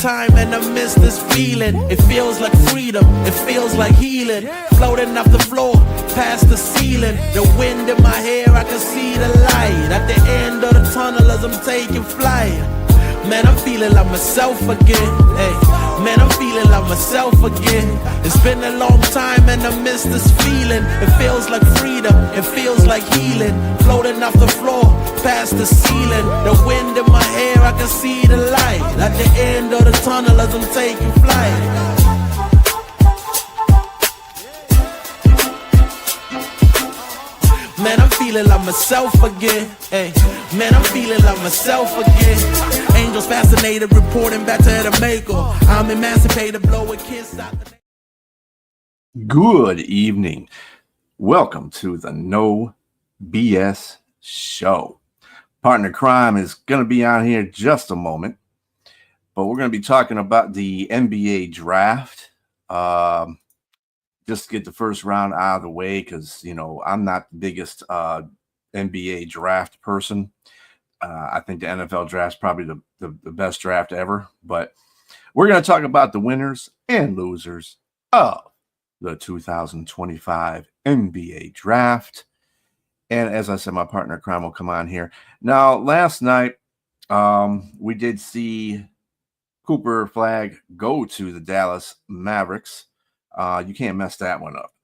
time and I miss this feeling. It feels like freedom, it feels like healing. Floating off the floor, past the ceiling. The wind in my hair, I can see the light at the end of the tunnel as I'm taking flight. Man, I'm feeling like myself again. Hey, man, I'm feeling like myself again. It's been a long time and I miss this feeling. It feels like freedom, it feels like healing. Floating off the floor, past the ceiling. The wind in my hair, I can see the light at the end of the tunnel as I'm taking flight. Man, I'm feeling like myself again. Hey, man, I'm feeling like myself again. Angels fascinated, reporting back to the maker. I'm emancipated, blow a kiss out the... Good evening. Welcome to the No BS Show. Partner Crime is going to be on here just a moment, but we're going to be talking about the NBA draft. Just to get the first round out of the way, because, you know, I'm not the biggest NBA draft person. I think the NFL draft is probably the best draft ever. But we're going to talk about the winners and losers of the 2025 NBA draft. And as I said, my partner Crime will come on here. Now, last night, we did see Cooper Flag go to the Dallas Mavericks. You can't mess that one up.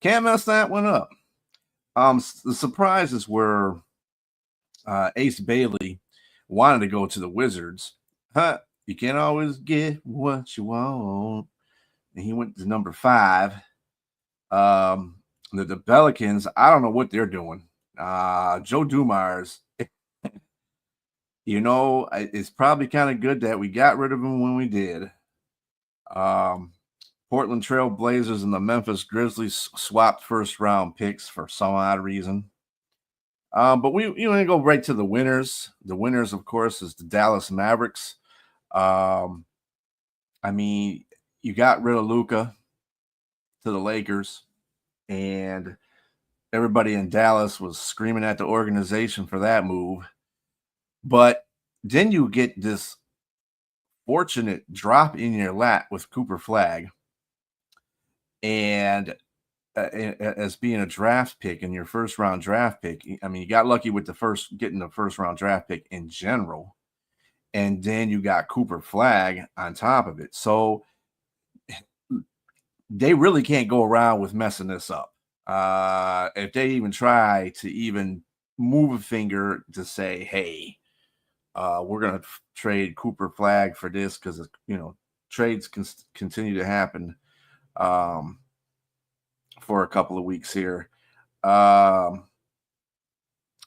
Can't mess that one up. The surprises were Ace Bailey wanted to go to the Wizards. You can't always get what you want. And he went to number 5. The Pelicans, I don't know what they're doing. Joe Dumars, you know, it's probably kind of good that we got rid of him when we did. Portland Trail Blazers and the Memphis Grizzlies swapped first round picks for some odd reason. But we want to go right to the winners. The winners, of course, is the Dallas Mavericks. I mean, you got rid of Luka to the Lakers, and everybody in Dallas was screaming at the organization for that move. But then you get this fortunate drop in your lap with Cooper Flag, and as being a draft pick and your first round draft pick. I mean, you got lucky with getting the first round draft pick in general, and then you got Cooper Flag on top of it. So they really can't go around with messing this up. If they even try to even move a finger to say, hey, we're going to trade Cooper Flag for this, because, you know, trades can continue to happen for a couple of weeks here. But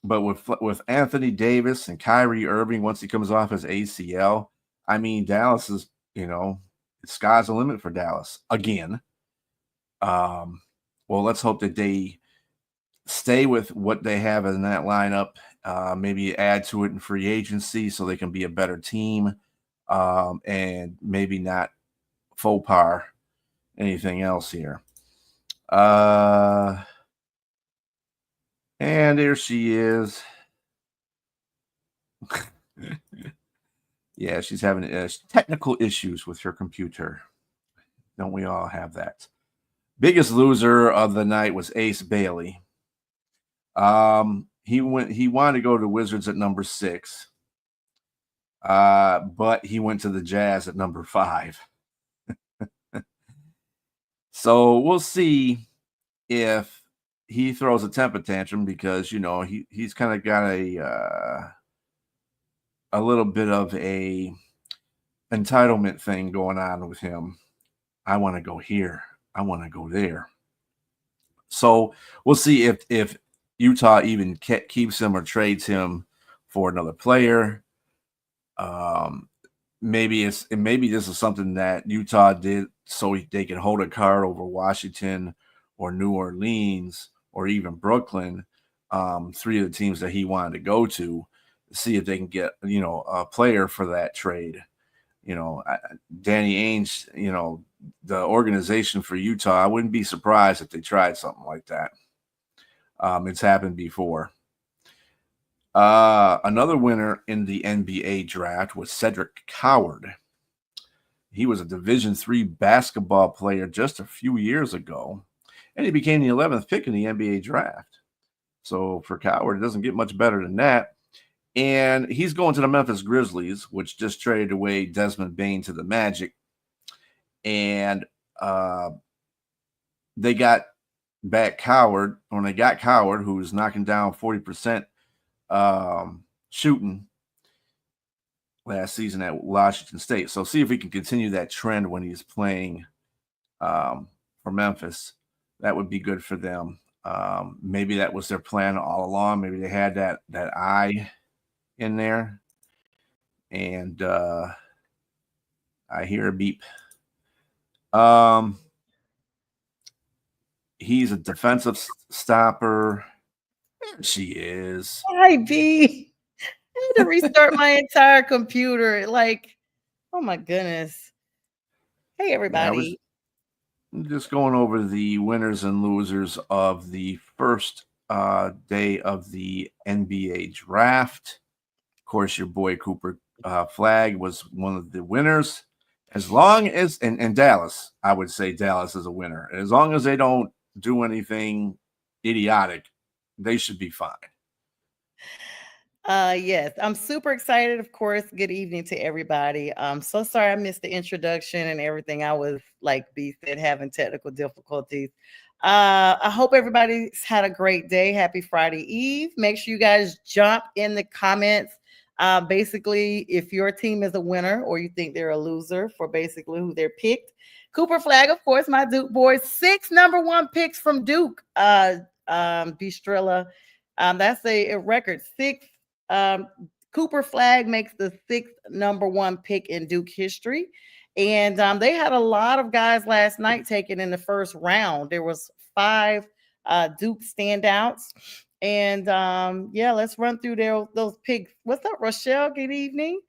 with Anthony Davis and Kyrie Irving, once he comes off his ACL, I mean, Dallas is, you know, the sky's the limit for Dallas again. Well, let's hope that they stay with what they have in that lineup. Maybe add to it in free agency so they can be a better team, and maybe not faux pas anything else here. And there she is. Yeah, she's having technical issues with her computer. Don't we all have that? Biggest loser of the night was Ace Bailey. He wanted to go to the Wizards at number 6. But he went to the Jazz at number 5. So we'll see if he throws a temper tantrum, because, you know, he's kind of got a little bit of a entitlement thing going on with him. I want to go here. I want to go there. So we'll see if Utah even keeps him or trades him for another player. Maybe this is something that Utah did so they can hold a card over Washington or New Orleans or even Brooklyn, 3 of the teams that he wanted to go to, see if they can get, you know, a player for that trade. You know, Danny Ainge, you know, the organization for Utah, I wouldn't be surprised if they tried something like that. It's happened before. Another winner in the NBA draft was Cedric Coward. He was a Division III basketball player just a few years ago, and he became the 11th pick in the NBA draft. So for Coward, it doesn't get much better than that. And he's going to the Memphis Grizzlies, which just traded away Desmond Bain to the Magic. And they got back Coward, when they got Coward, who was knocking down 40% shooting last season at Washington State. So see if we can continue that trend when he's playing for Memphis. That would be good for them. Maybe that was their plan all along. Maybe they had that eye in there. And I hear a beep. He's a defensive stopper. There she is. Hi, B. I had to restart my entire computer. Like, oh my goodness. Hey, everybody. I'm just going over the winners and losers of the first day of the NBA draft. Of course, your boy Cooper Flag was one of the winners. As long as, and Dallas, I would say Dallas is a winner. As long as they don't do anything idiotic, they should be fine. Yes, I'm super excited. Of course, good evening to everybody. I'm so sorry I missed the introduction and everything. I was, like B said, having technical difficulties. I hope everybody's had a great day. Happy Friday Eve. Make sure you guys jump in the comments. Basically, if your team is a winner or you think they're a loser for basically who they're picked. Cooper Flag, of course, my Duke boys, 6 number 1 picks from Duke. Bistrella. That's a record 6. Cooper Flag makes the 6th number 1 pick in Duke history. And they had a lot of guys last night taken in the first round. There was 5 Duke standouts. And yeah, let's run through those picks. What's up, Rochelle? Good evening.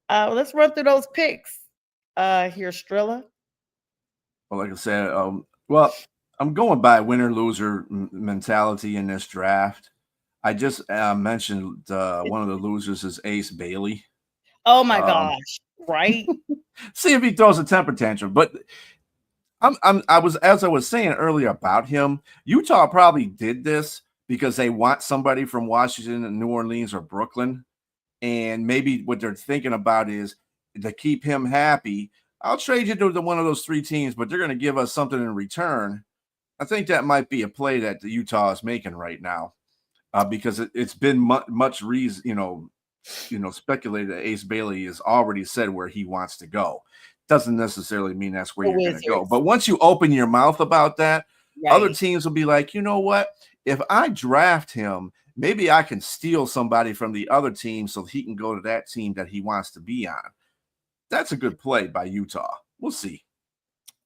Let's run through those picks here, Strilla. Well, like I said, well, I'm going by winner-loser mentality in this draft. I just mentioned one of the losers is Ace Bailey. Oh my gosh! Right? See if he throws a temper tantrum. But I was saying earlier about him. Utah probably did this because they want somebody from Washington and New Orleans or Brooklyn, and maybe what they're thinking about is to keep him happy. I'll trade you to one of those 3 teams, but they're going to give us something in return. I think that might be a play that the Utah is making right now. Because it's been much reason, speculated that Ace Bailey has already said where he wants to go. Doesn't necessarily mean that's where you're going to go. But once you open your mouth about that, right, other teams will be like, you know what? If I draft him, maybe I can steal somebody from the other team so he can go to that team that he wants to be on. That's a good play by Utah. We'll see.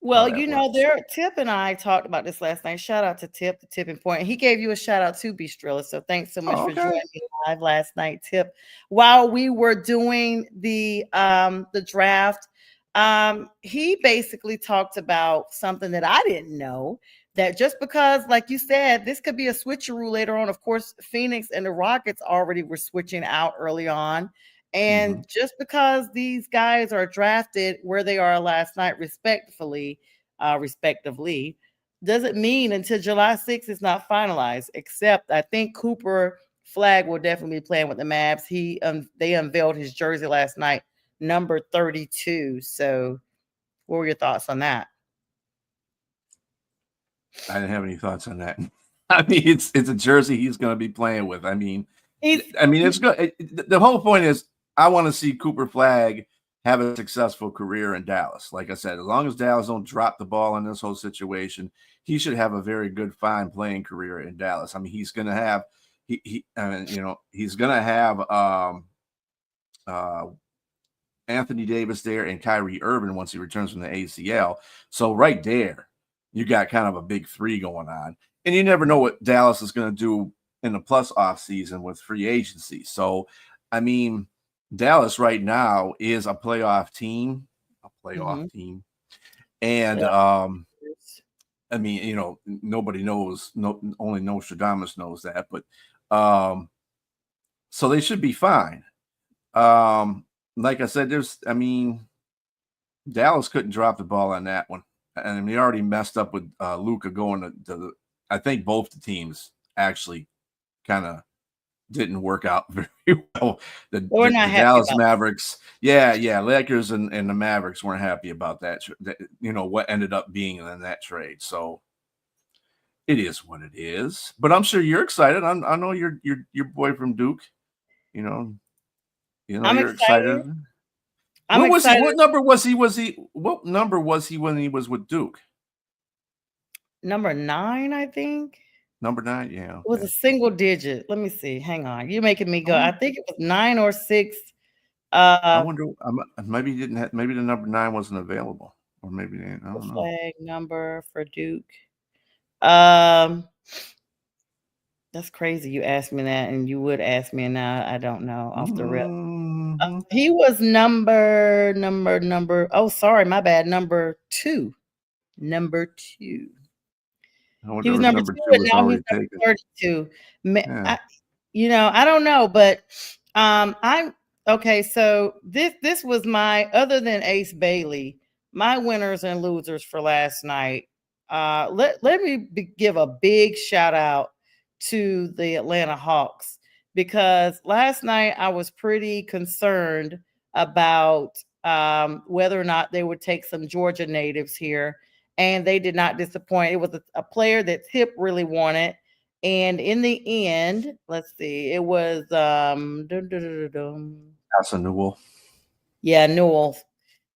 Well, Tip and I talked about this last night. Shout out to Tip, the tipping point. He gave you a shout out to Bistrilla. So thanks so much for joining me live last night, Tip. While we were doing the draft, he basically talked about something that I didn't know, that just because, like you said, this could be a switcheroo later on. Of course, Phoenix and the Rockets already were switching out early on. And just because these guys are drafted where they are last night, respectively, doesn't mean until July 6th it's not finalized. Except I think Cooper Flag will definitely be playing with the Mavs. They unveiled his jersey last night, number 32. So, what were your thoughts on that? I didn't have any thoughts on that. I mean, it's a jersey he's going to be playing with. I mean, it's good. The whole point is, I want to see Cooper Flag have a successful career in Dallas. Like I said, as long as Dallas don't drop the ball in this whole situation, he should have a very good, fine playing career in Dallas. I mean, he's going to have he's going to have Anthony Davis there and Kyrie Irving once he returns from the ACL. So right there, you got kind of a big 3 going on, and you never know what Dallas is going to do in the plus off season with free agency. So, I mean, Dallas right now is a playoff team, and I mean, nobody knows, only Nostradamus knows that, but So they should be fine. Like I said, Dallas couldn't drop the ball on that one. And we already messed up with Luka going to the, I think both the teams actually kind of didn't work out very well. We're The not happy Dallas about Mavericks, yeah, Lakers and the Mavericks weren't happy about that. What ended up being in that trade. So it is what it is. But I'm sure you're excited. I know your boy from Duke. You know, I'm you're excited. excited. I'm excited. What number was he? What number was he when he was with Duke? Number 9, I think. Number 9, yeah. It was a single digit. Let me see. Hang on. You're making me go. Oh. I think it was 9 or 6. I wonder. Maybe he didn't have. Maybe the number 9 wasn't available, or maybe I don't know. Flag number for Duke. That's crazy. You asked me that, and you would ask me, and now I don't know off the rip. He was number. Oh, sorry, my bad. Number 2. Number 2. He was number 2, and now he's number 32. Yeah. I don't know, but I'm okay. So this was my, other than Ace Bailey, my winners and losers for last night. Let me give a big shout out to the Atlanta Hawks, because last night I was pretty concerned about whether or not they would take some Georgia natives here, and they did not disappoint. It was a player that Tip really wanted. And in the end, let's see, it was Asa Newell. Yeah, Newell.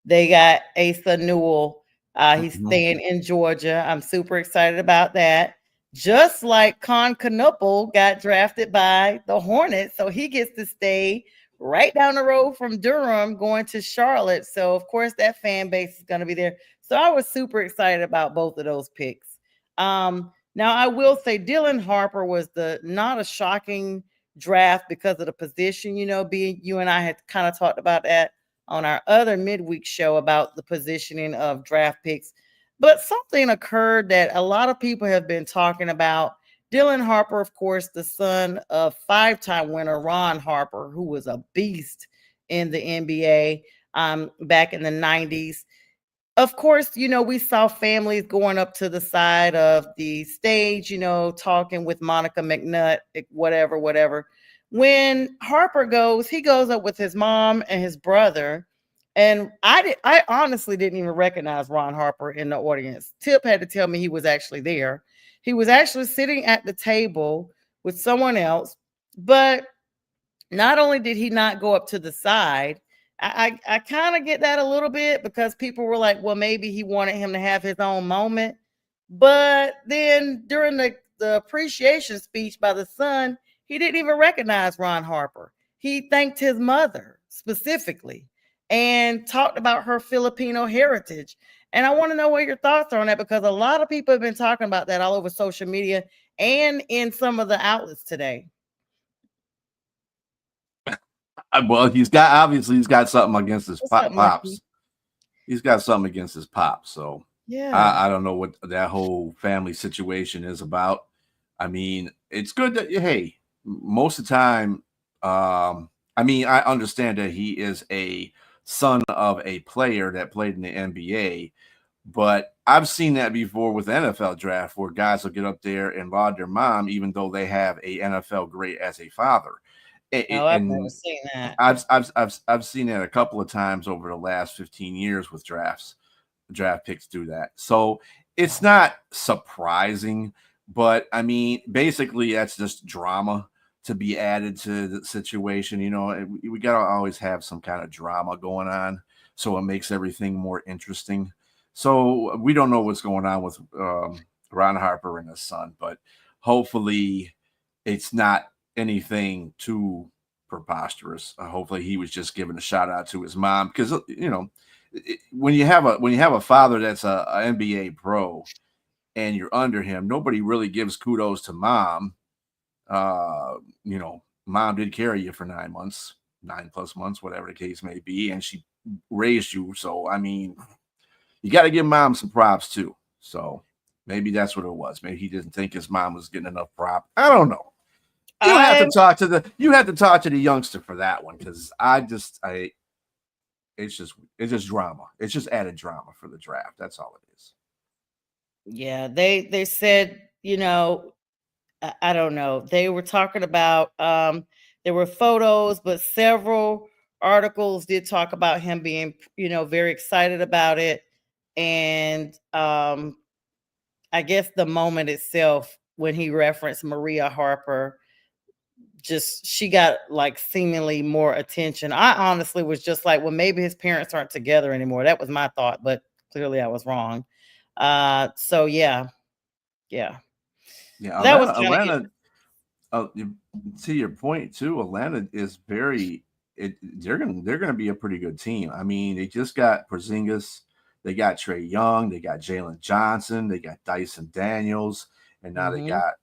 They got Asa Newell. He's staying in Georgia. I'm super excited about that. Just like kNOW got drafted by the Hornets, so he gets to stay right down the road from Durham, going to Charlotte. So of course that fan base is going to be there. So I was super excited about both of those picks. Now I will say Dylan Harper was not a shocking draft because of the position. Being you and I had kind of talked about that on our other midweek show about the positioning of draft picks. But something occurred that a lot of people have been talking about. Dylan Harper, of course, the son of 5-time winner Ron Harper, who was a beast in the NBA back in the 90s. Of course, we saw families going up to the side of the stage, talking with Monica McNutt, whatever. When Harper goes, he goes up with his mom and his brother. And I honestly didn't even recognize Ron Harper in the audience. Tip had to tell me he was actually there. He was actually sitting at the table with someone else. But not only did he not go up to the side, I kind of get that a little bit, because people were like, well, maybe he wanted him to have his own moment. But then during the appreciation speech by the son, he didn't even recognize Ron Harper. He thanked his mother specifically and talked about her Filipino heritage. And I want to know what your thoughts are on that, because a lot of people have been talking about that all over social media and in some of the outlets today. Well, he's got something against his pops. He's got something against his pops. So yeah, I don't know what that whole family situation is about. I mean, it's good that, hey, most of the time, I understand that he is a son of a player that played in the NBA, but I've seen that before with NFL draft, where guys will get up there and laud their mom, even though they have a NFL great as a father. I've never seen that. I've seen that a couple of times over the last 15 years with draft picks do that. So it's not surprising, but I mean, basically that's just drama to be added to the situation. We got to always have some kind of drama going on, so it makes everything more interesting. So we don't know what's going on with Ron Harper and his son, but hopefully it's not anything too preposterous. Hopefully he was just giving a shout out to his mom, because when you have a father that's a NBA pro and you're under him, nobody really gives kudos to mom. Mom did carry you for 9 months, 9+ months, whatever the case may be, and she raised you. So I mean, you got to give mom some props too. So maybe that's what it was. Maybe he didn't think his mom was getting enough prop. I don't know. You have to I talk to the youngster for that one because it's just drama. It's just added drama for the draft. That's all it is. yeah, they said, I don't know. They were talking about there were photos, but several articles did talk about him being, very excited about it. And I guess the moment itself when he referenced Maria Harper, just she got like seemingly more attention. I honestly was just like, well, maybe his parents aren't together anymore. That was my thought, but clearly I was wrong. So yeah, yeah. Yeah, That was Atlanta, kind of Atlanta. To your point too, Atlanta is very. They're gonna be a pretty good team. I mean, they just got Porzingis, they got Trey Young, they got Jalen Johnson, they got Dyson Daniels, and now they hmm got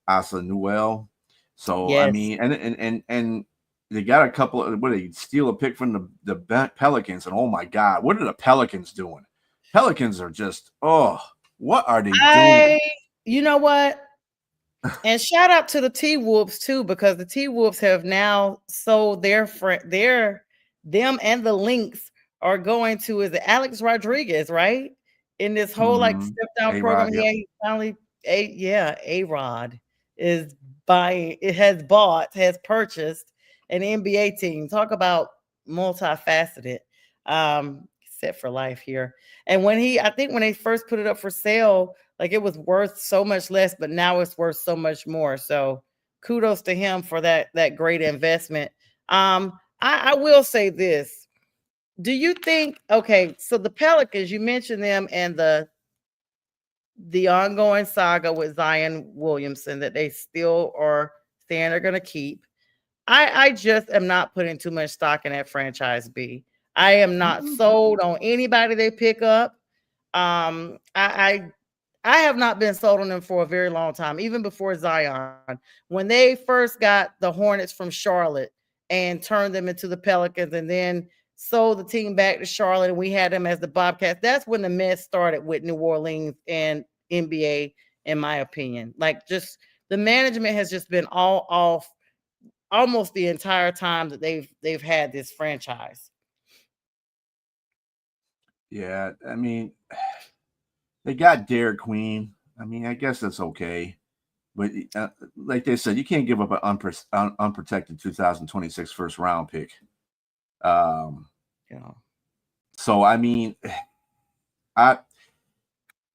Asa Newell. So I yes. mean, and they got a couple of what they steal a pick from the Pelicans, and oh my God, what are the Pelicans doing? Pelicans are just what are they doing? I, you know what? And shout out to the T Wolves too, because the T Wolves have now sold their friend, them and the Lynx are going to, is it Alex Rodriguez, right? In this whole like Mm-hmm. step down A program, Rod, yep. he finally, A Rod is buying, it has bought, has purchased an NBA team. Talk about multifaceted, set for life here. And I think when they first put it up for sale, like it was worth so much less, but now it's worth so much more. So kudos to him for that great investment. I will say this. Do you think, okay, so the Pelicans, you mentioned them and the ongoing saga with Zion Williamson that they still are saying they're gonna keep. I just am not putting too much stock in that franchise B. I am not Mm-mm. sold on anybody they pick up. I have not been sold on them for a very long time, even before Zion. When they first got the Hornets from Charlotte and turned them into the Pelicans and then sold the team back to Charlotte and we had them as the Bobcats, that's when the mess started with New Orleans and NBA, in my opinion. Like just the management has just been all off almost the entire time that they've had this franchise. Yeah, I mean, they got Dairy Queen. I mean, I guess that's okay. But like they said, you can't give up an unprotected 2026 first round pick. Um, Yeah. so I mean, I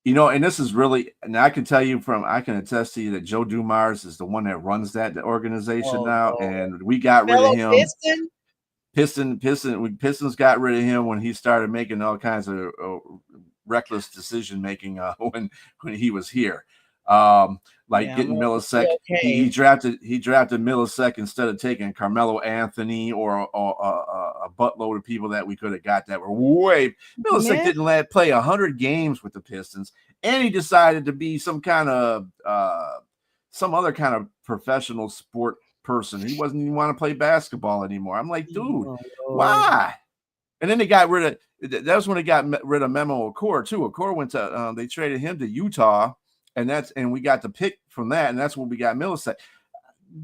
and this is really, and I can tell you I can attest to you that Joe Dumars is the one that runs that organization Oh now, Lord. and we got rid of Fellow him. Piston? Pistons got rid of him when he started making all kinds of reckless decision making when he was here. Like Yeah, I'm getting gonna be Millisek. He okay. drafted Millisek instead of taking Carmelo Anthony or a buttload of people that we could have got that were way. Millisek Man, didn't play 100 games with the Pistons, and he decided to be some other kind of professional sport person. He wasn't even want to play basketball anymore. I'm like, dude, oh Lord. why? And then they got rid of. That was when they got rid of Memo Okor too. Okor went to. They traded him to Utah, and we got the pick from that, and that's when we got Millicent.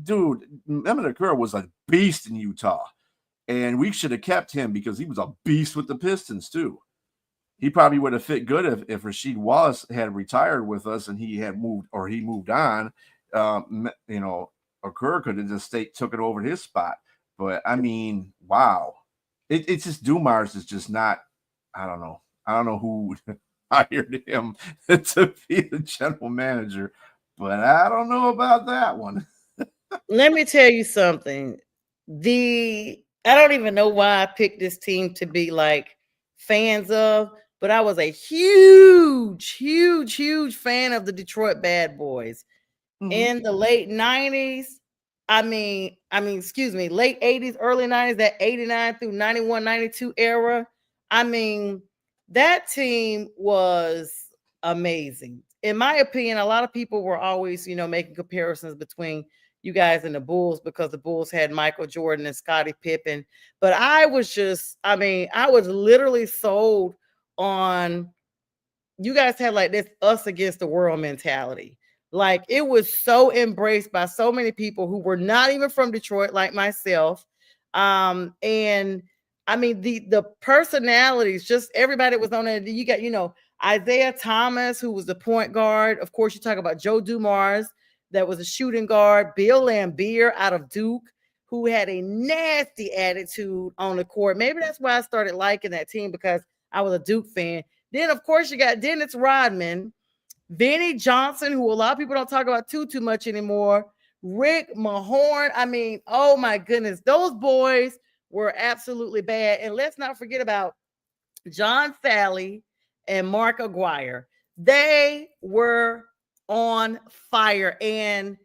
Dude, Memo Okor was a beast in Utah, and we should have kept him because he was a beast with the Pistons too. He probably would have fit good if Rasheed Wallace had retired with us and he moved on. Okor could have just took it over his spot. But I mean, wow. It's just Dumars is just not. I don't know. I don't know who hired him to be the general manager, but I don't know about that one. Let me tell you something. I don't even know why I picked this team to be like fans of, but I was a huge, huge, huge fan of the Detroit Bad Boys Mm-hmm. in the late 90s. Excuse me, late 80s, early 90s, that 89 through 91, 92 era. I mean, that team was amazing. In my opinion, a lot of people were always, making comparisons between you guys and the Bulls because the Bulls had Michael Jordan and Scottie Pippen. But I was literally sold on you guys had like this us against the world mentality. Like it was so embraced by so many people who were not even from Detroit, like myself. And I mean the personalities, just everybody was on it. You got, Isaiah Thomas, who was the point guard. Of course, you talk about Joe Dumars, that was a shooting guard. Bill Lambier out of Duke, who had a nasty attitude on the court. Maybe that's why I started liking that team, because I was a Duke fan. Then, of course, you got Dennis Rodman, Vinnie Johnson, who a lot of people don't talk about too much anymore. Rick Mahorn. I mean, oh my goodness, those boys were absolutely bad. And let's not forget about John Sally and Mark Aguirre. They were on fire. And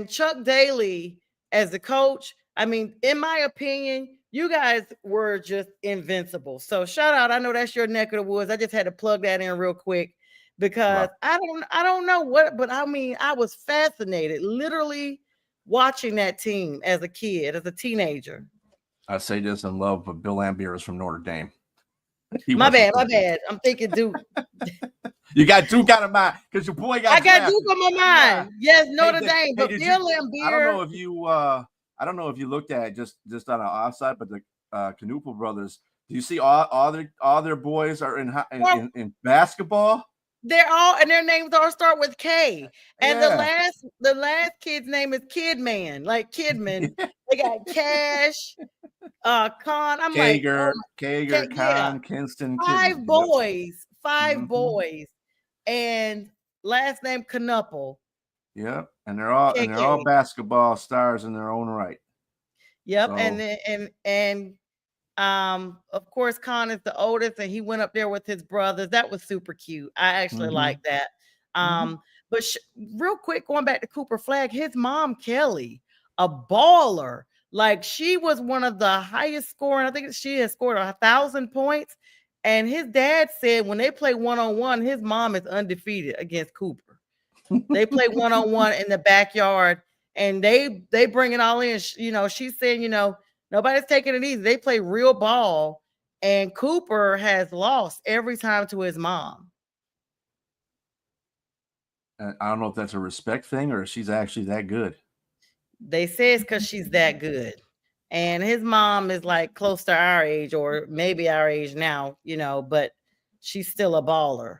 Chuck Daly as the coach, I mean, in my opinion, you guys were just invincible. So shout out. I know that's your neck of the woods. I just had to plug that in real quick because Wow. I don't know what, but I mean, I was fascinated literally watching that team as a kid, as a teenager. I say this in love, but Bill Lambier is from Notre Dame. He My wasn't bad, my from Duke. bad. I'm thinking Duke. You got Duke out of mind because your boy got I got drafted. Duke on my mind. Yes, Notre Hey, Dame, but did Bill you? I don't Lambier. know if you. I don't know if you looked at it just on an offside, but the Knuppel brothers. Do you see all their boys are in basketball? They're all, and their names all start with K. And Yeah. the last kid's name is Kidman, like Kidman. They got Cash, Con. I'm like, oh Kager, yeah, Khan, Kinston, five Kidman. Yep. boys, 5 Mm-hmm. boys, and last name Knuppel. Yep. And they're all KK. basketball stars in their own right. Yep, So, and of course, Con is the oldest, and he went up there with his brothers. That was super cute. I actually like that. mhm. But real quick, going back to Cooper Flag, his mom Kelly, a baller. Like she was one of the highest scoring. I think she has scored 1,000 points. And his dad said when they play 1-on-1, his mom is undefeated against Cooper. They play 1-on-1 in the backyard, and they bring it all in. She's saying, nobody's taking it easy. They play real ball, and Cooper has lost every time to his mom. I don't know if that's a respect thing or if she's actually that good. They say it's because she's that good. And his mom is like close to our age, or maybe our age now, but she's still a baller.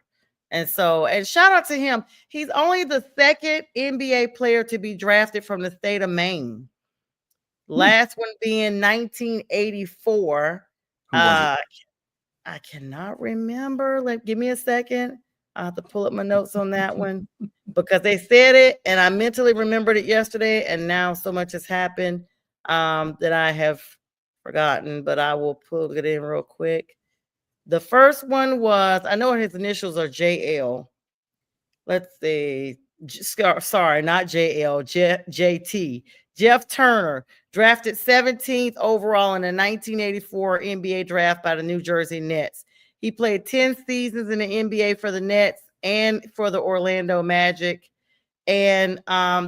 And shout out to him. He's only the second NBA player to be drafted from the state of Maine. Last one being 1984. Who was it? I cannot remember. Give me a second. I have to pull up my notes on that one because they said it and I mentally remembered it yesterday, and now so much has happened that I have forgotten, but I will pull it in real quick. The first one was, I know his initials are JL. Let's see. Sorry, not JL, JT. Jeff Turner, drafted 17th overall in the 1984 NBA draft by the New Jersey Nets. He played 10 seasons in the NBA for the Nets and for the Orlando Magic. And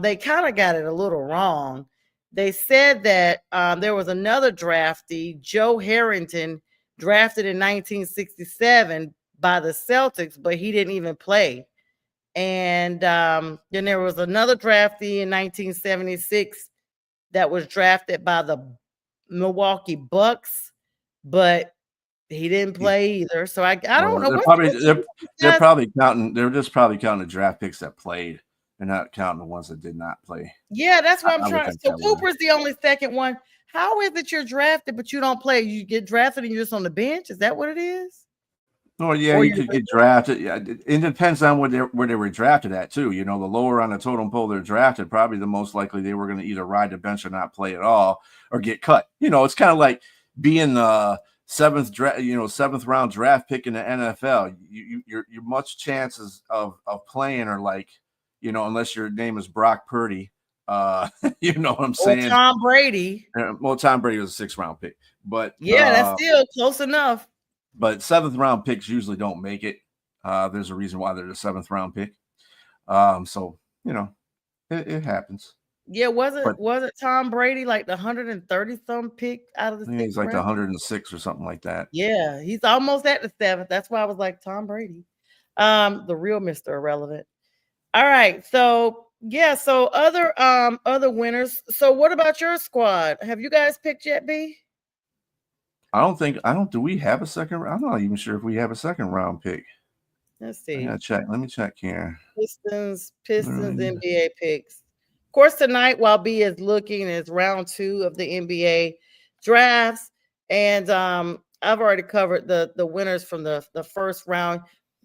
they kind of got it a little wrong. They said that there was another draftee, Joe Harrington, drafted in 1967 by the Celtics, but he didn't even play. And then there was another draftee in 1976 that was drafted by the Milwaukee Bucks, but he didn't play either. So I don't know. They're probably counting. They're just probably counting the draft picks that played. They're not counting the ones that did not play. Yeah, that's what I'm I trying. So Cooper's the only second one. How is it you're drafted but you don't play? You get drafted and you're just on the bench? Is that what it is? Oh yeah, you could get drafted. Yeah, it depends on where they were drafted at too. The lower on the totem pole they're drafted, probably the most likely they were going to either ride the bench or not play at all, or get cut. It's kind of like being the seventh round draft pick in the NFL. Your much chances of playing are like, unless your name is Brock Purdy. You know what I'm saying? Or Tom Brady. Well, Tom Brady was a 6th round pick, but yeah, that's still close enough. But 7th round picks usually don't make it. There's a reason why they're the 7th round pick. So it happens. Yeah, was it Tom Brady like the 130 some pick out of the 6th he's like round? the 106 or something like that. Yeah, he's almost at the 7th. That's why I was like Tom Brady, the real Mr. Irrelevant. All right. So yeah, so other winners. So what about your squad? Have you guys picked yet, B? Do we have a second round? I'm not even sure if we have a second round pick. Let's I see. gotta check. Let me check here. Pistons Literally. NBA picks. Of course, tonight while B is looking is round 2 of the NBA drafts. And I've already covered the winners from the first round.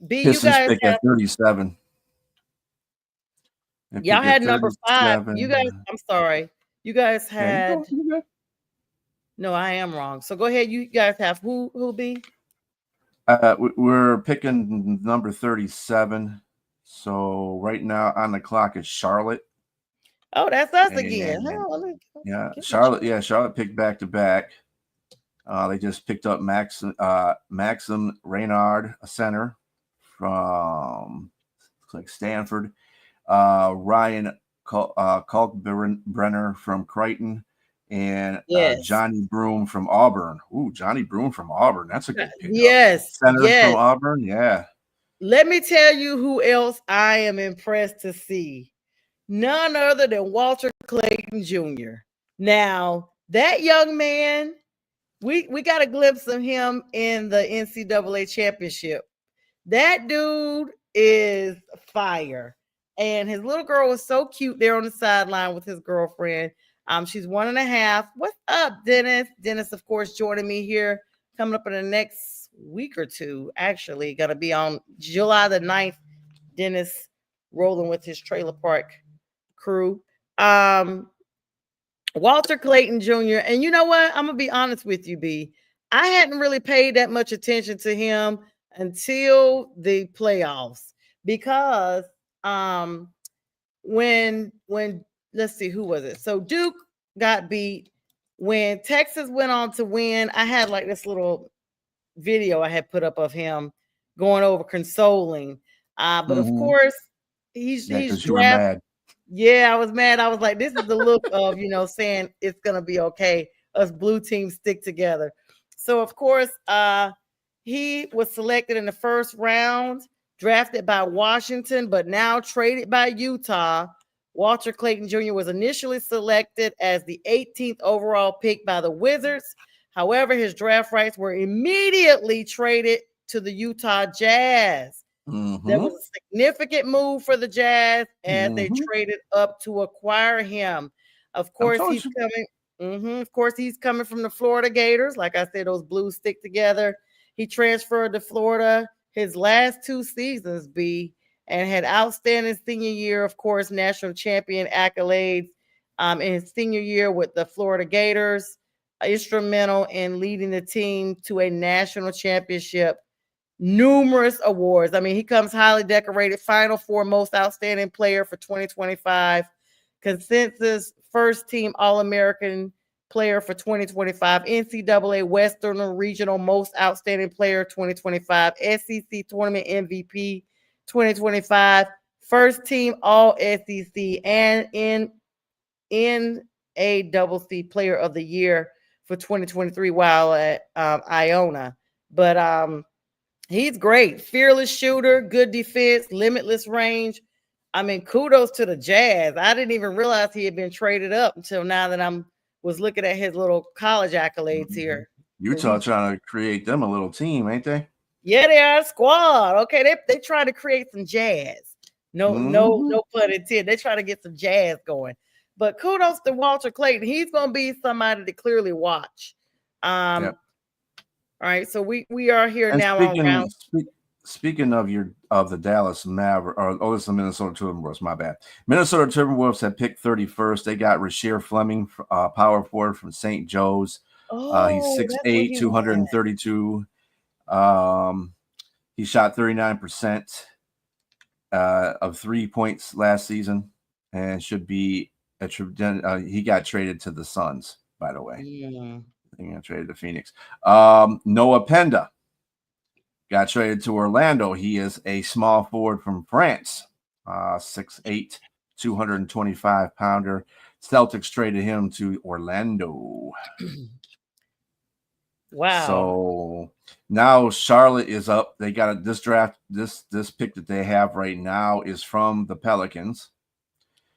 B, you Pistons guys pick have at 37. They y'all pick at had number 5. 37. You guys, I'm sorry. You guys Yeah, you had go. You go. no, I am wrong. So go ahead. You guys have who be? We're picking number 37. So right now on the clock is Charlotte. Oh, that's us again. And yeah, Get my Charlotte. Yeah, Charlotte picked back to back. They just picked up Maxim Reynard, a center from looks like Stanford. Ryan Kalkbrenner from Creighton, and Yes. Johnny Broom from Auburn. Ooh, Johnny Broom from Auburn. That's a good pickup. Yes. Center Yes. from Auburn. Yeah. Let me tell you who else I am impressed to see. None other than Walter Clayton Jr. Now, that young man, we got a glimpse of him in the NCAA championship. That dude is fire. And his little girl was so cute there on the sideline with his girlfriend. She's 1.5. What's up, Dennis? Dennis, of course, joining me here coming up in the next week or two. Actually, gonna be on July the 9th. Dennis rolling with his trailer park crew. Walter Clayton Jr. And you know what? I'm gonna be honest with you, B. I hadn't really paid that much attention to him until the playoffs because when let's see, who was it? So Duke got beat. When Texas went on to win, I had like this little video I had put up of him going over consoling. But of course, he's because you were drafted. mad. Yeah, I was mad. I was like, this is the look of, saying it's gonna be okay. Us blue teams stick together. So of course, he was selected in the first round, drafted by Washington, but now traded by Utah. Walter Clayton Jr. was initially selected as the 18th overall pick by the Wizards. However, his draft rights were immediately traded to the Utah Jazz. There was a significant move for the Jazz as they traded up to acquire him. Of course, he's coming. Of course, he's coming from the Florida Gators. Like I said, those Blues stick together. He transferred to Florida his last 2 seasons, B, and had outstanding senior year. Of course, national champion accolades in his senior year with the Florida Gators. Instrumental in leading the team to a national championship. Numerous awards. I mean, he comes highly decorated, Final Four most outstanding player for 2025, consensus first team All-American player for 2025, NCAA Western Regional most outstanding player 2025, SEC tournament MVP 2025, first team All SEC, and NACC player of the year for 2023 while at Iona. But he's great. Fearless shooter, good defense, limitless range. I mean, kudos to the Jazz. I didn't even realize he had been traded up until now that I was looking at his little college accolades here. Utah trying to create them a little team, ain't they? Yeah, they are a squad. Okay, they try to create some jazz. No pun intended. They try to get some jazz going. But kudos to Walter Clayton. He's gonna be somebody to clearly watch. Yep. All right, so we are here and now on round. Speaking of the Dallas Mavericks, this is the Minnesota Timberwolves. My bad. Minnesota Timberwolves had picked 31st. They got Rasheer Fleming, power forward from St. Joe's. He's 6'8", 232. He shot 39% of 3 points last season, and should be he got traded to the Suns, by the way. Yeah. He got traded to Phoenix. Noah Penda got traded to Orlando. He is a small forward from France, 6'8", 225-pounder. Celtics traded him to Orlando. Wow. So Now Charlotte is up. They got this draft. This pick that they have right now is from the Pelicans.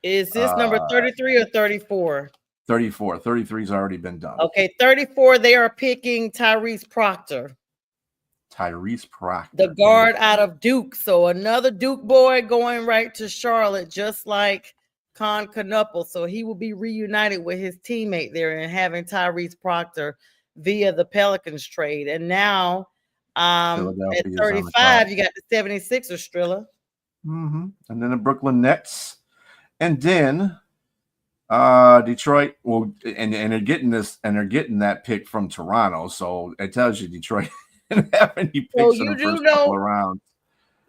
Is this number 33 or 34? 34. 33's already been done. Okay, 34. They are picking Tyrese Proctor. Tyrese Proctor, the guard out of Duke. So another Duke boy going right to Charlotte, just like kNOW. So he will be reunited with his teammate there and having Tyrese Proctor via the Pelicans trade. And now at 35, you got the 76ers, Strilla. And then the Brooklyn Nets. And then Detroit. Well, and they're getting this, and they're getting that pick from Toronto. So it tells you Detroit didn't have any picks in the first couple of rounds.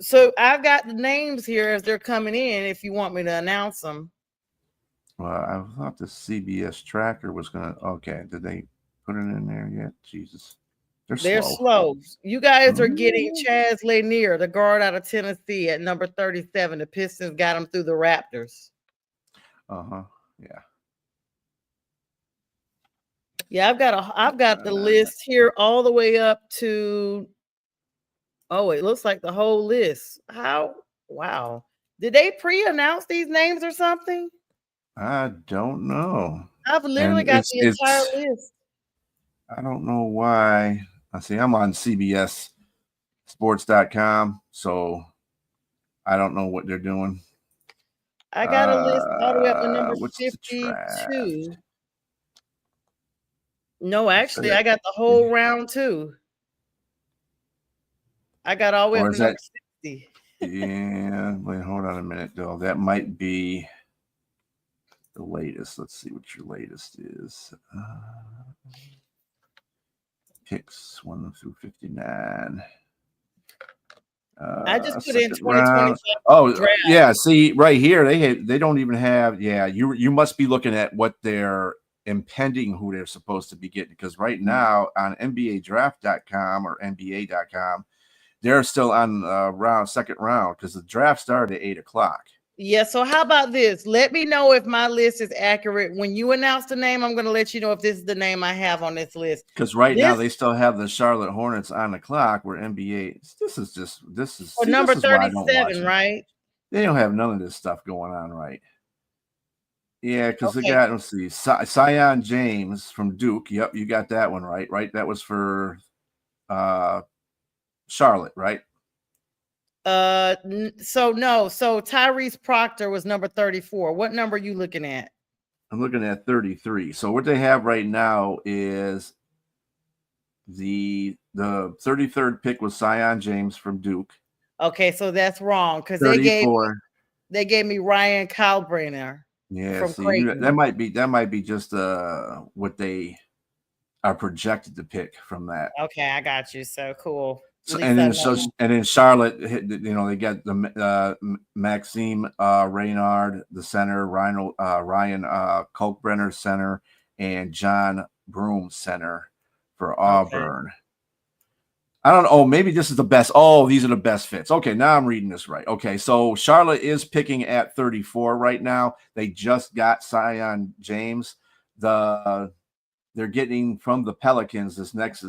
So I've got the names here as they're coming in. If you want me to announce them. Well, I thought the CBS tracker was gonna. Okay, did they put it in there yet? Jesus, they're slow. You guys are getting Chaz Lanier, the guard out of Tennessee, at number 37. The Pistons got him through the Raptors. Yeah. Yeah, I've got the list here all the way up to. Oh, it looks like the whole list. How? Wow. Did they pre-announce these names or something? I don't know. I've literally got the entire list. I don't know why. I see. I'm on CBSSports.com, so I don't know what they're doing. I got a list all the way up to number 52. No, actually, I got the whole round too. I got all the way up to number 60. Yeah, wait, hold on a minute, though. That might be the latest. Let's see what your latest is. Picks 1 through 59. I just put in 2025. Oh, draft. Yeah. See, right here, they don't even have. Yeah, you must be looking at what they're impending, who they're supposed to be getting, because right now on NBADraft.com or NBA.com, they're still on second round because the draft started at 8:00. Yeah. So how about this? Let me know if my list is accurate. When you announce the name, I'm going to let you know if this is the name I have on this list. Because now they still have the Charlotte Hornets on the clock. Where NBA, this is number 37, right? They don't have none of this stuff going on, right? Yeah, because they got, let's see, Zion James from Duke. Yep, you got that one right. Right, that was for Charlotte, right? So Tyrese Proctor was number 34. What number are you looking at? I'm looking at 33. So what they have right now is the 33rd pick was Zion James from Duke. Okay, so that's wrong because they gave me Ryan Kalkbrenner. Yeah, see, that might be just what they are projected to pick from that. Okay, I got you. So cool. So, and in Charlotte, they got the Maxime Reynard, the center, Ryan Kalkbrenner, center, and John Broome, center for Auburn. I don't know. Oh, maybe this is the best. Oh, these are the best fits. Okay, now I'm reading this right. Okay, so Charlotte is picking at 34 right now. They just got Zion James. They're getting from the Pelicans. This next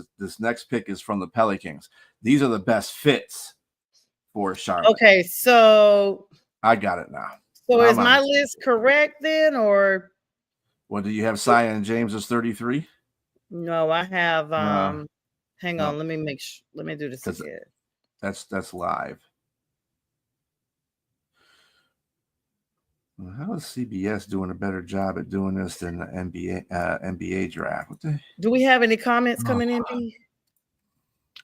pick is from the Pelicans. These are the best fits for Charlotte. Okay, so I got it now. So is my list correct then, or? Well, do you have Zion James as 33? No, I have. Hang on, let me make sure. Let me do this again. That's live. Well, how is CBS doing a better job at doing this than the NBA draft? Do we have any comments coming in, B?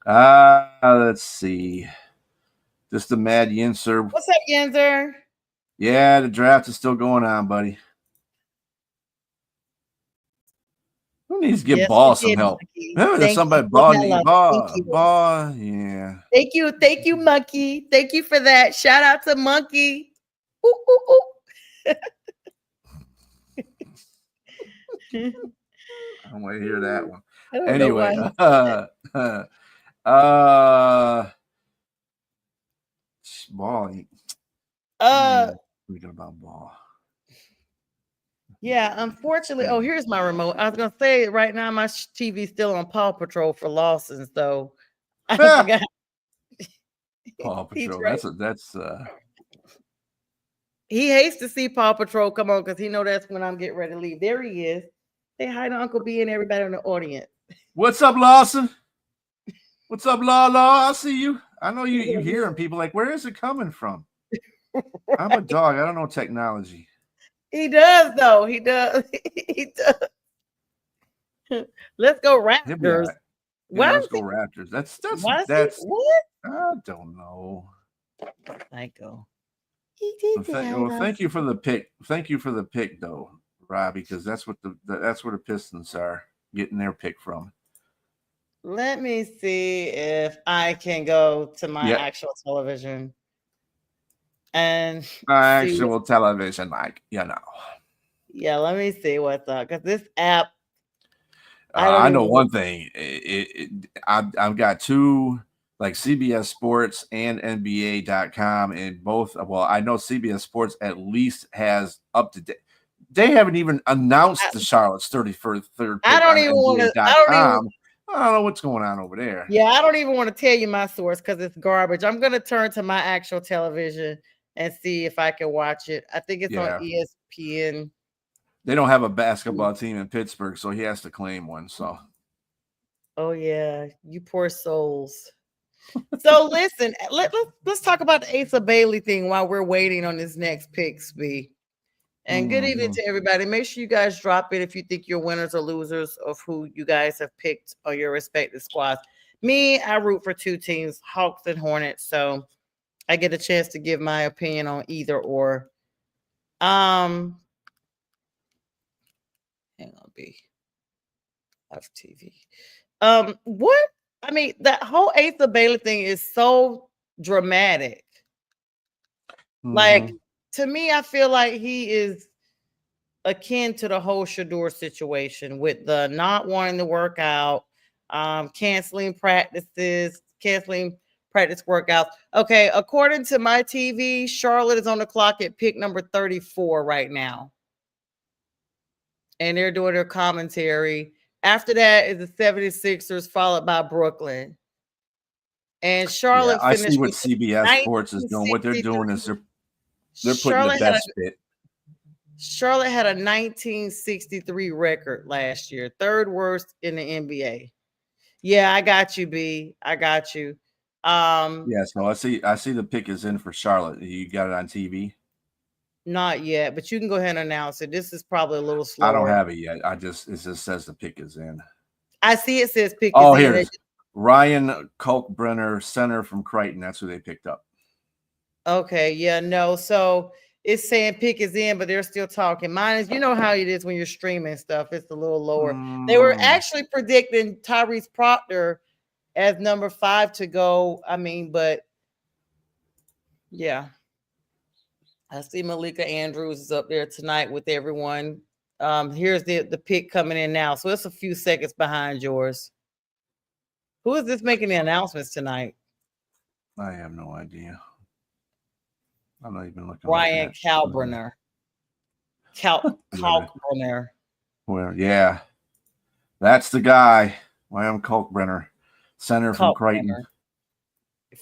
Let's see. Just the Mad Yinzer. What's up, Yinzer? Yeah, the draft is still going on, buddy. Who needs to give Ball some help? Remember somebody Ball. Yeah. Thank you, Monkey. Thank you for that. Shout out to Monkey. Ooh, ooh, ooh. I want to hear that one. Anyway, Ball. Thinking about Ball. Yeah, unfortunately. Oh, here's my remote. I was gonna say right now my TV is still on Paw Patrol for Lawson, so I forgot. Paw He's Patrol. right. That's He hates to see Paw Patrol come on because he know that's when I'm getting ready to leave. There he is. Say hi to Uncle B and everybody in the audience. what's up, Lawson? What's up, Law? I see you. I know you hearing people like, where is it coming from? I'm a dog. I don't know technology. He does though. He does. He does. Let's go He'll be all Raptors. right. Why Yeah, is let's go Raptors. why is That's what? I don't know. Psycho. Well, thank you for the pick. Thank you for the pick, though, Robbie, because that's where the Pistons are getting their pick from. Let me see if I can go to my Yep. actual television and Actual television, like Yeah, let me see what's up because this app. I know one thing. I've got two, like CBS Sports and NBA.com, and both. Well, I know CBS Sports at least has up to date. They haven't even announced the Charlotte's 31st third pick I don't on even want to. NBA.com. I don't know what's going on over there. Yeah, I don't even want to tell you my source because it's garbage. I'm gonna turn to my actual television and see if I can watch it. I think it's on ESPN. They don't have a basketball team in Pittsburgh, so he has to claim one. So, oh yeah, you poor souls. So listen, let's talk about the Asa Bailey thing while we're waiting on this next pick, Spee. And good evening to everybody. Make sure you guys drop it if you think you're winners or losers of who you guys have picked on your respective squads. Me, I root for two teams, Hawks and Hornets. So I get a chance to give my opinion on either or. Hang on, B. FTV. What? I mean, that whole Asa Bailey thing is so dramatic. Like, to me, I feel like he is akin to the whole Shador situation with the not wanting to work out, canceling practice workouts. Okay, according to my TV, Charlotte is on the clock at pick number 34 right now. And they're doing their commentary. After that is the 76ers, followed by Brooklyn. And Charlotte I see finished what with CBS Sports is doing. What they're doing is they're putting the best fit. Charlotte had a 1963 record last year, third worst in the NBA. Yeah, I got you, B. I got you. Yeah, so I see the pick is in for Charlotte. You got it on TV? Not yet, but you can go ahead and announce it. This is probably a little slower. I don't have it yet. It just says the pick is in. I see it says pick is in. Here it is. Ryan Kalkbrenner, center from Crichton. That's who they picked up. Okay, yeah, no. So it's saying pick is in, but they're still talking. Mine is, you know how it is when you're streaming stuff. It's a little lower. They were actually predicting Tyrese Proctor as number 5 to go. I mean, but yeah. I see Malika Andrews is up there tonight with everyone. Here's the pick coming in now. So it's a few seconds behind yours. Who is this making the announcements tonight? I have no idea. I'm not even looking. Ryan Kalkbrenner. Kalkbrenner. Well, yeah. That's the guy. Ryan Kalkbrenner, center from Crichton.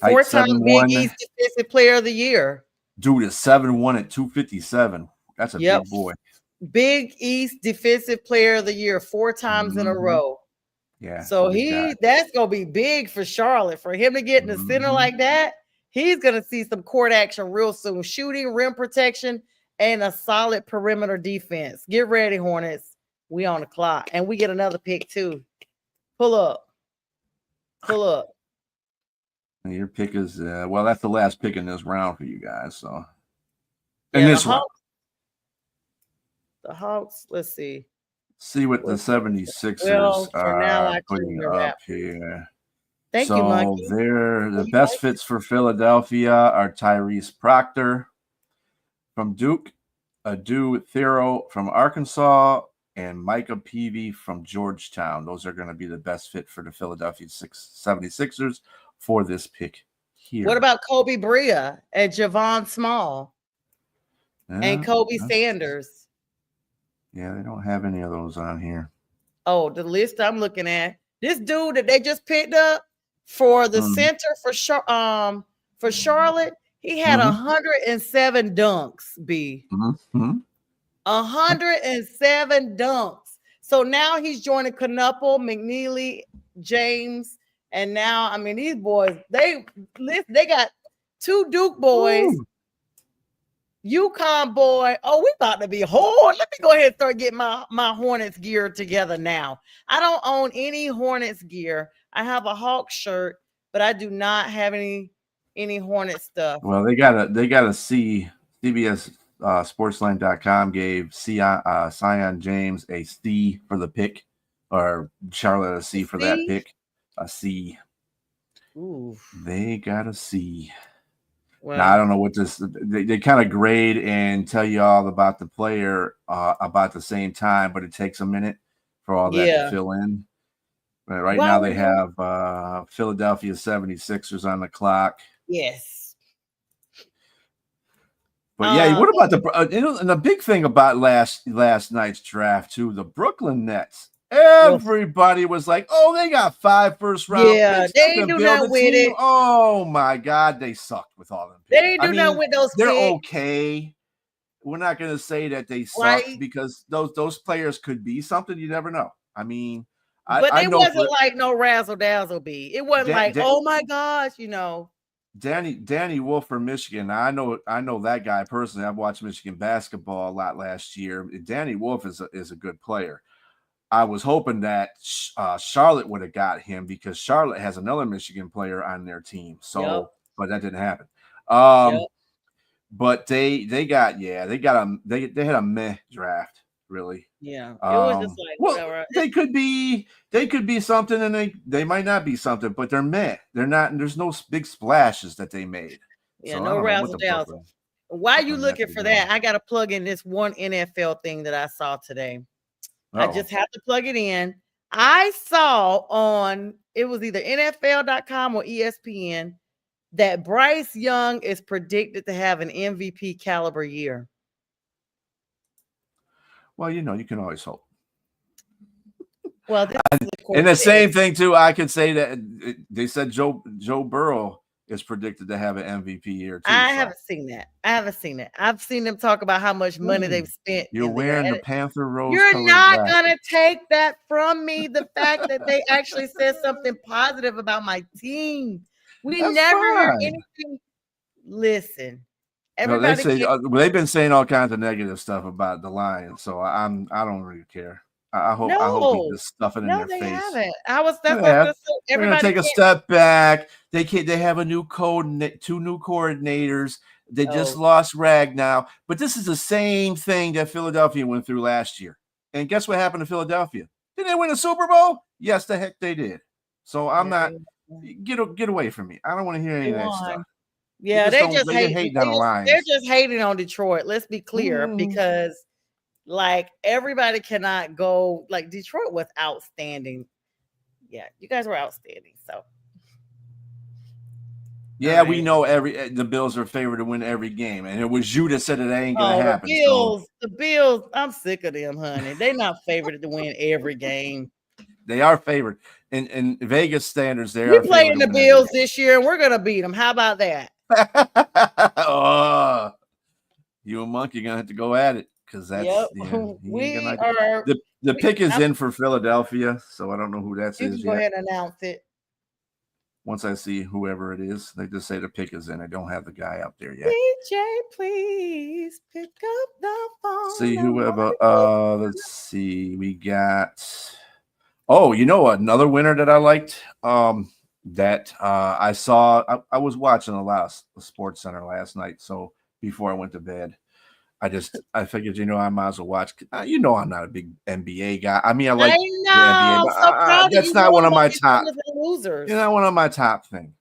4-time Big East Defensive Player of the Year. Dude is 7'1" at 257. That's a big boy. Big East Defensive Player of the Year 4 times in a row. Yeah. So that's gonna be big for Charlotte. For him to get in the center like that, he's gonna see some court action real soon. Shooting, rim protection, and a solid perimeter defense. Get ready, Hornets. We on the clock. And we get another pick too. Pull up. And your pick is well, that's the last pick in this round for you guys. So in this round. The Hawks, let's see. See what the 76ers are putting up here. Thank you, Monkey. So the best fits for Philadelphia are Tyrese Proctor from Duke, Adu Thero from Arkansas, and Micah Peavy from Georgetown. Those are going to be the best fit for the Philadelphia 76ers for this pick here. What about Kobe Bria and Javon Small and Kobe Sanders? Yeah, they don't have any of those on here. Oh, the list I'm looking at. This dude that they just picked up, For the Mhm. center for Charlotte, he had Mhm. 107 dunks. B Mhm. 107 dunks. So now he's joining Knuppel, McNeely, James, and now I mean these boys. They got 2 Duke boys. Ooh. UConn boy. Oh, we about to be Let me go ahead and start getting my Hornets gear together now. I don't own any Hornets gear. I have a Hawk shirt, but I do not have any Hornet stuff. Well, they got a C. CBS Sportsline.com gave Sion James a C for the pick, or Charlotte a C for that pick. A C. Ooh. They got a C. Well, now I don't know what this. They kind of grade and tell you all about the player about the same time, but it takes a minute for all that to fill in. Right now they have Philadelphia 76ers on the clock. Yes. But yeah, what about and the big thing about last night's draft too, the Brooklyn Nets. Everybody was like, "Oh, they got 5 first-round picks. They ain't do nothing with it. Oh my God, they sucked with all them picks. They ain't do nothing with those they're picks. Okay. We're not going to say that they suck because those players could be something. You never know. I mean, but it wasn't like no razzle dazzle. B. It wasn't like, oh my gosh, Danny Wolf from Michigan. I know that guy personally. I've watched Michigan basketball a lot last year. Danny Wolf is a good player. I was hoping that Charlotte would have got him because Charlotte has another Michigan player on their team. So, but that didn't happen. But they had a meh draft, really. Yeah, it was just like whatever. They could be something, and they might not be something, but they're meh. They're not. There's no big splashes that they made. Yeah, so no razzle dazzle. While you looking for that, I got to plug in this one NFL thing that I saw today. I just have to plug it in. I saw on it was either NFL.com or ESPN that Bryce Young is predicted to have an MVP caliber year. Well, you can always hope. Well, and the same thing too. I could say that they said Joe Burrow is predicted to have an MVP year too. I haven't seen that. I've seen them talk about how much money they've spent. You're wearing the Panther rose. You're not gonna take that from me. The fact that they actually said something positive about my team. That's never heard anything. Listen, everybody. They've been saying all kinds of negative stuff about the Lions, so I don't really care. I hope he just stuff it in their face. Haven't. I was They're gonna take a step back. They have a new two new coordinators. They just lost Ragnow, but this is the same thing that Philadelphia went through last year. And guess what happened to Philadelphia? Did they win a Super Bowl? Yes, the heck they did. So I'm not get away from me. I don't want to hear any of that stuff. Yeah, they're just hating on the Lions. They're just hating on Detroit. Let's be clear, because like everybody cannot go. Like Detroit was outstanding. Yeah, you guys were outstanding. So yeah, we know the Bills are favored to win every game, and it was you that said it ain't gonna happen. The Bills, I'm sick of them, honey. They're not favored to win every game. They are favored in Vegas standards. They are playing the Bills this year, and we're gonna beat them. How about that? You and Monk, you're gonna have to go at it because that's the pick is in for Philadelphia, so I don't know who that is. You can go ahead and announce it. Once I see whoever it is, they just say the pick is in. I don't have the guy up there yet. DJ, please pick up the phone. See whoever. Let's see. We got. Oh, another winner that I liked. That I saw. I was watching a lot of Sports Center last night. So before I went to bed, I figured, I might as well watch. I'm not a big NBA guy. I mean, I like the NBA, but that's not one of my top. Losers. Not one of my top thing.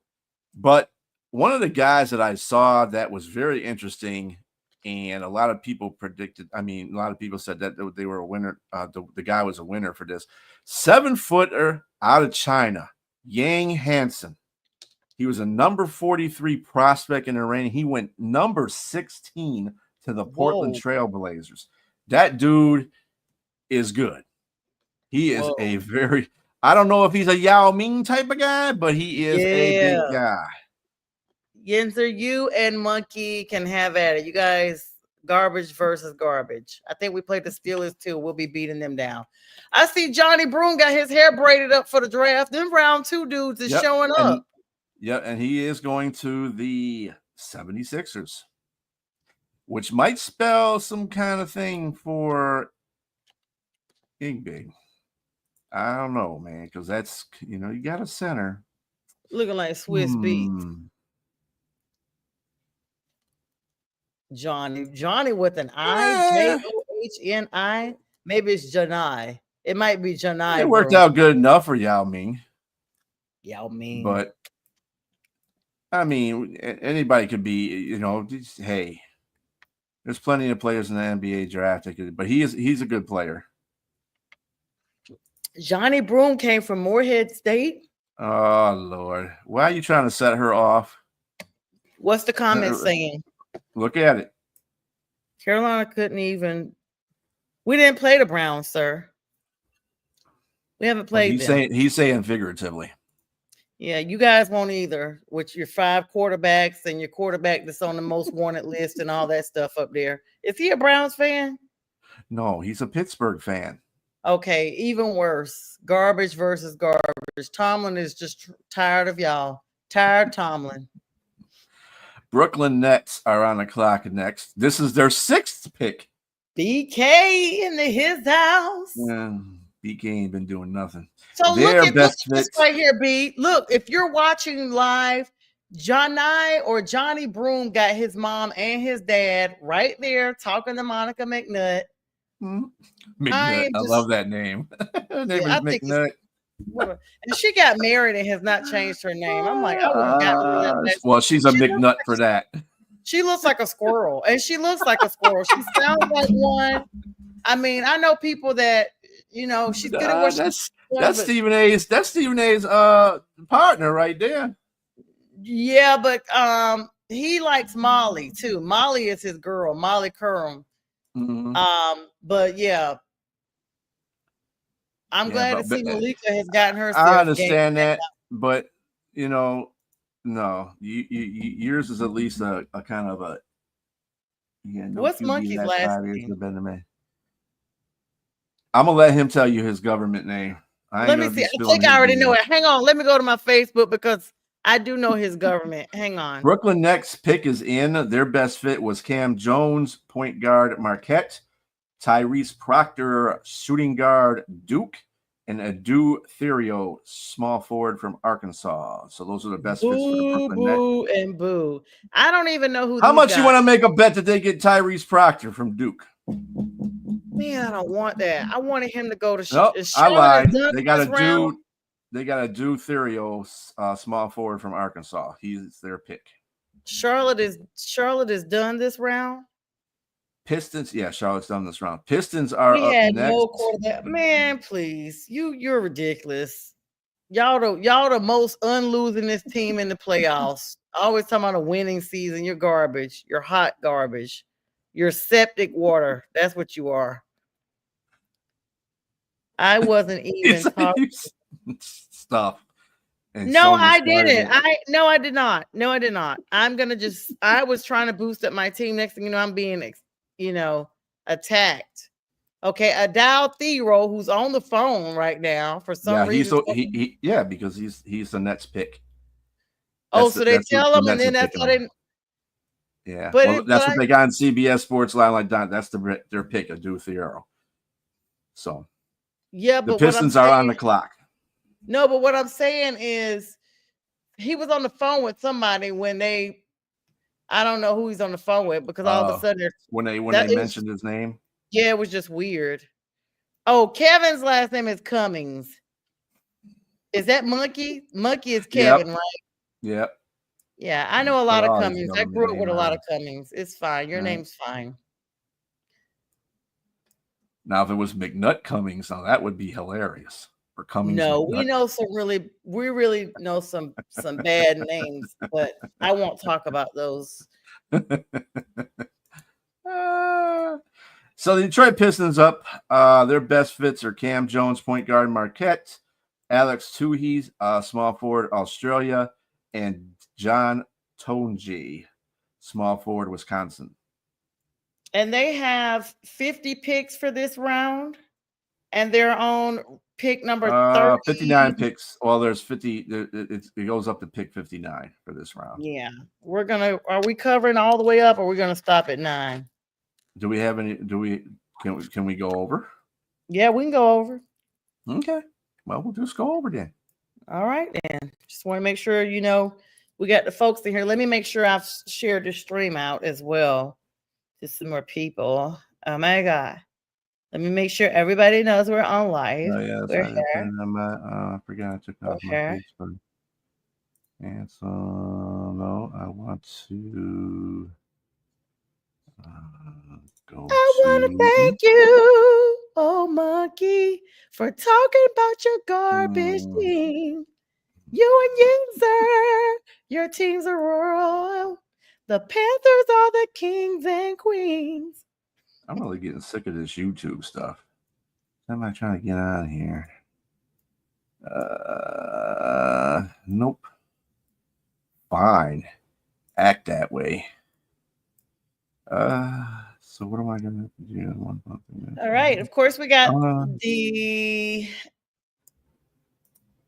But one of the guys that I saw that was very interesting, and a lot of people predicted. I mean, a lot of people said that they were a winner. The guy was a winner for this 7-footer out of China, Yang Hansen. He was a number 43 prospect in the ranking. He went number 16 to the Portland Trailblazers. That dude is good. He is I don't know if he's a Yao Ming type of guy, but he is a big guy. Yenzer, you and Monkey can have at it. You guys, garbage versus garbage. I think we played the Steelers too. We'll be beating them down. I see Johnny Broom got his hair braided up for the draft. Them round 2 dudes is showing up. And he is going to the 76ers, which might spell some kind of thing for Big. I don't know, man, because that's, you got a center. Looking like Swiss Beats. Johnny with an I, Johni. Maybe it's Janai. It might be Janai. It worked out good enough for Yao Ming. But I mean, anybody could be, hey, there's plenty of players in the NBA draft, but he's a good player. Johnny Broom came from Morehead State. Oh, Lord. Why are you trying to set her off? What's the comment saying? Look at it. Carolina couldn't even. We didn't play the Browns, sir. We haven't played them. He's saying figuratively. Yeah, you guys won't either, with your 5 quarterbacks and your quarterback that's on the most wanted list and all that stuff up there. Is he a Browns fan? No, he's a Pittsburgh fan. Okay, even worse. Garbage versus garbage. Tomlin is just tired of y'all. Tired Tomlin. Brooklyn Nets are on the clock next. This is their 6th pick. BK in his house. Yeah, BK ain't been doing nothing. So look at this right here, B. Look, if you're watching live, Johnny Broom got his mom and his dad right there talking to Monica McNutt. McNutt. I love that name. Her name is McNutt. And she got married and has not changed her name. I'm like, well, she's a McNutt for that. She looks like a squirrel, and she looks like a squirrel. She sounds like one. I mean, I know people that she's good at what that's Stephen A's. That's Stephen A's partner right there. Yeah, but he likes Molly too. Molly is his girl, Molly Curran. Mm-hmm. But yeah. I'm glad to see Malika has gotten herself. I understand that, but no, yours is at least a kind of a. What's Monkey's last name? I'm gonna let him tell you his government name. Let me see. I think I already know it. Hang on, let me go to my Facebook because I do know his government. Hang on. Brooklyn next pick is in. Their best fit was Cam Jones, point guard Marquette, Tyrese Proctor, shooting guard Duke, and Adu Therio, small forward from Arkansas. So those are the best fits for the Brooklyn Nets. Boo and boo. I don't even know who. How much you want to make a bet that they get Tyrese Proctor from Duke? Man, I don't want that. I wanted him to go to. Nope, I lied. They got a Adu Therio, small forward from Arkansas. He's their pick. Charlotte is done this round. Pistons, yeah, Charlotte's done this round. Pistons are up next. No quarterback. Man, please, you're ridiculous. Y'all the most unlosingest team in the playoffs. Always talking about a winning season. You're garbage. You're hot garbage. You're septic water. That's what you are. I wasn't even talking. Stuff. No, I didn't. I did not. No, I did not. I was trying to boost up my team. Next thing you know, I'm being attacked. Okay, Adal Theero, who's on the phone right now for some reason. Because he's the Nets pick. So they tell him, and then that's how they. Yeah, but that's what they got on CBS Sports Line like that. That's their pick, Adu Theero. So yeah, but the Pistons are on the clock. No, but what I'm saying is, he was on the phone with somebody when I don't know who he's on the phone with because all of a sudden when they mentioned his name. Yeah, it was just weird. Oh, Kevin's last name is Cummings. Is that Monkey? Monkey is Kevin, right? Yep. Yeah, I know a lot of Cummings. I grew up with a lot of Cummings. It's fine. Your name's fine. Now, if it was McNutt Cummings, now that would be hilarious. Or Cummings. No, McNutt. we really know some bad names, but I won't talk about those. So the Detroit Pistons up. Their best fits are Cam Jones, point guard Marquette, Alex Tuhey, small forward, Australia, and John Tonji, small forward, Wisconsin. And they have 50 picks for this round, and they're on pick number 30. 59 picks. Well, there's 50. It goes up to pick 59 for this round. Yeah, are we covering all the way up, or are we gonna stop at 9? Do we have any? Can we go over? Yeah, we can go over. Okay. Well, we'll just go over then. All right, then. Just want to make sure we got the folks in here. Let me make sure I've shared the stream out as well to some more people. Oh my God. Let me make sure everybody knows we're on live. Oh yeah, I forgot I took off my Facebook. And so no, I want to go. I want to thank you, oh monkey, for talking about your garbage team. You and Yinzer, your teams are royal. The Panthers are the kings and queens. I'm really getting sick of this YouTube stuff. I'm not trying to get on here. Nope. Fine. Act that way. So what am I gonna do? All right. Of course, we got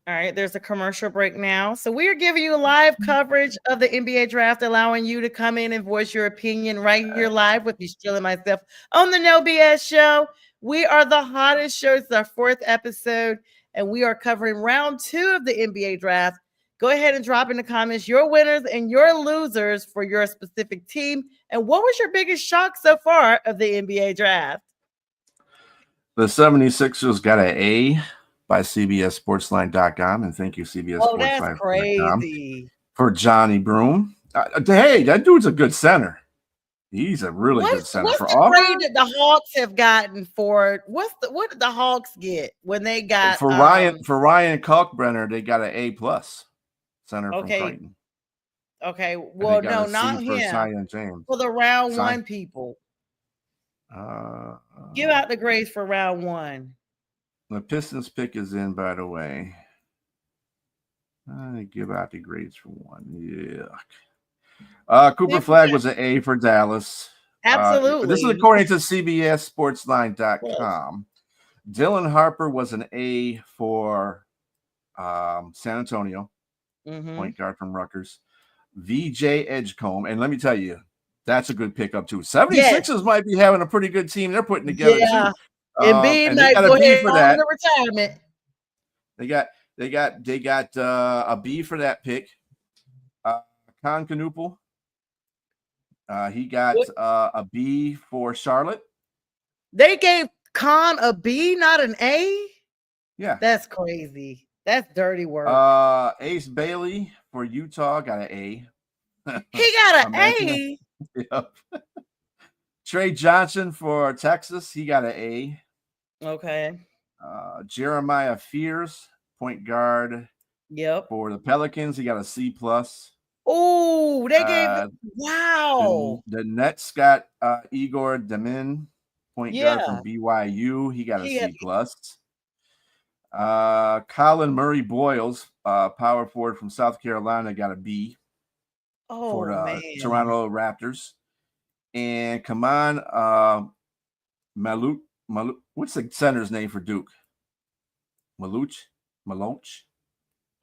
all right, there's a commercial break now. So we are giving you live coverage of the NBA draft, allowing you to come in and voice your opinion right here live with me, Sheila and myself, on the No BS show. We are the hottest show. It's our 4th episode, and we are covering round 2 of the NBA draft. Go ahead and drop in the comments your winners and your losers for your specific team. And what was your biggest shock so far of the NBA draft? The 76ers got an A by CBSSportsline.com, and thank you, CBSSportsline.com. That's crazy. For Johnny Broom. Hey, that dude's a good center. He's a really good center. What's for the grade that the Hawks have gotten for? What did the Hawks get when they got for Ryan Kalkbrenner? They got an A+ center from Creighton. Okay, well, no, not him. For the round 1 people. Give out the grades for round 1. The Pistons pick is in, by the way. I give out the grades for 1. Yuck. Cooper Flagg was an A for Dallas. Absolutely. This is according to CBSSportsline.com. Dylan Harper was an A for San Antonio, point guard from Rutgers. VJ Edgecombe, and let me tell you, that's a good pickup too. 76ers might be having a pretty good team they're putting together too. And they got a B for that. Retirement. They got a B for that pick. Con Canoopel. He got a B for Charlotte. They gave Con a B, not an A? Yeah. That's crazy. That's dirty work. Ace Bailey for Utah got an A. He got an A? Yep. Trey Johnson for Texas, he got an A. Okay. Jeremiah Fears, point guard. Yep. For the Pelicans, he got a C+. Oh, they gave wow. The Nets got Igor Demin, point guard from BYU. He got a C+. Colin Murray Boyles, power forward from South Carolina, got a B for the Toronto Raptors. And Kaman Maluch. What's the center's name for Duke? Maluch?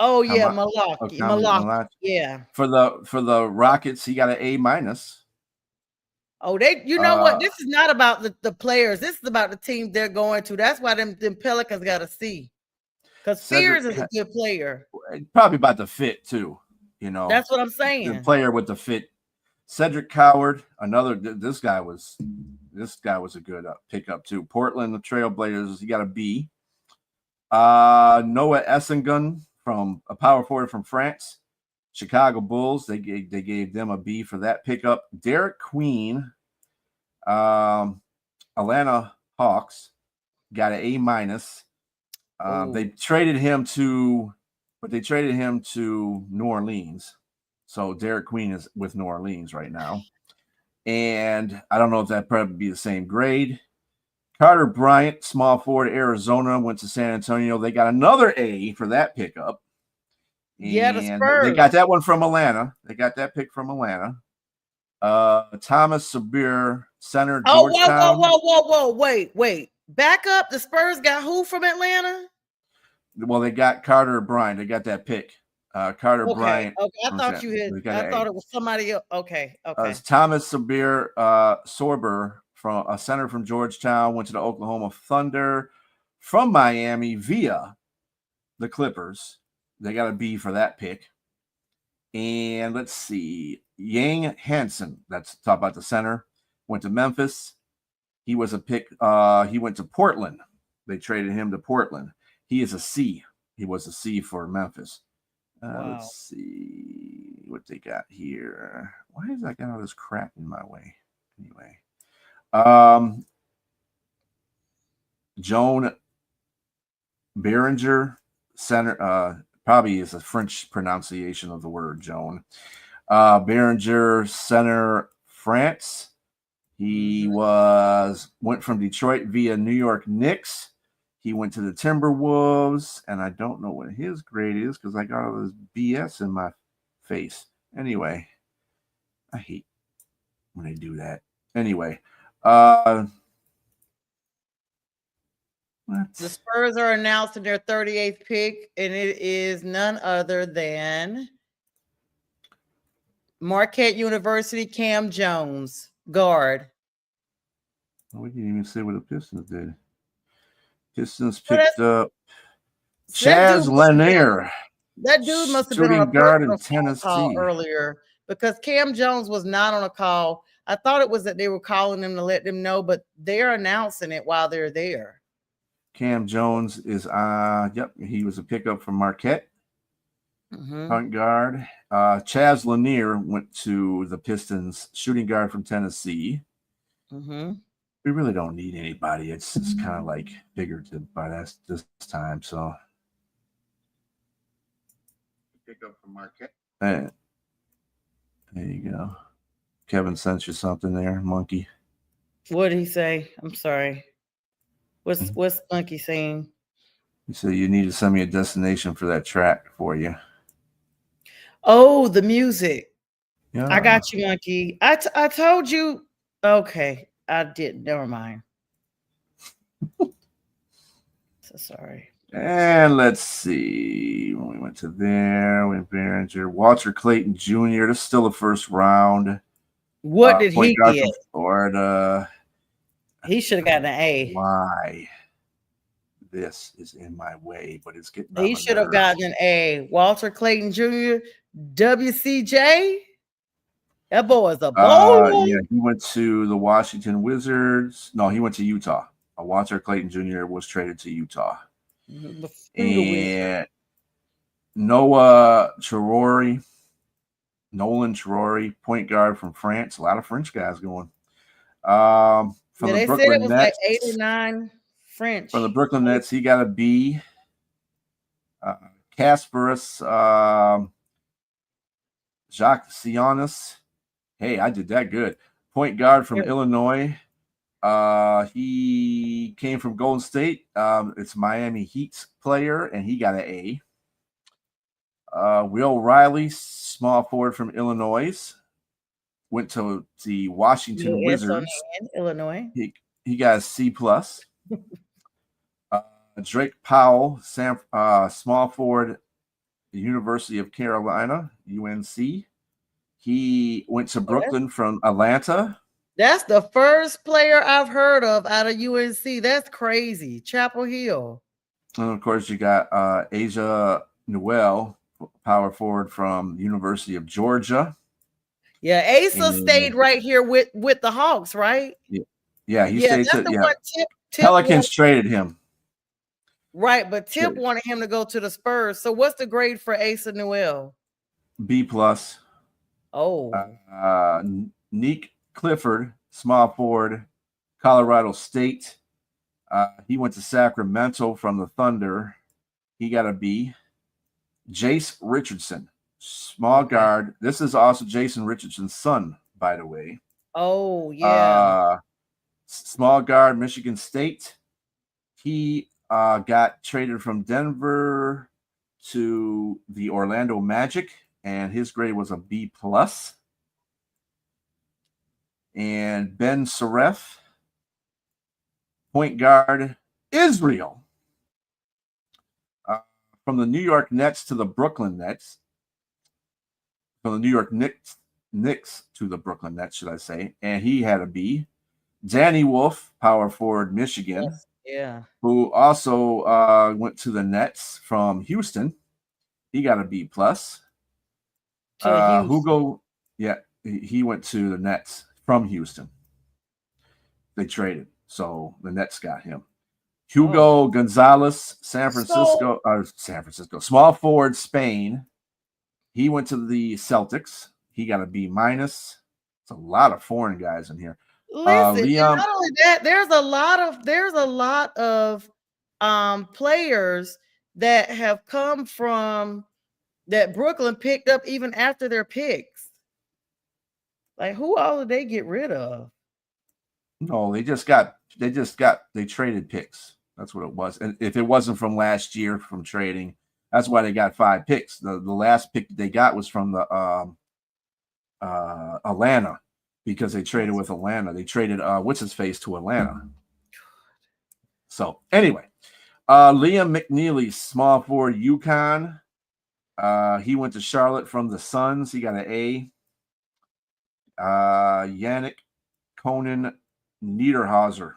Oh yeah, Malak. Yeah. For the Rockets, he got an A-. Oh, you know what? This is not about the players. This is about the team they're going to. That's why them Pelicans got a C. Because Fears is a good player. Probably about the fit too. That's what I'm saying. The player with the fit. Cedric Coward, this guy was a good pickup too. Portland, the Trailblazers, he got a B. Noah Essengun from a power forward from France. Chicago Bulls, they gave them a B for that pickup. Derek Queen, Atlanta Hawks, got an A-. They traded him to New Orleans. So Derek Queen is with New Orleans right now. And I don't know if that probably be the same grade. Carter Bryant, small forward, Arizona, went to San Antonio. They got another A for that pickup. Yeah, the And Spurs. they got that one from Atlanta. They got that pick from Atlanta. Thomas Sabir, center, Georgetown. Whoa. Wait. Back up. The Spurs got who from Atlanta? Well, they got Carter Bryant. They got that pick. Carter Bryant. Okay. I thought you had. I thought it was somebody else. Okay. Thomas Sabir Sorber, from a center from Georgetown, went to the Oklahoma Thunder from Miami via the Clippers. They got a B for that pick. And let's see, Yang Hansen, that's talk about the center, went to Memphis. He was a pick. He went to Portland. They traded him to Portland. He is a C. He was a C for Memphis. Wow. Let's see what they got here. Why is I got all this crap in my way? Anyway, Joan Behringer, center. Probably is a French pronunciation of the word Joan. Behringer, center, France. He went from Detroit via New York Knicks. He went to the Timberwolves, and I don't know what his grade is because I got all this BS in my face. Anyway, I hate when they do that. Anyway, the Spurs are announcing their 38th pick, and it is none other than Marquette University, Cam Jones, guard. We didn't even say what the Pistons did. Pistons picked up Chaz Lanier. That dude must have been on a guard in Tennessee call earlier because Cam Jones was not on a call. I thought it was that they were calling him to let them know, but they're announcing it while they're there. Cam Jones is he was a pickup from Marquette. Point guard. Chaz Lanier went to the Pistons, shooting guard from Tennessee. We really don't need anybody. It's just kind of like figurative by this time. So pick up from Marquette. There you go. Kevin sent you something there, Monkey. What did he say? I'm sorry. What's Monkey saying? He said you need to send me a destination for that track for you. Oh, the music. Yeah. I got you, Monkey. I told you. Okay. I didn't. Never mind. So sorry. And let's see. When we went to there, we went Behringer, Walter Clayton Jr. This is still the first round. What did he get? From Florida. He should have gotten an A. Why? This is in my way, but it's getting. He should have gotten an A. Walter Clayton Jr. WCJ. That boy is a bowler. Yeah, he went to the Washington Wizards. No, he went to Utah. Walter Clayton Jr. was traded to Utah. And Nolan Chirori, point guard from France. A lot of French guys going. From the Brooklyn said it was Nets, like 8 or 9 French. From the Brooklyn Nets, he got a B. Kasparis Jacques Sionis. Hey, I did that good. Point guard from Illinois. He came from Golden State. It's Miami Heat's player, and he got an A. Will Riley, small forward from Illinois, went to the Washington Wizards. Illinois. He got a C+. Drake Powell, small forward, the University of Carolina, UNC. He went to Brooklyn from Atlanta. That's the first player I've heard of out of UNC. That's crazy. Chapel Hill. And of course, you got Asia Noel, power forward from the University of Georgia. Yeah, Asa stayed right here with the Hawks, right? Yeah, he stayed. Tip Pelicans traded him. Right, but Tip wanted him to go to the Spurs. So what's the grade for Asa Noel? B+. Oh. Nick Clifford, small forward, Colorado State. He went to Sacramento from the Thunder. He got a B. Jace Richardson, small guard. This is also Jason Richardson's son, by the way. Oh, yeah. Small guard, Michigan State. He got traded from Denver to the Orlando Magic, and his grade was a B+. And Ben Saref, point guard, Israel. From the New York Nets to the Brooklyn Nets. From the New York Knicks to the Brooklyn Nets, should I say. And he had a B. Danny Wolf, power forward, Michigan. Yes. Yeah. Who also went to the Nets from Houston. He got a B+. Hugo, yeah, he went to the Nets from Houston. They traded, so the Nets got him. Hugo Gonzalez, San Francisco, small forward, Spain. He went to the Celtics. He got a B-. It's a lot of foreign guys in here. Listen, not only that, there's a lot of players that have come from that Brooklyn picked up even after their picks. Like, who all did they get rid of? No, they traded picks. That's what it was. And if it wasn't from last year from trading, that's why they got 5 picks. The last pick they got was from the Atlanta, because they traded with Atlanta. They traded what's his face to Atlanta. So anyway, Liam McNeely, small forward, UConn. He went to Charlotte from the Suns. He got an A. Yannick Conan Niederhauser.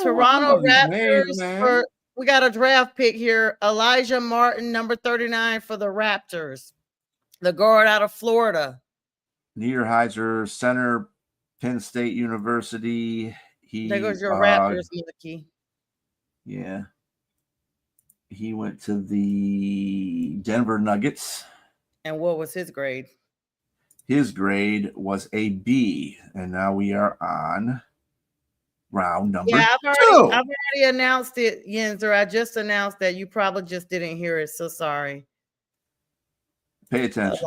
Toronto Raptors. We got a draft pick here. Elijah Martin, number 39 for the Raptors. The guard out of Florida. Niederhauser, center, Penn State University. There goes your Raptors, Mickey. Yeah. He went to the Denver Nuggets. And what was his grade? His grade was a B. And now we are on round number 2. I've already announced it, Yenzer. I just announced that. You probably just didn't hear it. So sorry. Pay attention.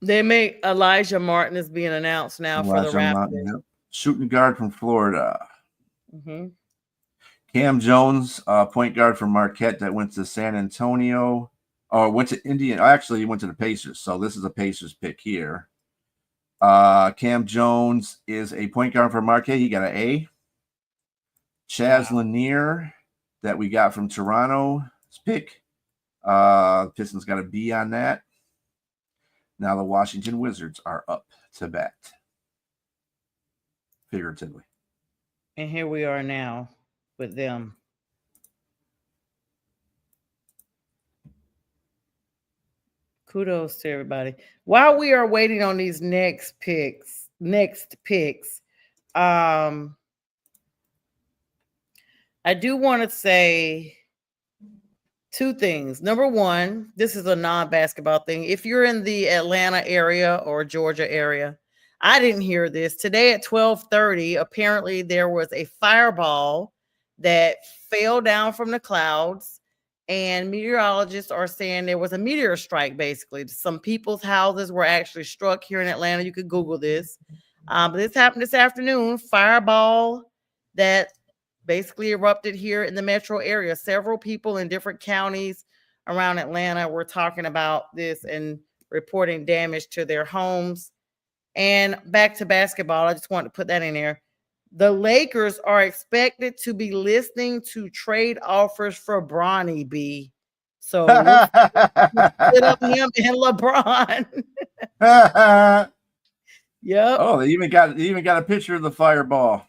Elijah Martin is being announced now for the Raptors. Martin, yep. Shooting guard from Florida. Mm-hmm. Cam Jones, point guard from Marquette that went to San Antonio, or went to Indiana. Actually, he went to the Pacers. So this is a Pacers pick here. Cam Jones is a point guard from Marquette. He got an A. Chaz Lanier that we got from Toronto's pick. Pistons got a B on that. Now the Washington Wizards are up to bat. Figuratively. And here we are now with them. Kudos to everybody. While we are waiting on these next picks, I do want to say 2 things. Number one, this is a non-basketball thing. If you're in the Atlanta area or Georgia area, I didn't hear this. Today at 12:30, apparently there was a fireball that fell down from the clouds, and meteorologists are saying there was a meteor strike, basically. Some people's houses were actually struck here in Atlanta. You could Google this. But this happened this afternoon. Fireball that basically erupted here in the metro area. Several people in different counties around Atlanta were talking about this and reporting damage to their homes. And back to basketball, I just want to put that in there. The Lakers are expected to be listening to trade offers for Bronny B. So we'll split up him and LeBron. Yep. Oh, they even got a picture of the fireball.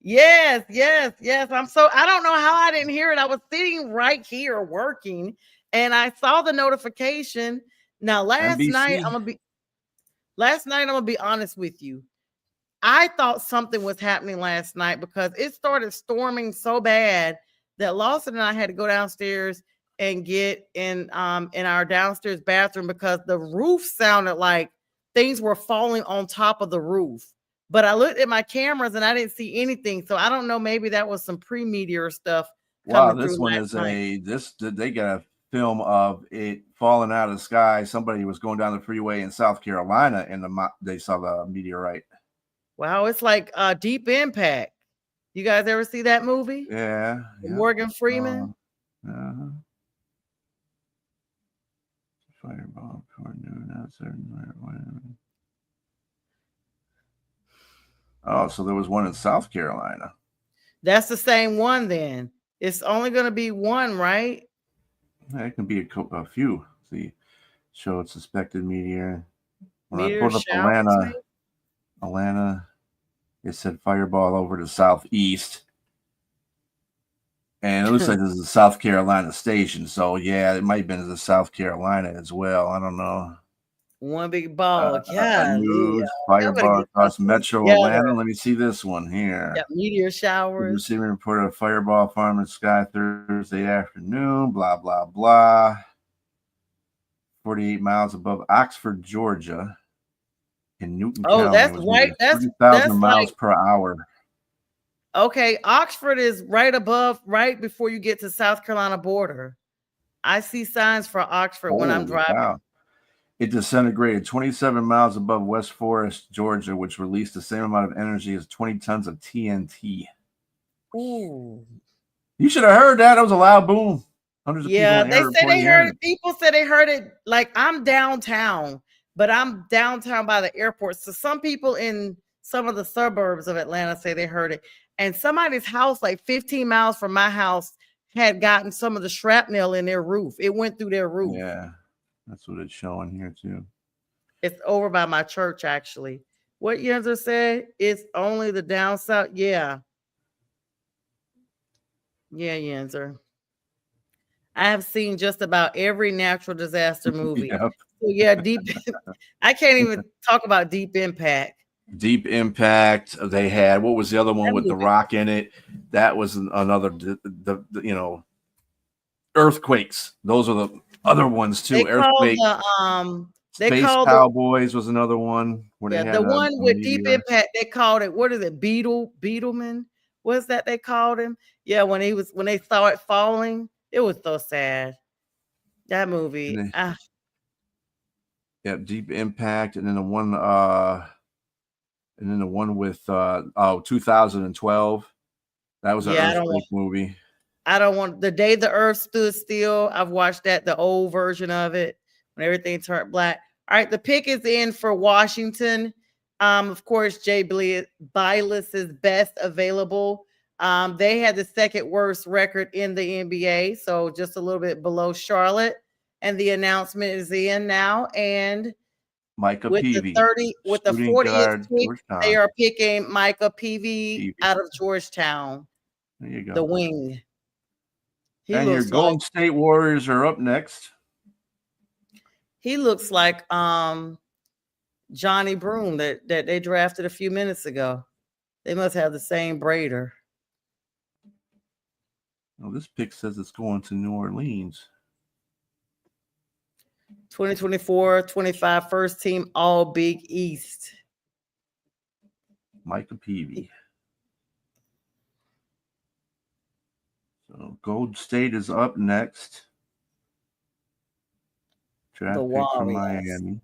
Yes. I don't know how I didn't hear it. I was sitting right here working, and I saw the notification. Now, last night, I'm gonna be honest with you. I thought something was happening last night because it started storming so bad that Lawson and I had to go downstairs and get in our downstairs bathroom because the roof sounded like things were falling on top of the roof. But I looked at my cameras and I didn't see anything. So I don't know. Maybe that was some pre-meteor stuff. Wow, this one is they got a film of it falling out of the sky. Somebody was going down the freeway in South Carolina, and they saw the meteorite. Wow, it's like Deep Impact. You guys ever see that movie? Yeah. Morgan Freeman. Fireball, oh, so there was one in South Carolina. That's the same one then. It's only going to be one, right? Yeah, it can be a few. See, showed suspected meteor. When I Meteor pulled up showers, Atlanta, it said fireball over to southeast. And it looks like this is a South Carolina station. So, yeah, it might have been in South Carolina as well. I don't know. One big ball. Yeah. News, fireball across Metro Atlanta. Let me see this one here. Yeah, meteor showers. Receiving reported a fireball farm in the sky Thursday afternoon. Blah, blah, blah. 48 miles above Oxford, Georgia. In Newton County. Oh, that's right. That's 30,000 miles per hour. Okay, Oxford is right above, right before you get to South Carolina border. I see signs for Oxford when I'm driving. Wow. It disintegrated 27 miles above West Forest, Georgia, which released the same amount of energy as 20 tons of TNT. Ooh. You should have heard that. It was a loud boom. Hundreds of people in the they said they heard it. People said they heard it. Like, I'm downtown, but I'm downtown by the airport. So some people in some of the suburbs of Atlanta say they heard it. And somebody's house, like 15 miles from my house, had gotten some of the shrapnel in their roof. It went through their roof. Yeah, that's what it's showing here too. It's over by my church, actually. What Yenzer said, it's only the down south. Yeah. Yeah, Yenzer. I have seen just about every natural disaster movie. Yep. So yeah, I can't even talk about Deep Impact. Deep Impact. They had, what was the other one with The Rock in it? That was another, the earthquakes. Those are the other ones too. Earthquake. Space Cowboys was another one. Where they had the one with Deep Impact. They called it, what is it? Beetleman. What's that they called him? Yeah, when they saw it falling, it was so sad. That movie. Yeah, Deep Impact, and then the one with 2012. That was an earthquake movie. I don't want The Day the Earth Stood Still. I've watched that, the old version of it, when everything turned black. All right, the pick is in for Washington. Of course, Jay Bilas is best available. They had the second worst record in the NBA, so just a little bit below Charlotte. And the announcement is in now. And Micah with Peavy, with the 40th pick, they are picking Micah Peavy out of Georgetown. There you go. The wing. And your Golden State Warriors are up next. He looks like Johnny Broom that they drafted a few minutes ago. They must have the same braider. Well, this pick says it's going to New Orleans. 2024-25 first team All Big East. Micah Peavy. So Golden State is up next. Draft pick from Miami.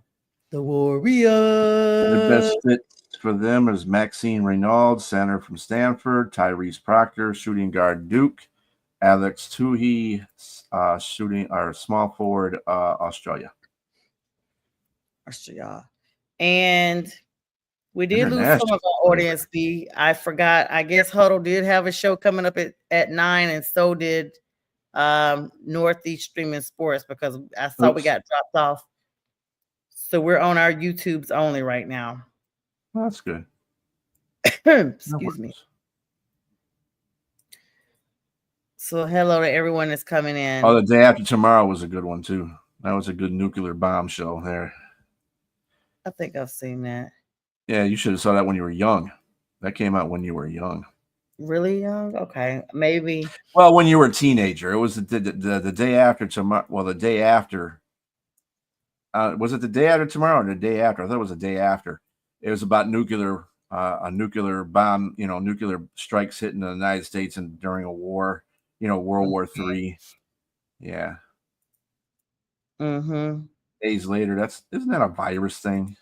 The Warriors. The best fit for them is Maxine Reynolds, center from Stanford. Tyrese Proctor, shooting guard Duke. Alex Tuhey, shooting or small forward Australia. And we did lose some of our audience. I forgot. I guess Huddle did have a show coming up at 9, and so did Northeast Streaming Sports, because I saw we got dropped off. So we're on our YouTubes only right now. Well, that's good. Excuse me. So hello to everyone that's coming in. Oh, the day after tomorrow was a good one too. That was a good nuclear bomb show there. I think I've seen that. Yeah, you should have saw that when you were young. That came out when you were young. Really young? Okay, maybe. Well, when you were a teenager. It was the day after tomorrow. Well, the day after. Was it the day after tomorrow or the day after? I thought it was the day after. It was about nuclear, a nuclear bomb, nuclear strikes hitting the United States and during a war, World War III. Yeah. Mm-hmm. Days later, isn't that a virus thing?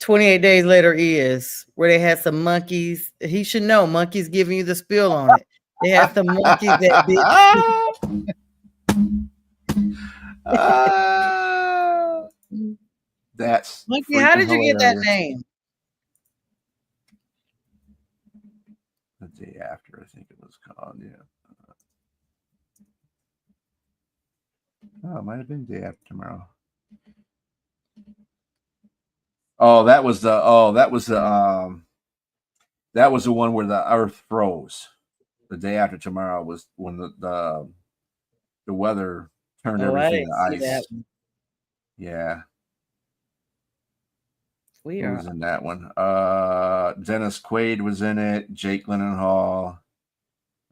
28 days later is where they had some monkeys. He should know monkeys giving you the spill on it. They had some monkeys that bit. That's Monkey, how freaking did you get that hilarious. name? The day after, I think it was called. Yeah. Oh, it might have been day after tomorrow. Oh, that was the one where the earth froze. The day after tomorrow was when the weather turned Oh, I everything didn't to see that ice. one. Yeah. We Who are. was in that one? Dennis Quaid was in it. Jake Gyllenhaal.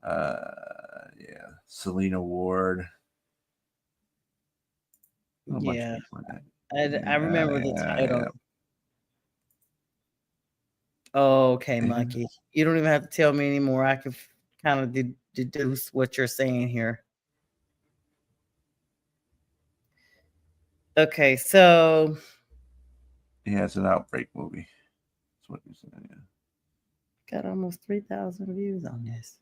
Yeah, Selena Ward. Yeah, I remember the title. Oh, okay, Monkey. You don't even have to tell me anymore. I can kind of deduce what you're saying here. Okay, so yeah, it's an outbreak movie. That's what you're saying. Yeah. Got almost 3,000 views on this.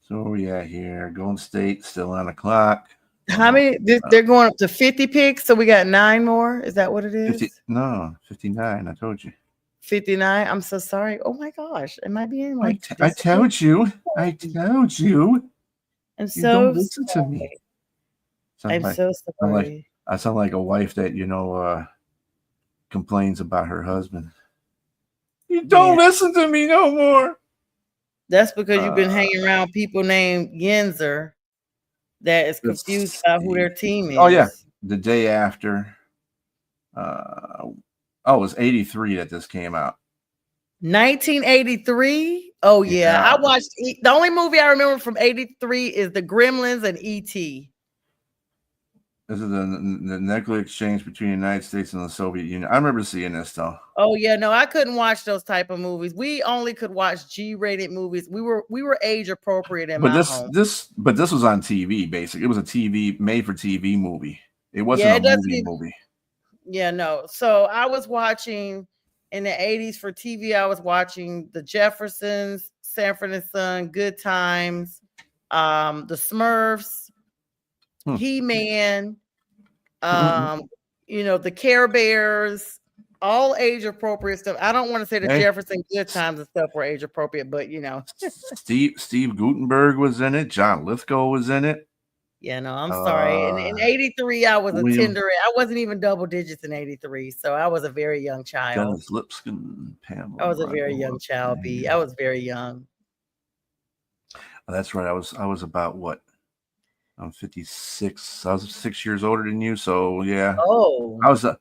So yeah, here Golden State still on the clock. How many? They're going up to 50 picks, so we got 9 more. Is that what it is? 59. I told you. 59. I'm so sorry. Oh my gosh, am I being like? I told you. I told you. I'm You don't so listen to me. I'm so sorry. I sound like a wife that complains about her husband. You don't listen to me no more. That's because you've been hanging around people named Yenzer that is confused about who their team is. Oh yeah, the day after. It was 83 that this came out. 1983. Oh yeah, I watched. The only movie I remember from 83 is The Gremlins and E.T. This is the nuclear exchange between the United States and the Soviet Union. I remember seeing this though. Oh yeah, no, I couldn't watch those type of movies. We only could watch G-rated movies. We were age appropriate in my home. This was on TV. Basically, it was a TV made for TV movie. It wasn't a movie. Yeah, no. So I was watching in the 80s for TV. I was watching The Jeffersons, Sanford and Son, Good Times, The Smurfs, He-Man, the Care Bears, all age appropriate stuff. I don't want to say the Jefferson Good Times and stuff were age appropriate, but Steve Gutenberg was in it. John Lithgow was in it. Yeah, no, I'm sorry. In 83, I was a tender. I wasn't even double digits in 83, so I was a very young child. Dennis Lipscomb, Pamela. I was a very young child, B. I was very young. Oh, that's right. I was about what? I'm 56. I was 6 years older than you, so yeah. Oh, I was I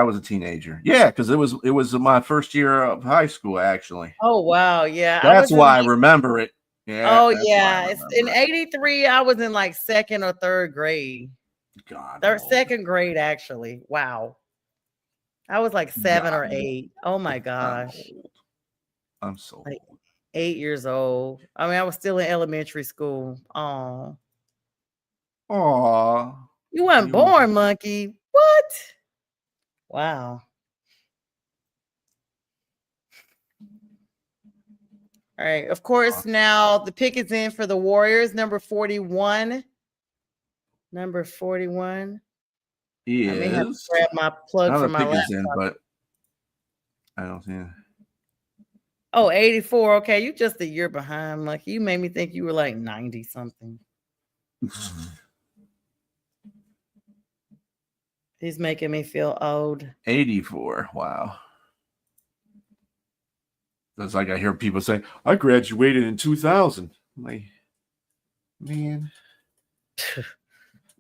was a teenager. Yeah, because it was my first year of high school actually. Oh wow, yeah. That's why I remember it. Yeah. Oh yeah. In 83, I was in like 2nd or 3rd grade. God. 2nd grade, actually. Wow. I was like 7 or 8. Oh my gosh. I'm so like 8 years old. I mean, I was still in elementary school. Oh. Aw. You weren't born, Monkey. What? Wow. All right. Of course, now the pick is in for the Warriors, number 41. Number 41. He I may have to grab my plug for my laptop. In, but I don't see it. Oh, 84. Okay, you just a year behind, Monkey. You made me think you were like 90 something. He's making me feel old. 84. Wow. That's like I hear people say, I graduated in 2000. I'm like, man.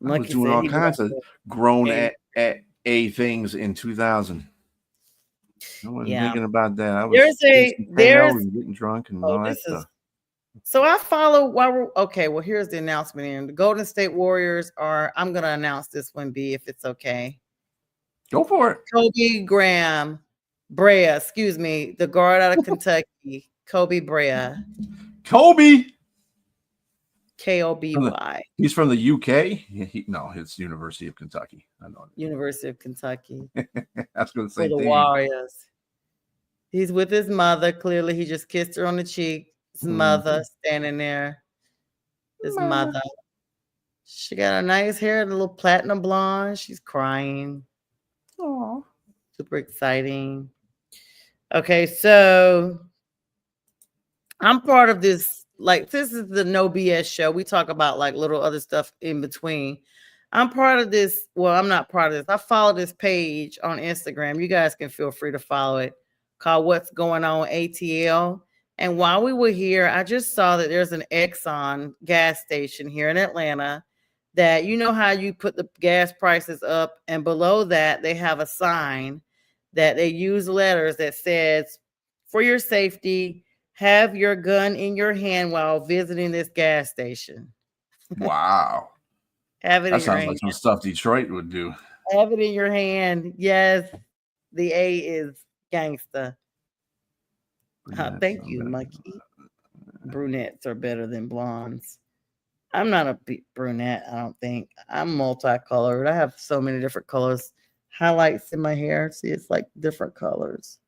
I was doing all kinds of grown at A things in 2000. I wasn't thinking about that. I was getting drunk and all that stuff. So I follow while we're okay. Well, here's the announcement here. The Golden State Warriors I'm gonna announce this one, B, if it's okay. Go for it. Kobe Brea, the guard out of Kentucky, Kobe Brea. Kobe. Koby. He's from the UK. No, it's University of Kentucky. I know. University of Kentucky. I was going to For say the Warriors. He's with his mother. Clearly, he just kissed her on the cheek. His mother standing there. His mother. She got a nice hair, a little platinum blonde. She's crying. Oh, super exciting. Okay, so I'm part of this. Like, this is the No BS show. We talk about like little other stuff in between. I'm part of this. Well, I'm not part of this. I follow this page on Instagram. You guys can feel free to follow it, called What's Going On ATL. And while we were here, I just saw that there's an Exxon gas station here in Atlanta that, you know how you put the gas prices up, and below that they have a sign that they use letters that says, for your safety, have your gun in your hand while visiting this gas station. wow. Have it That in your sounds hand. like some stuff Detroit would do. Have it in your hand. Yes, the A is gangsta. Thank you, Mikey. Brunettes are better than blondes. I'm not a brunette, I don't think. I'm multicolored. I have so many different colors. Highlights in my hair. See, it's like different colors.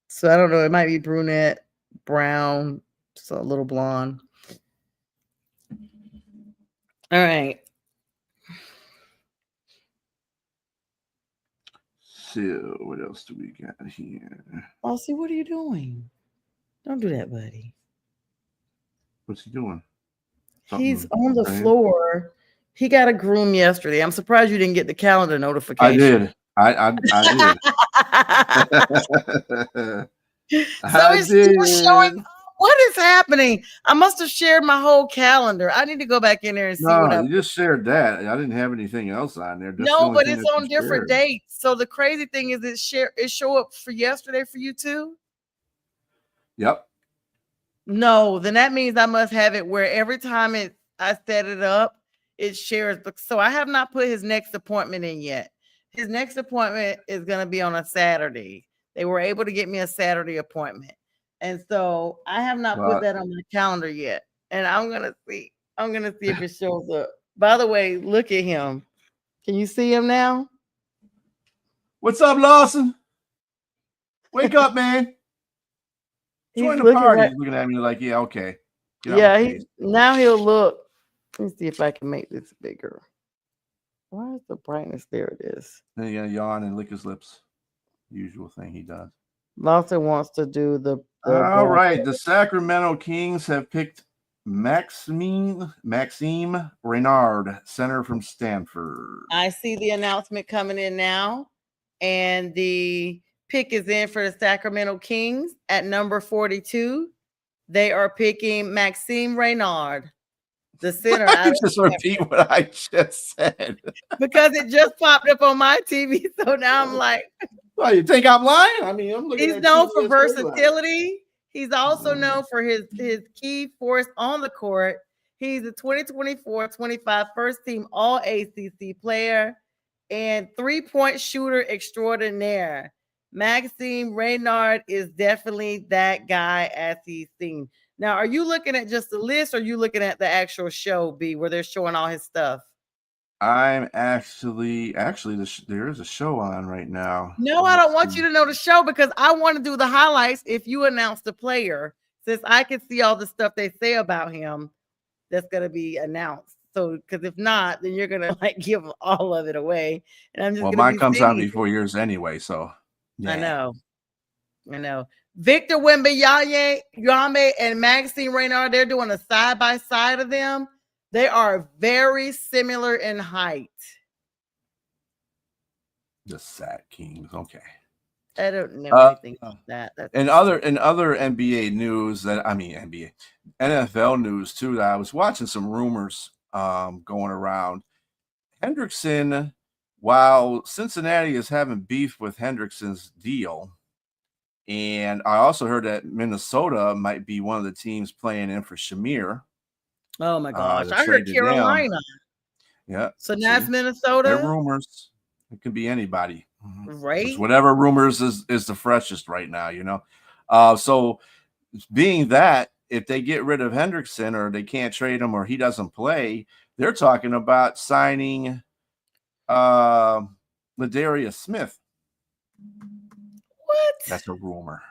So I don't know. It might be brunette, brown, so a little blonde. All right. So what else do we got here? Aussie, what are you doing? Don't do that, buddy. What's he doing? He's on the floor. He got a groom yesterday. I'm surprised you didn't get the calendar notification. I did. I did. So it's still showing. What is happening? I must have shared my whole calendar. I need to go back in there and see what you just shared that. I didn't have anything else on there. That's no, but it's on different dates. So the crazy thing is it show up for yesterday for you too? Yep. No, then that means I must have it where every time I set it up, it shares. So I have not put his next appointment in yet. His next appointment is going to be on a Saturday. They were able to get me a Saturday appointment. And so I have not put that on my calendar yet. And I'm going to see. I'm going to see if it shows up. By the way, look at him. Can you see him now? What's up, Lawson? Wake up, man. Join the party. He's looking at me like, yeah, okay. Yeah, now he'll look. Let me see if I can make this bigger. Why is the brightness? There it is. Then he got to yawn and lick his lips. Usual thing he does. Lawson wants to do the all right. The Sacramento Kings have picked Maxime Reynard, center from Stanford. I see the announcement coming in now, and the pick is in for the Sacramento Kings at number 42. They are picking Maxime Reynard, the center. I just repeat what I just said because it just popped up on my TV. So now I'm like, well, you think I'm lying? I mean, I'm looking. He's known for versatility. He's also known for his key force on the court. He's a 2024-25 first team All ACC player and 3-point shooter extraordinaire. Maxime Reynard is definitely that guy as he's seen. Now, are you looking at just the list or are you looking at the actual show, B, where they're showing all his stuff? I'm actually there is a show on right now. No, I don't want you to know the show because I want to do the highlights if you announce the player, since I can see all the stuff they say about him that's going to be announced. So, because if not, then you're going to like give all of it away. And I'm just mine comes out before yours anyway. So yeah. I know. Victor Wembanyama and Maxime Reynard, they're doing a side by side of them. They are very similar in height. The Sac Kings, okay. I don't know anything about that. And other NBA news NFL news too. That I was watching some rumors going around. Hendrickson, while Cincinnati is having beef with Hendrickson's deal, and I also heard that Minnesota might be one of the teams playing in for Shamir. Oh my gosh! I heard Carolina. Yeah. So now it's Minnesota. They're rumors. It could be anybody, right? Whatever rumors is the freshest right now, you know. So being that if they get rid of Hendrickson or they can't trade him or he doesn't play, they're talking about signing Ladarius Smith. What? That's a rumor.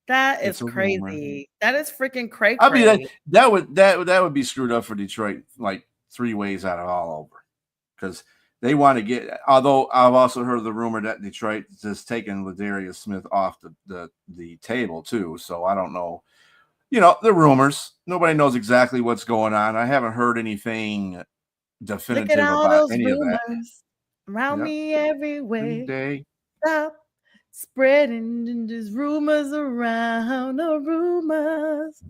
That is crazy. That is freaking crazy. I mean, that would be screwed up for Detroit like 3 ways out of all over, because they want to get. Although I've also heard the rumor that Detroit is taking Ladarius Smith off the table too. So I don't know. You know, the rumors. Nobody knows exactly what's going on. I haven't heard anything definitive Look at all about those any rumors of that. around me every way. Day. Stop spreading these rumors around, the rumors.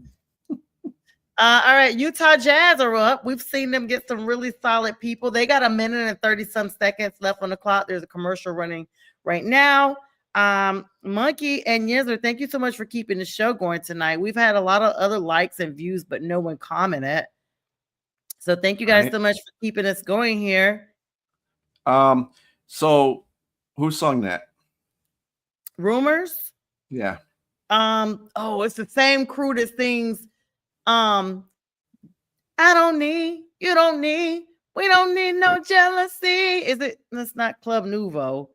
All right, Utah Jazz are up. We've seen them get some really solid people. They got 1 minute and 30 some seconds left on the clock. There's a commercial running right now. Monkey and Yizzer, thank you so much for keeping the show going tonight. We've had a lot of other likes and views, but no one commented. So thank you guys so much for keeping us going here. So who sung that? Rumors? Yeah. Oh, it's the same crew that sings I don't need, you don't need, we don't need no jealousy. Is it? That's not Club Nouveau.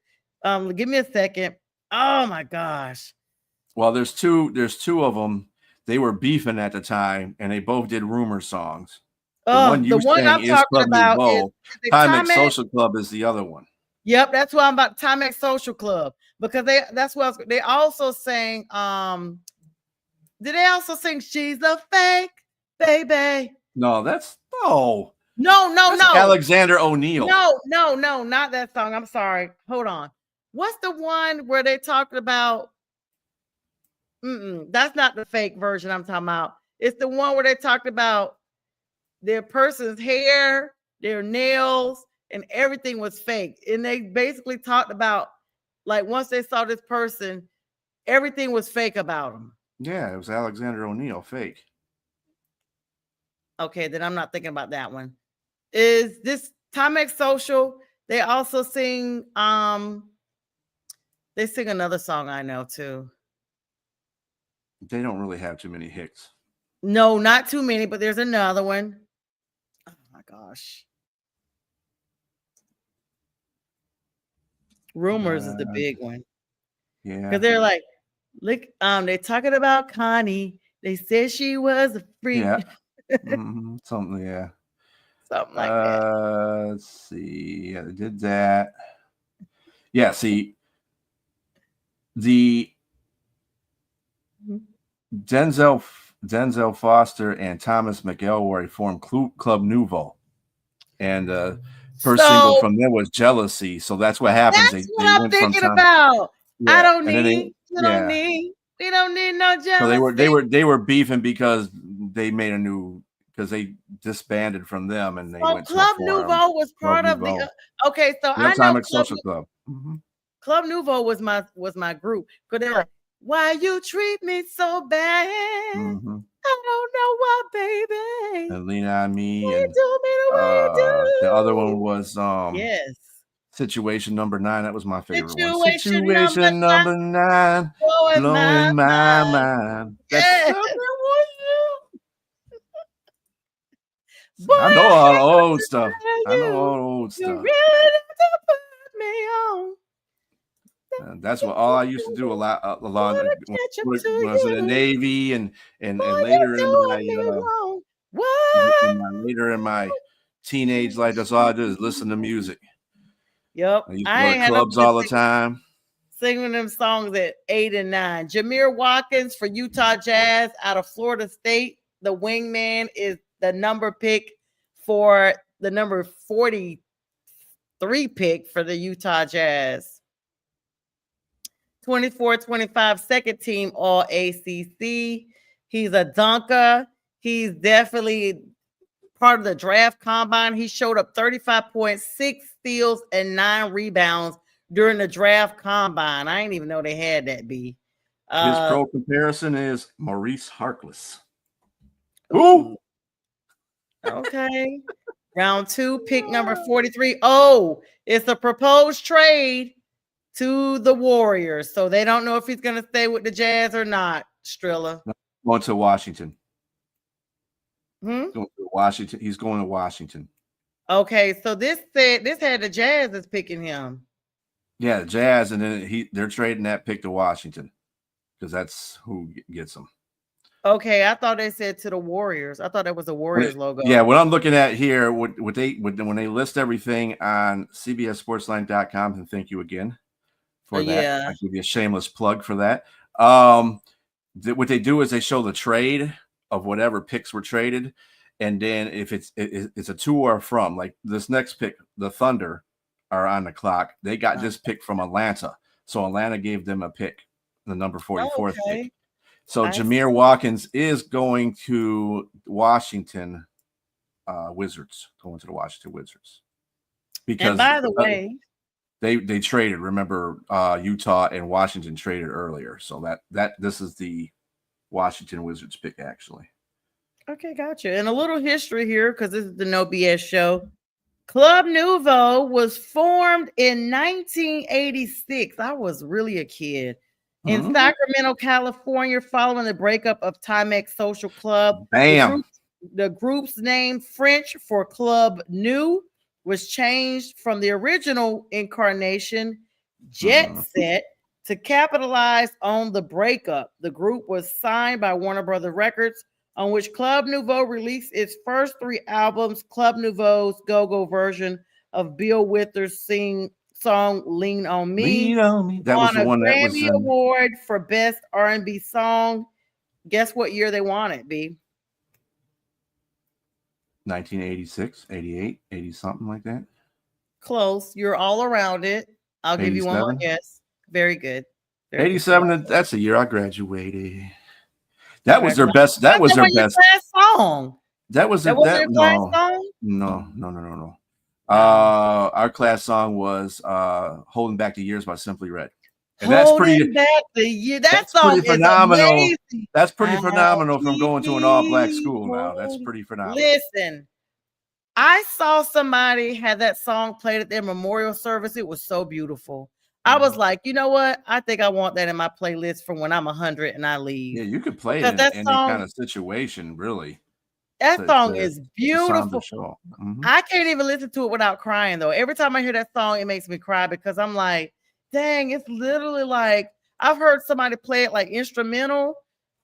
Give me a second. Oh my gosh. Well, there's two of them. They were beefing at the time, and they both did rumor songs. The one I'm talking about is Timex Social Club is the other one. Yep, that's what I'm about. Timex Social Club, because they also sang. Did they also sing "She's a Fake Baby"? No, that's no. Alexander O'Neal. No, not that song. I'm sorry. Hold on. What's the one where they talked about? That's not the fake version I'm talking about. It's the one where they talked about their person's hair, their nails, and everything was fake. And they basically talked about, like, once they saw this person, everything was fake about them. Yeah, it was Alexander O'Neal, fake. Okay, then I'm not thinking about that one. Is this Timex Social? They also sing, they sing another song I know too. They don't really have too many hits. No, not too many, but there's another one. Oh my gosh. Rumors is the big one. Yeah. Because they're like, look, they're talking about Connie. They said she was a freak. Yeah. Something, yeah. Something like that. Let's see. Yeah, they did that. Yeah, see, the Denzel Foster and Thomas McElroy formed Club Nouveau, and first single from them was "Jealousy." So that's what happens. That's what I'm thinking about. Yeah. I don't need, you don't need, we don't need no jealousy. So they were beefing because they made because they disbanded from them and they went to Club Nouveau was part of the. Okay, so I know Social Club. Club Nouveau was my group, because they're like, why you treat me so bad? I don't know why, baby. And Lean on Me. You do me the way you do. The other one was yes. Situation Number 9. That was my favorite one. Situation number 9. Blowing my mind. Yes. I know all the old stuff. I know all the old stuff. You really have to put me on. And that's what all I used to do a lot when I was in the Navy and later in my teenage life. That's all I did is listen to music. Yep. I used to go to clubs all the time. Singing them songs at 8 and 9. Jameer Watkins for Utah Jazz out of Florida State. The wingman is the number pick for the number 43 pick for the Utah Jazz. 24-25 second team All ACC. He's a dunker. He's definitely part of the draft combine. He showed up 35.6 steals and 9 rebounds during the draft combine. I didn't even know they had that, B. His pro comparison is Maurice Harkless. Ooh. Okay. Round 2, pick number 43. Oh, it's a proposed trade to the Warriors. So they don't know if he's going to stay with the Jazz or not, Strilla. Going to Washington. Hmm? Going to Washington. He's going to Washington. Okay, so this had the Jazz is picking him. Yeah, the Jazz, and then they're trading that pick to Washington because that's who gets them. Okay, I thought they said to the Warriors. I thought that was a Warriors logo. Yeah, what I'm looking at here, when they list everything on CBSSportsline.com, and thank you again for that. Yeah. I give you a shameless plug for that. What they do is they show the trade of whatever picks were traded, and then if it's a to or from, like this next pick, the Thunder are on the clock. They got this pick from Atlanta, so Atlanta gave them a pick, the number 44th pick. So Jameer Watkins is going to Washington Wizards, going to the Washington Wizards. Because, and by the way, they traded. Remember, Utah and Washington traded earlier, so that this is the Washington Wizards pick actually. Okay, gotcha. And a little history here because this is the No BS show. Club Nouveau was formed in 1986. I was really a kid. In Sacramento, California, following the breakup of Timex Social Club. Bam. The group's name, French for Club New, was changed from the original incarnation, Jet Set, to capitalize on the breakup. The group was signed by Warner Brothers Records, on which Club Nouveau released its first 3 albums, Club Nouveau's go-go version of Bill Withers' song Lean on Me. Lean on Me. That was the one that was Grammy Award for Best R&B Song. Guess what year they won it, B? 1986, 88, 80 something like that. Close. You're all around it. I'll give you one more guess. Very good. 87. That's the year I graduated. That was their best. That was their best song. That was their class song. No. Our class song was "Holding Back the Years" by Simply Red. And that's pretty. That song is phenomenal. amazing. That's pretty phenomenal from going to an all-black school now. That's pretty phenomenal. Listen, I saw somebody had that song played at their memorial service. It was so beautiful. I was like, you know what? I think I want that in my playlist from when I'm 100 and I leave. Yeah, you could play it in any kind of situation, really. That song is beautiful. I can't even listen to it without crying, though. Every time I hear that song, it makes me cry because I'm like, dang, it's literally like I've heard somebody play it like instrumental.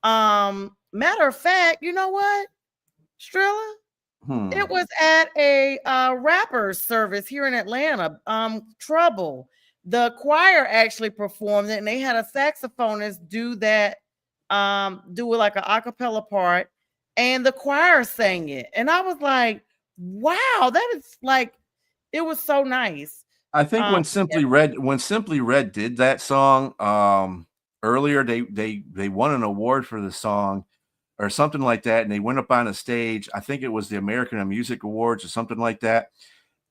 Matter of fact, you know what, Strilla? It was at a rapper's service here in Atlanta. Trouble. The choir actually performed it, and they had a saxophonist do that, do it like an a cappella part, and the choir sang it. And I was like, wow, that is like, it was so nice. I think when Simply Red did that song earlier, they won an award for the song or something like that, and they went up on a stage. I think it was the American Music Awards or something like that,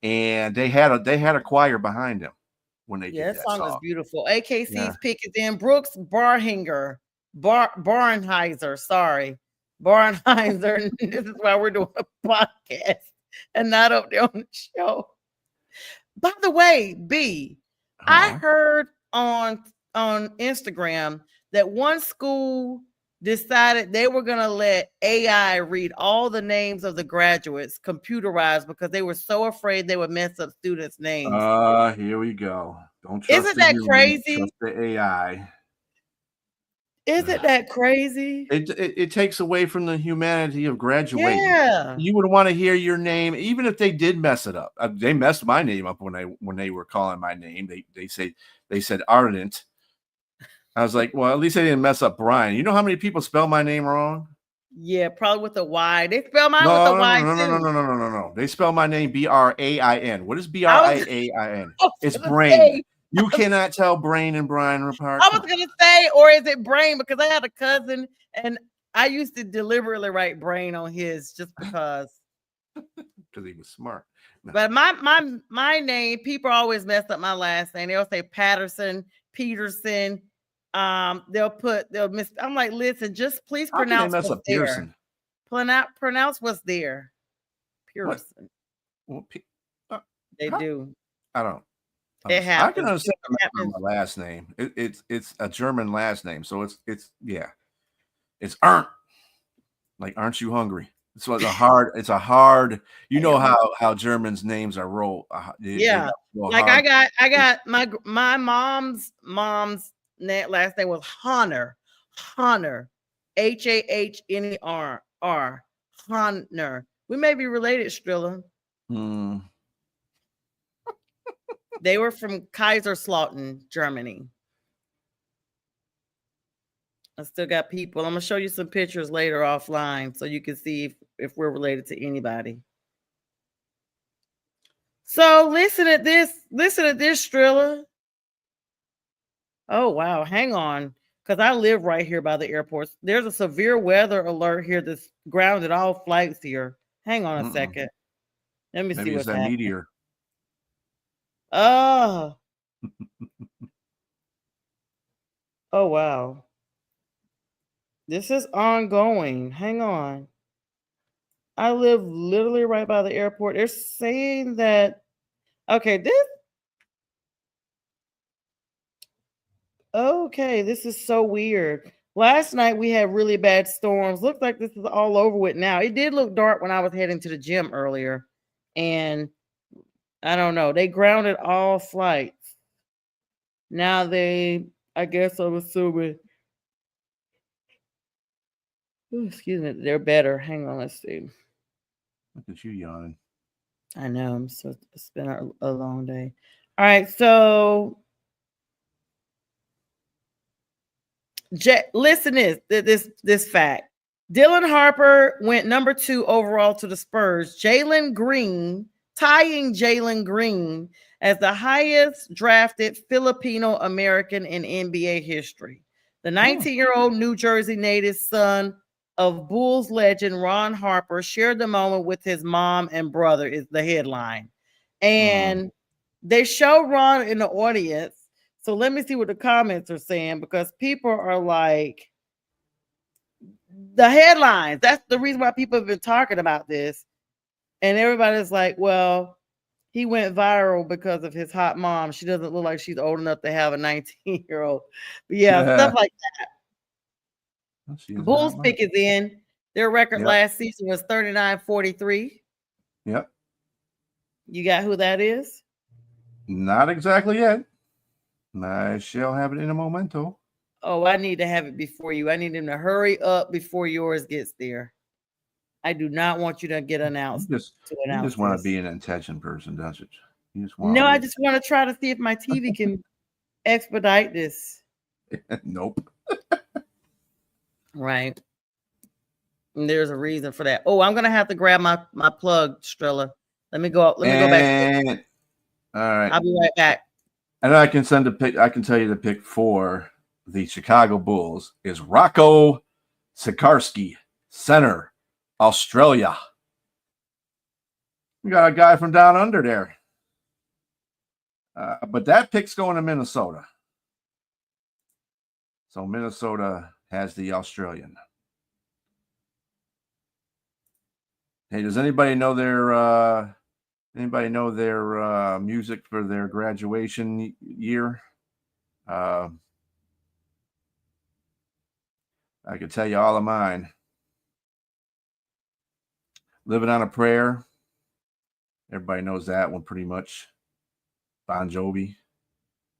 and they had a choir behind them when they did that song. Is beautiful. AKC's pick is in Brooks Barnheiser. Sorry, Barnheiser. This is why we're doing a podcast and not up there on the show. By the way, B, I heard on Instagram that one school decided they were going to let AI read all the names of the graduates computerized because they were so afraid they would mess up students' names. Here we go. Don't trust Isn't that crazy? Trust the AI. Isn't that crazy? It takes away from the humanity of graduating. Yeah. You would want to hear your name, even if they did mess it up. They messed my name up when they were calling my name. They said Ardent. I was like, well, at least they didn't mess up Brian. You know how many people spell my name wrong? Yeah, probably with a Y. They spell mine with a Y too. No. They spell my name Brain. What is Brain? It's brain. You cannot tell Brain and Brian apart. I was gonna say, or is it Brain? Because I had a cousin, and I used to deliberately write Brain on his just because. Because he was smart. No. But my name, people always mess up my last name. They'll say Patterson, Peterson. They'll miss. I'm like, listen, just please pronounce what's there. Pearson? Pronounce what's there. Pearson. Well, they do. I don't. It happens. I can understand my last name. It's a German last name, so it's Ernst. Like, aren't you hungry? It's a hard. You I know am. how Germans' names are rolled. They Yeah. got real Like hard. I got my mom's last name was Honor. Honor. Hanner. Honor. We may be related, Strilla. Hmm. They were from Kaiserslautern, Germany. I still got people. I'm gonna show you some pictures later offline so you can see if we're related to anybody. So listen at this. Listen at this, Strilla. Oh wow, hang on. Because I live right here by the airport. There's a severe weather alert here that's grounded all flights here. Hang on a second. Let me see Maybe it's what's that happening. meteor. Oh. Oh wow. This is ongoing. Hang on. I live literally right by the airport. They're saying that okay, this is so weird. Last night we had really bad storms. Looks like this is all over with now. It did look dark when I was heading to the gym earlier. And I don't know. They grounded all flights. Now I guess I'm assuming. Excuse me, they're better. Hang on, let's see. Look at you yawning. I know. It's been a long day. All right, so listen this fact. Dylan Harper went number 2 overall to the Spurs. Jalen Green, tying Jalen Green as the highest drafted Filipino American in NBA history. The 19-year-old New Jersey native son of Bulls legend Ron Harper shared the moment with his mom and brother, is the headline. And they show Ron in the audience. So let me see what the comments are saying, because people are like, the headlines. That's the reason why people have been talking about this. And everybody's like, well, he went viral because of his hot mom. She doesn't look like she's old enough to have a 19-year-old. But yeah, stuff like that. Bulls pick is in. Their record last season was 39-43. Yep. You got who that is? Not exactly yet. I shall have it in a momento. Oh, I need to have it before you. I need him to hurry up before yours gets there. I do not want you to get announced. You just want to be an attention person, doesn't it? You just want. No, I just want to try to see if my TV can expedite this. Nope. Right. And there's a reason for that. Oh, I'm gonna have to grab my plug, Strella. Let me go back. All right. I'll be right back. And I can send a pick. I can tell you the pick for the Chicago Bulls is Rocco Sikorsky, center, Australia. We got a guy from down under there. But that pick's going to Minnesota. So Minnesota has the Australian. Hey, does anybody know their music for their graduation year? I could tell you all of mine. Living on a Prayer. Everybody knows that one pretty much. Bon Jovi.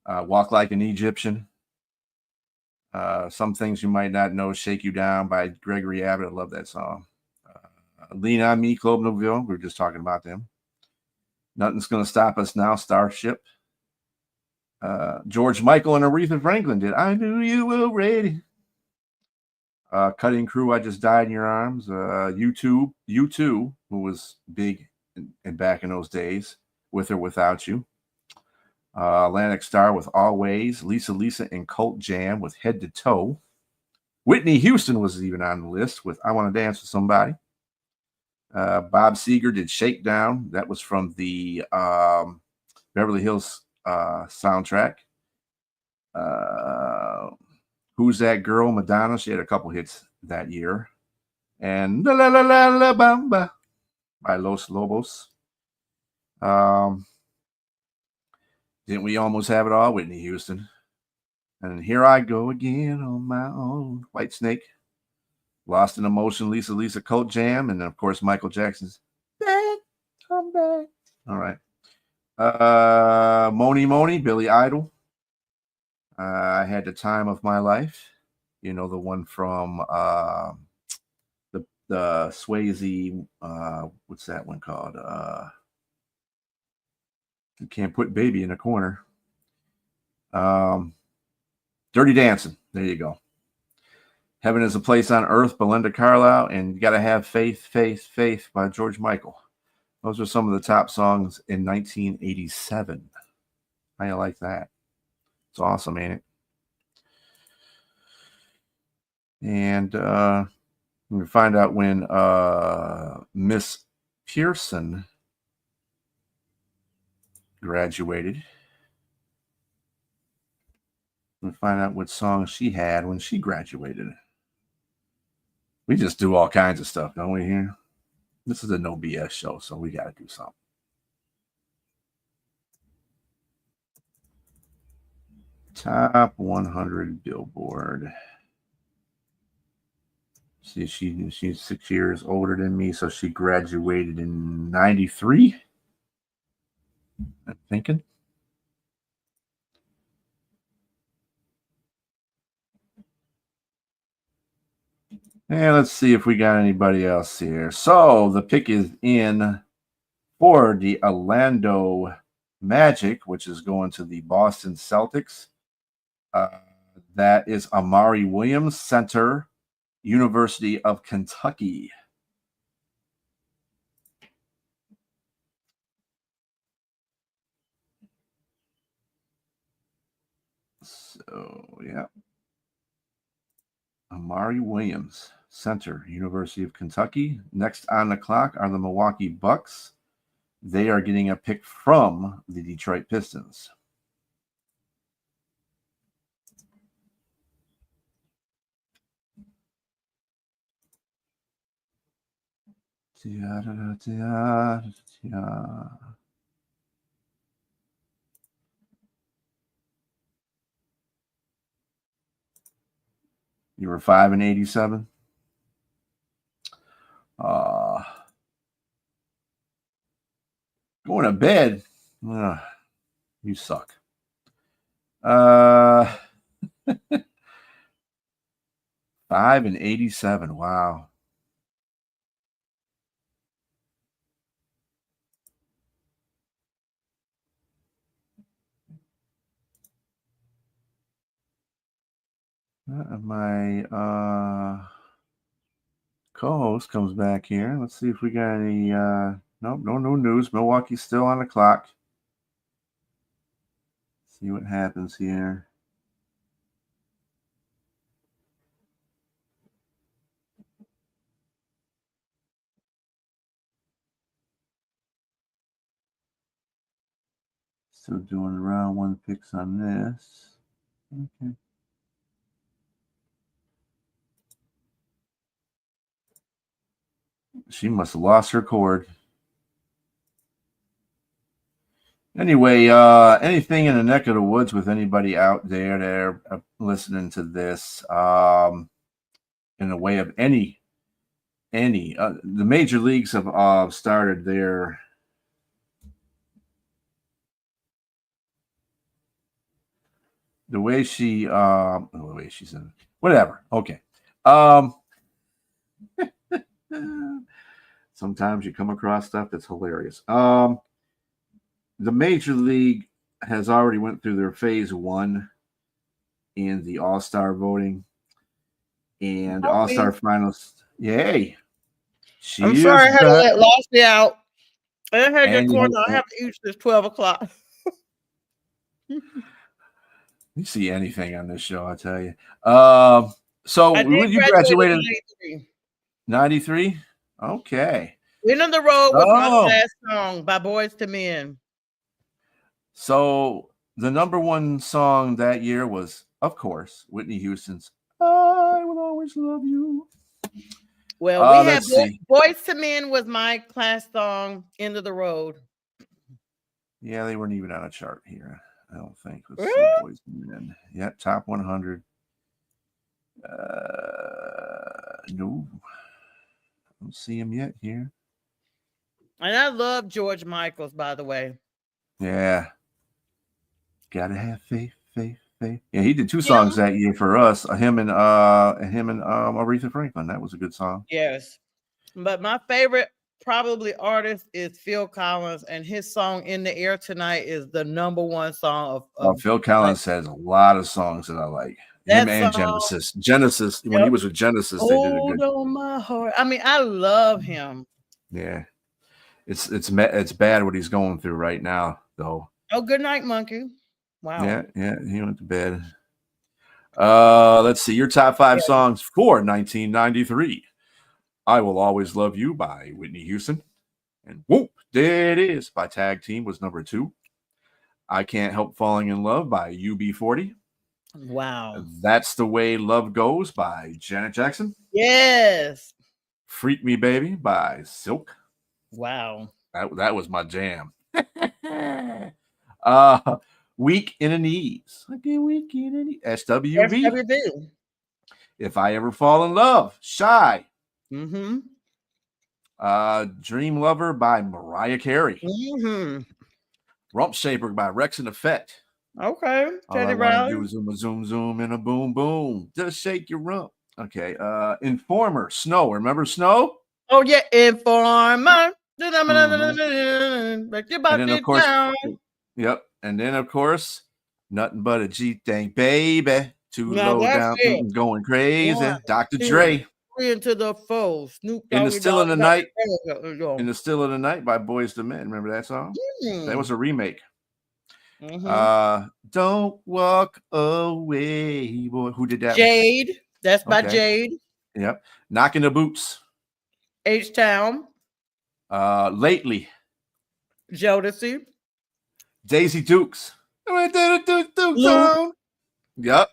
Walk Like an Egyptian. Some Things You Might Not Know, Shake You Down by Gregory Abbott. I love that song. Lean on Me, Claude Nouvelle. We were just talking about them. Nothing's Gonna Stop Us Now, Starship. George Michael and Aretha Franklin did I Knew You Were Ready. Cutting Crew, I Just Died in Your Arms. U2, who was big and back in those days, With or Without You. Atlantic Star with Always. Lisa and Cult Jam with Head to Toe. Whitney Houston was even on the list with I Want to Dance with Somebody. Bob Seger did Shakedown. That was from the Beverly Hills soundtrack. Who's That Girl? Madonna. She had a couple hits that year. And La La La La La Bamba by Los Lobos. Didn't we almost have it all? Whitney Houston. And Here I Go Again on My Own. White Snake. Lost in Emotion, Lisa Coat Jam, and then of course Michael Jackson's Back, Come Back. All right. Moni Moni, Billy Idol. I Had the Time of My Life. You know, the one from the Swayze, what's that one called? You Can't Put Baby in a Corner. Dirty Dancing. There you go. Heaven is a Place on Earth, Belinda Carlisle, and You Gotta Have Faith, Faith, Faith by George Michael. Those are some of the top songs in 1987. How you like that? It's awesome, ain't it? And we find out when Miss Pearson graduated. We find out what song she had when she graduated. We just do all kinds of stuff, don't we, here? This is a no BS show, so we got to do something. Top 100 Billboard. See, she's 6 years older than me, so she graduated in 93. I'm thinking. And let's see if we got anybody else here. So the pick is in for the Orlando Magic, which is going to the Boston Celtics. That is Amari Williams, center, University of Kentucky. So, yeah. Amari Williams, center, University of Kentucky. Next on the clock are the Milwaukee Bucks. They are getting a pick from the Detroit Pistons. You were 5 and 87. Going to bed. You suck. 5 and 87. Wow. My co-host comes back here. Let's see if we got any. Nope, no news. Milwaukee's still on the clock. See what happens here. Still doing round one picks on this. Okay. She must have lost her cord. Anyway, anything in the neck of the woods with anybody out there that are listening to this, in the way of any, the major leagues have started their the way she's in whatever. Okay. Sometimes you come across stuff that's hilarious. The major league has already went through their phase one in the All-Star voting and All-Star finals. Yay. I'm sorry I had to let Losty out. I had that corner. I have to eat this 12 o'clock. You see anything on this show, I tell you. So when you graduated 93? Okay. End of the Road was my last song by Boys to Men. So the number one song that year was, of course, Whitney Houston's I Will Always Love You. Well, we had Boys to Men was my class song, End of the Road. Yeah, they weren't even on a chart here. I don't think. Let's see, Boys to Men. Yeah, top 100. No, I don't see him yet here. And I love George Michaels, by the way. Yeah. Gotta have faith, faith, faith. Yeah, he did 2 songs Him, that year for us. Him and Aretha Franklin. That was a good song. yes. But my favorite probably artist is Phil Collins, and his song "In the Air Tonight" is the #1 song of Phil like Collins has a lot of songs that I like. Him that and song. Genesis. Genesis, when he Yep. was with Genesis, they did a Hold good. on my heart. I mean, I love him. Yeah, it's bad what he's going through right now, though. Oh, good night, monkey. Wow. Yeah, he went to bed. Let's see your top 5 Yeah. songs for 1993. I Will Always Love You by Whitney Houston, and Whoop, There It Is by Tag Team was number 2. I Can't Help Falling in Love by UB40. Wow. That's the Way Love Goes by Janet Jackson. Yes. Freak Me Baby by Silk. Wow. That was my jam. Weak in the Knees. Okay, Weak in the Knees. SWV. SWV. If I Ever Fall in Love. Shy. Mm-hmm. Dream Lover by Mariah Carey. Mm-hmm. Rump Shaper by Rex and Effect. Okay. All I Teddy want to Riley. do is zoom, a zoom, zoom, and a boom, boom. Just shake your rump. Okay. Informer. Snow. Remember Snow? Oh yeah, Informer. Mhm. Like your And body then, of course, down. yep. And then, of course, Nothing But a G Thing, baby. Too Now low that's down, it. going crazy. 1, Dr. 2, Dre. 3 into the foe. Snoop In the Doggy Still of Dogg. the Night. Dr. In the Still of the Night by Boyz II Men. Remember that song? That was a remake. Don't Walk Away, boy. Who did that? Jade. That's by Okay. Jade. Yep. Knocking the Boots. H-Town. Lately. Jodeci. Daisy Dukes. Luke. Yep.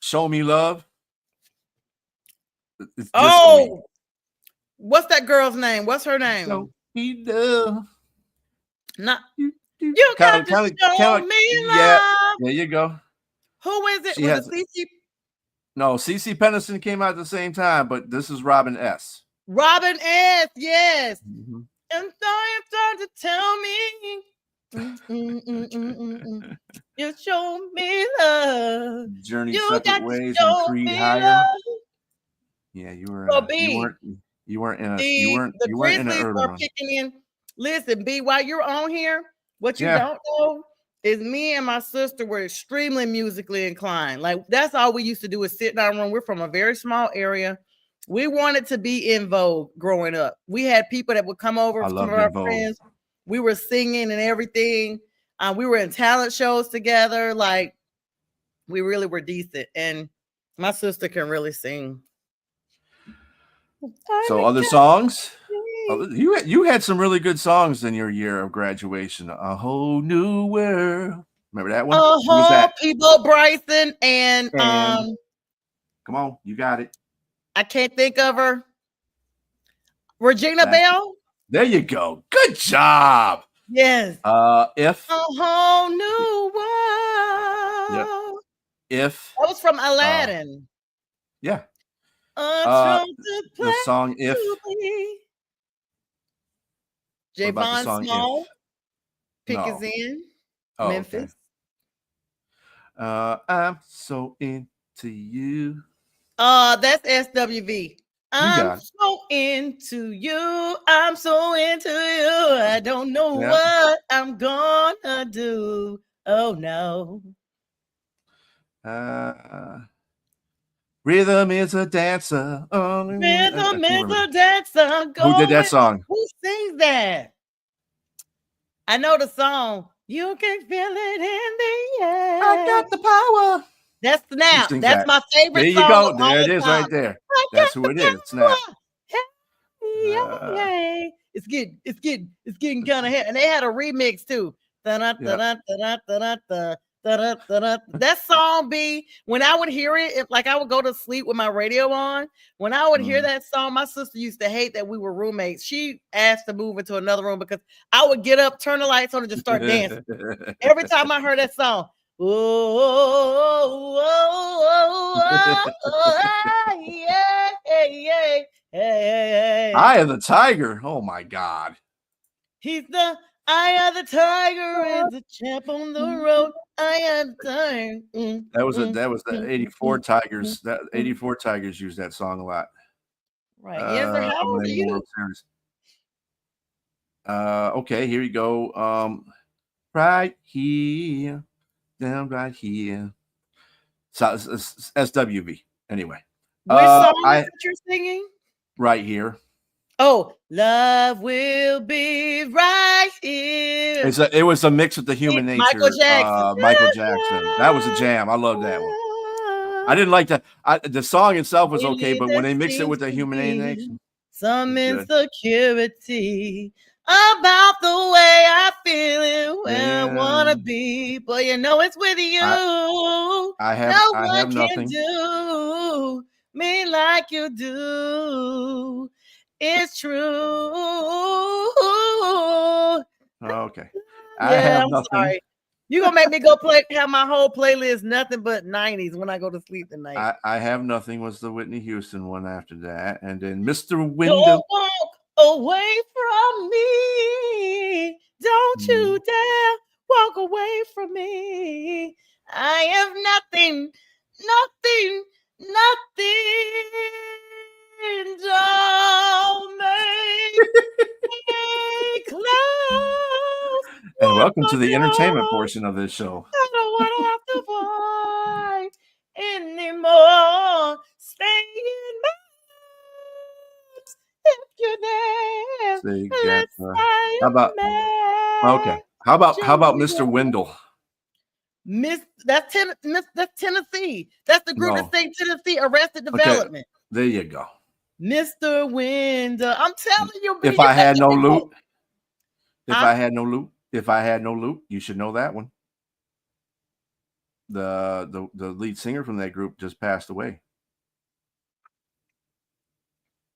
Show Me Love. It's Oh, what's that girl's name? What's her name? Show Me Love. Not You got to show me love. Yeah, there you go. Who is it? She Was has- it CC? No, CC Pennison came out at the same time, but this is Robin S. Robin S. Yes. Mm-hmm. And so you start to tell me, you show me love. Journey You Separate got to Ways show and Creed me Higher. love. Yeah, you were. So You weren't in a. the You weren't in Grizzlies an early are one. kicking in. Listen, B, while you're on here, what you Yeah. don't know is me and my sister were extremely musically inclined. Like that's all we used to do is sit in our room. We're from a very small area. We wanted to be in vogue growing up. We had people that would come over, I some love of our En Vogue. friends. We were singing and everything. We were in talent shows together. Like we really were decent. And my sister can really sing. So other songs. You had some really good songs in your year of graduation. A Whole New World. Remember that one? Who was that? People Bryson and come on, you got it. I can't think of her. Regina Bell. There you go. Good job. Yes. If A Whole New World. If That was from Aladdin. yeah. The song If. Javon Small. Pick No. is in. Oh, Memphis. Okay. I'm so into you. That's SWV. got I'm it. so into you. I'm so into you. I don't know Yeah. what I'm gonna do. Oh no. Rhythm is a dancer. Rhythm is a dancer. Who did that song? Who sings that? I know the song. You can feel it in the air. I got the power. That's Snap. sings That's that? my favorite There you song. go. of There all it is time. right there. I That's got who it the is. Snap. power. Hey, it's getting kind of heavy. And they had a remix too. That song be when I would hear it, if like I would go to sleep with my radio on. When I would hear that song, my sister used to hate that we were roommates. She asked to move into another room because I would get up, turn the lights on, and just start dancing. Every time I heard that song, Oh, yeah, yeah, hey. Eye of the Tiger. Oh my God. He's the eye of the tiger, is the champ on the road. Eye of the tiger. That was the 84 Tigers. That 84 Tigers used that song a lot. Right. Yes, sir. How When old are they won you? World Series. Okay, here you go. Right here, down right here. So it's SWV. Anyway, Which song is I it you're singing? right here. Oh, love will be right here. It was a mix with the Human Michael Nature. Jackson. Michael Jackson. That was a jam. I love that one. I didn't like the song itself was okay, but when they mixed it with the Human Nature, some it's good. insecurity about the way I feel and where I wanna be, but you know it's with you. I have can nothing. do me like you do. It's true. Okay, I'm sorry. You gonna make me go have my whole playlist nothing but 90s when I go to sleep tonight. I have nothing was the Whitney Houston one after that, and then Mr. Window. Don't walk away from me. Don't you dare walk away from me. I have nothing. Don't make me close. And welcome to the entertainment portion of this show. I don't want to have to fight anymore. Stay in my arms if you're there. So you Let's got, how about Mr. Wendell? That's Tennessee. That's the group that sings Tennessee Arrested Development. There you go. Mr. Wendell. I'm telling you, if I had no loot, if I had no loot, you should know that one. The lead singer from that group just passed away.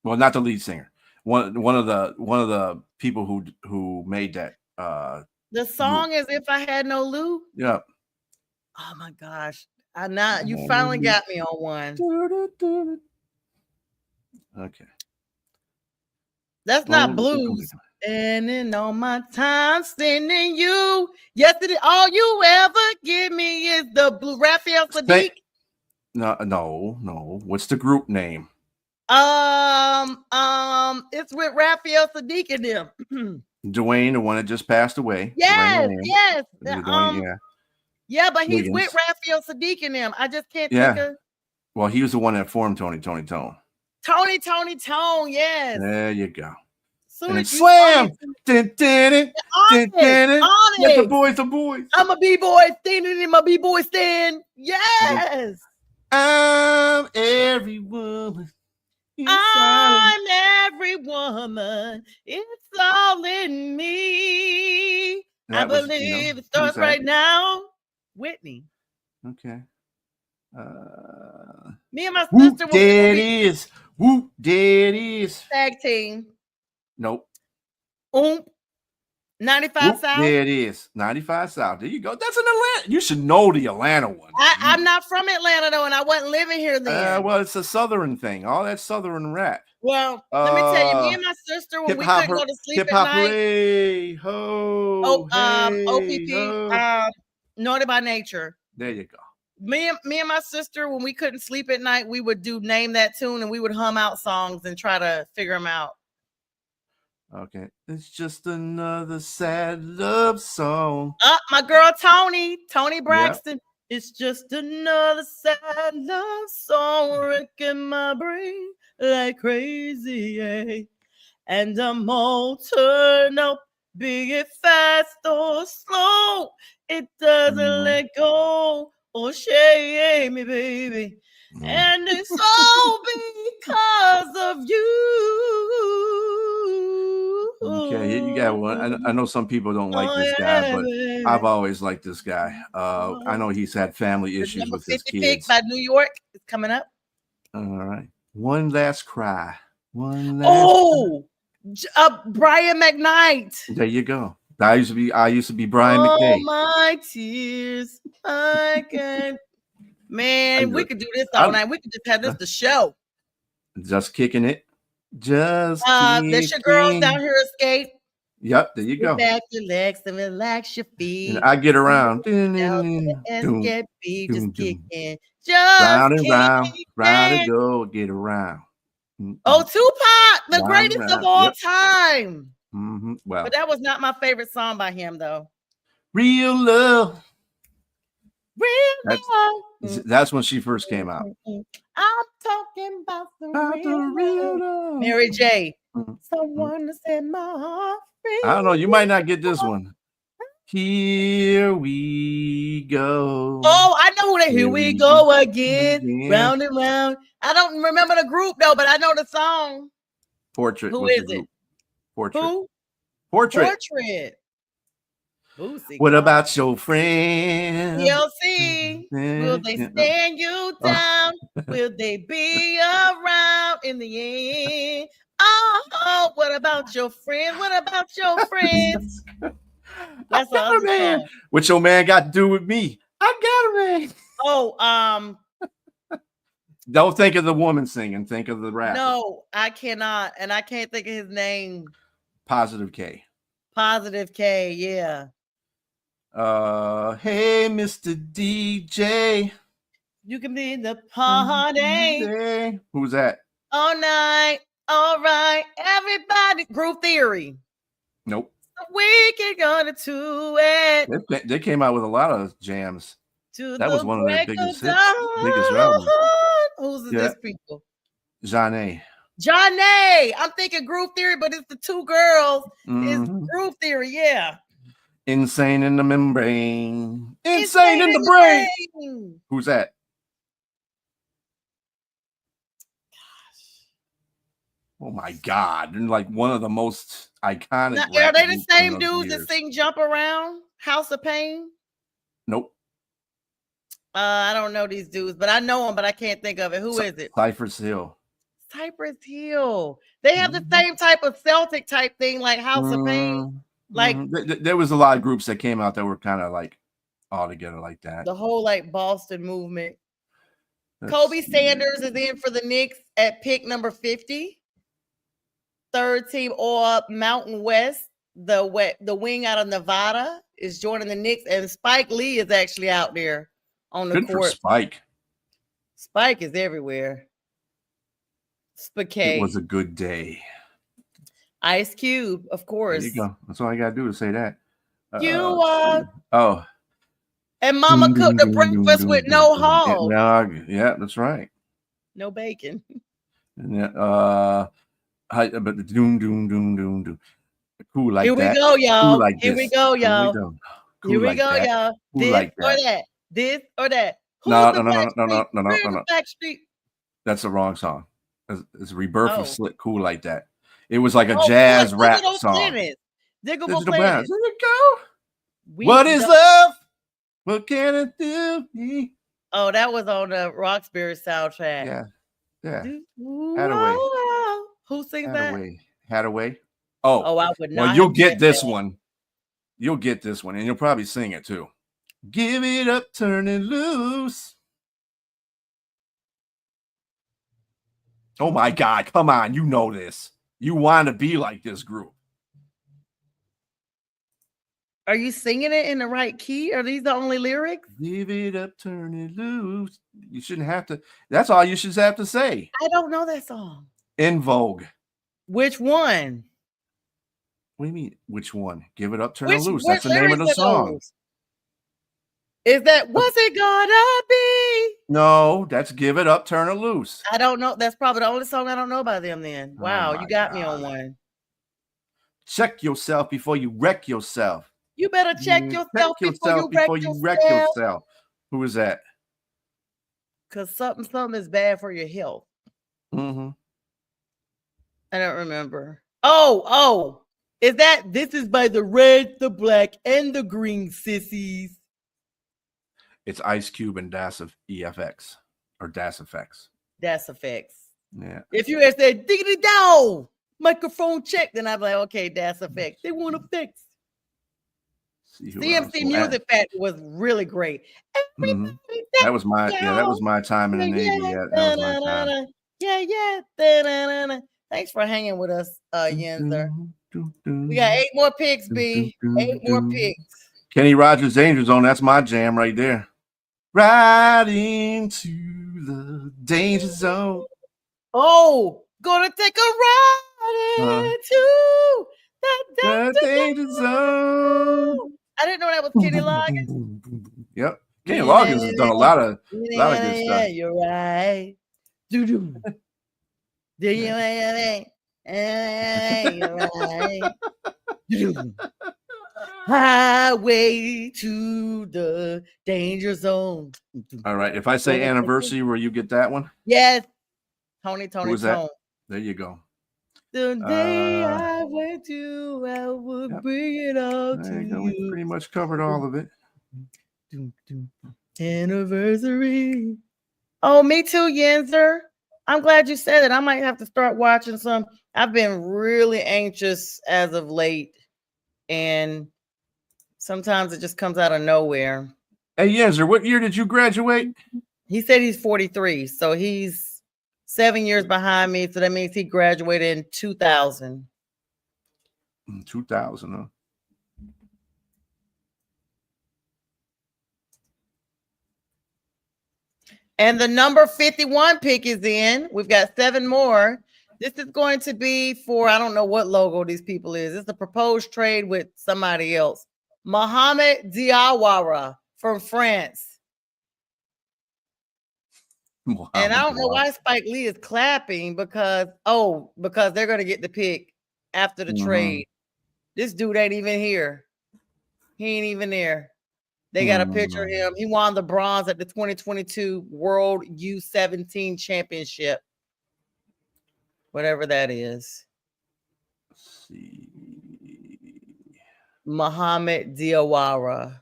Well, not the lead singer. One of the people who made that. The song is "If I Had No Loot." Yeah. Oh my gosh! You finally got me on one. Okay. That's not blues. And in all my time sending you, yesterday, all you ever give me is the blue Raphael Sadiq. No. What's the group name? It's with Raphael Sadiq and them. Dwayne, the one that just passed away. Yes. Dwayne, yeah, but he's with Raphael Sadiq and them. I just can't think of. Well, he was the one that formed Tony Tone. Tone, yes. There you go. Soon and slam! Let the boys. I'm a b-boy standing in my b-boy stand. Yes. I'm every woman. I'm every woman. It's all in me. I believe it starts right now. Whitney. Okay. Me and my sister. Whoop, there is. Tag team. Nope. 95 South. There it is. 95 South. There you go. That's in Atlanta. You should know the Atlanta one. I'm not from Atlanta though, and I wasn't living here then. Well, it's a Southern thing. All that Southern rap. Well, let me tell you, me and my sister, when we couldn't go to sleep at night. Hooray, ho, OPP, Naughty by Nature. There you go. Me and my sister, when we couldn't sleep at night, we would do Name That Tune, and we would hum out songs and try to figure them out. Okay, it's just another sad love song. My girl Tony Braxton. Yep. It's just another sad love song wrecking my brain like crazy, yeah. And I'm all turned up, be it fast or slow. It doesn't let go or shame me, baby. And it's all because of you. Okay, you got one. I know some people don't like this guy, but I've always liked this guy. I know he's had family issues with his kids. By New York is coming up. All right. One last cry. Brian McKnight. There you go. I used to be Brian All McKay. my tears, I can. Man, we could do this all night. We could just have this the show. Just kicking it. Just There's your girls kicking. down here escape. Yep, there you go. Back your legs and relax your feet. And I get around. Escape, just kicking. Round Just and round, kicking. round and go, get around. Oh, Tupac, the Round, greatest of round, all yep. time. Well, But that was not my favorite song by him, though. Real Love. Real Love. That's when she first came out. I'm talking about the real love. Mary J. Someone to set my heart free. I don't know. You might not get this one. Here we go. Oh, I know that. Here we go again. Round and round. I don't remember the group though, but I know the song. Portrait. Who is it? Portrait. Who? Portrait. Portrait. What about your friends? TLC. Will they stand you down? Will they be around in the end? Oh, what about your friends? What about your friends? That's a man. What your man got to do with me? I got a man. Oh, don't think of the woman singing. Think of the rapper. No, I cannot, and I can't think of his name. Positive K. Positive K. Yeah. Hey, Mr. DJ. You can be the party. Who's that? All night. All right. Everybody. Groove Theory. Nope. We can go to it. They came out with a lot of jams. That was one of their biggest hits. Biggest albums. Who's this people? Janae. I'm thinking Groove Theory, but it's the two girls. It's Groove Theory, yeah. Insane in the membrane. Insane in the brain. Who's that? Oh my God. They're like one of the most iconic. Now, are they the same dudes that sing Jump Around? House of Pain? Nope. I don't know these dudes, but I know them, but I can't think of it. Who is it? Cypress Hill. Cypress Hill. They have the same type of Celtic type thing like House of Pain. Like there was a lot of groups that came out that were kind of like all together like that. The whole like Boston movement. Kobe Sanders is in for the Knicks at pick number 50. Third team or Mountain West, the wing out of Nevada is joining the Knicks, and Spike Lee is actually out there on the court. For Spike. Spike is everywhere. Spike. It was a good day. Ice Cube, of course. There you go. That's all I gotta do to say that. You are. Oh. And Mama cooked the breakfast with no hog. Yeah, that's right. No bacon. Yeah. But the doom. Cool like that. Here we go, y'all. Here we go, y'all. Here we go, y'all. This or that. This or that. No. Backstreet. That's the wrong song. It's Rebirth of Slick. Cool like that. It was like a jazz rap song. Digital Planet. There you go. What is love? What can it do? Oh, that was on the Roxbury soundtrack. Yeah. Hadaway. Who sings that? Hadaway. Oh, I would not. Well, you'll get this one. You'll get this one, and you'll probably sing it too. Give it up, turn it loose. Oh my God, come on, you know this. You want to be like this group. Are you singing it in the right key? Are these the only lyrics? Give it up, turn it loose. You shouldn't have to. That's all you should have to say. I don't know that song. In Vogue. Which one? What do you mean? Which one? Give it up, turn it loose. That's the name of the song. Is that what's it gonna be? No, that's Give It Up, Turn It Loose. I don't know. That's probably the only song I don't know by them then. Wow, you got me on one. Check yourself before you wreck yourself. You better check yourself before you wreck yourself. Who is that? Because something is bad for your health. Mm-hmm. I don't remember. Oh. This is by the Red, the Black, and the Green Sissies. It's Ice Cube and Das EFX or Das Effects. Das Effects. Yeah. If you had said diggity down, microphone check, then I'd be like, okay, Das Effects. They want to fix. See who else. CMC Music Factory was really great. Mhm. Everybody That was my that was my time in the Navy. Yeah, that was my time. yeah. Da-da-da-da. Thanks for hanging with us, Yenzer. We got 8 more picks, B. 8 more picks. Kenny Rogers, Danger Zone. That's my jam right there. Right into the danger zone. Oh, gonna take a ride into The the danger zone. I didn't know that was Kenny Loggins. Yep. Kenny Loggins has done a lot of good Yeah, stuff. you're right. Do you you're right. Doo-doo. Highway to the danger zone. All right. If I say anniversary, will you get that one? Yes. Tony, Who was that? Tone. There you go. The day I went to, I would bring it all to you. We pretty much covered all of it. Anniversary. Oh, me too, Yenzer. I'm glad you said it. I might have to start watching some. I've been really anxious as of late, and sometimes it just comes out of nowhere. Hey, Yenzer, what year did you graduate? He said he's 43, so he's 7 years behind me. So that means he graduated in 2000. 2000, huh? And the number 51 pick is in. We've got 7 more. This is going to be for, I don't know what logo these people is. It's a proposed trade with somebody else. Mohamed Diawara from France. And I don't know why Spike Lee is clapping because they're going to get the pick after the trade. This dude ain't even here. He ain't even there. They got a picture of him. He won the bronze at the 2022 World U17 Championship. Whatever that is. Let's see. Mohamed Diawara.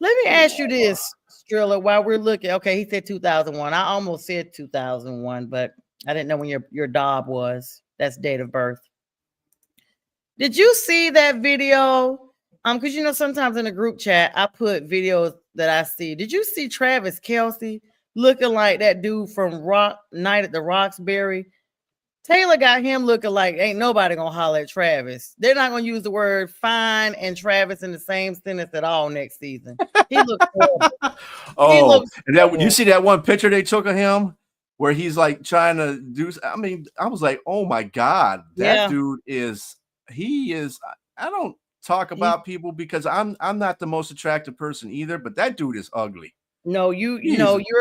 Let me ask you this, Strilla, while we're looking. Okay, he said 2001. I almost said 2001, but I didn't know when your Dob was. That's date of birth. Did you see that video? Because sometimes in the group chat I put videos that I see. Did you see Travis Kelce looking like that dude from Night at the Roxbury? Taylor got him looking like ain't nobody gonna holler at Travis. They're not gonna use the word fine and Travis in the same sentence at all next season. He looks horrible. You see that one picture they took of him where he's like trying to do? I mean, I was like, oh my god, that dude is. He is. I don't talk about people because I'm not the most attractive person either, but that dude is ugly. No, you're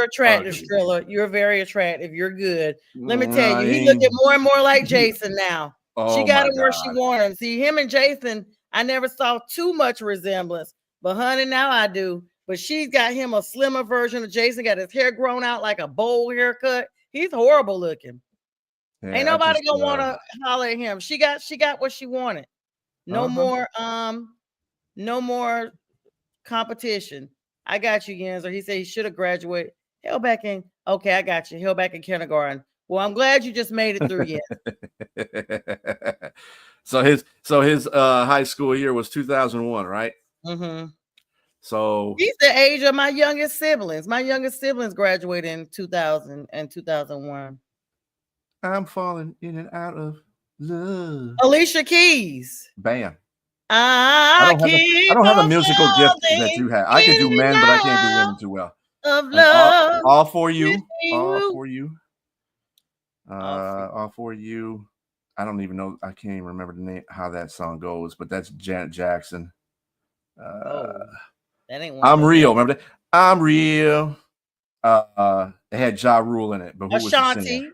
attractive, Strilla. You're very attractive. You're good. Let me tell you, he looking more and more like Jason now. She got him where she wanted him. See, him and Jason, I never saw too much resemblance, but honey, now I do. But she's got him a slimmer version of Jason, got his hair grown out like a bowl haircut. He's horrible looking. Yeah, ain't nobody gonna want to holler at him. She got what she wanted. No more competition. I got you, Yenzer. He said he should have graduated. Held back in. Okay, I got you. Held back in kindergarten. Well, I'm glad you just made it through. Yenzer. So his high school year was 2001, right? Mm-hmm. So he's the age of my youngest siblings. My youngest siblings graduated in 2000 and 2001. I'm falling in and out of love. Alicia Keys. Bam. I don't have a musical gift that you have. I can do men, but I can't do women too well. Of love. All for you. All for you. All for you. I don't even know. I can't even remember the name, how that song goes, but that's Janet Jackson. That ain't one. I'm real. Remember that? I'm real. It had Ja Rule in it, but who was the singer?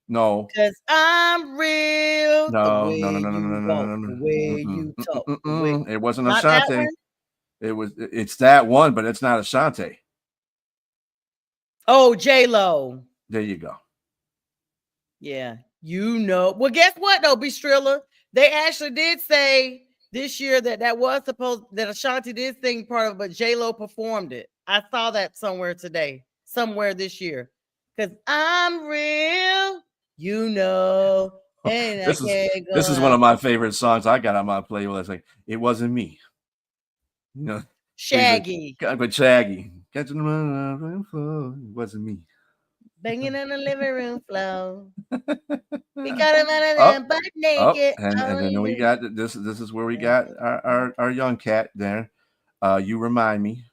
No, because I'm real. No. The way you talk. It wasn't Ashanti. It's that one, but it's not Ashanti. Oh, J-Lo. There you go. Yeah, Well, guess what though, Bistrilla? They actually did say this year that was supposed that Ashanti did sing part of it, but J-Lo performed it. I saw that somewhere this year. Because I'm real. This is one of my favorite songs I got on my playlist. Like, it wasn't me. You know, Shaggy. but Shaggy. Catching them on the floor. It wasn't me. Banging on the living room floor. We got him out of Up, there, butt up, naked. and then we got this. This is where we got our young cat there. You remind me.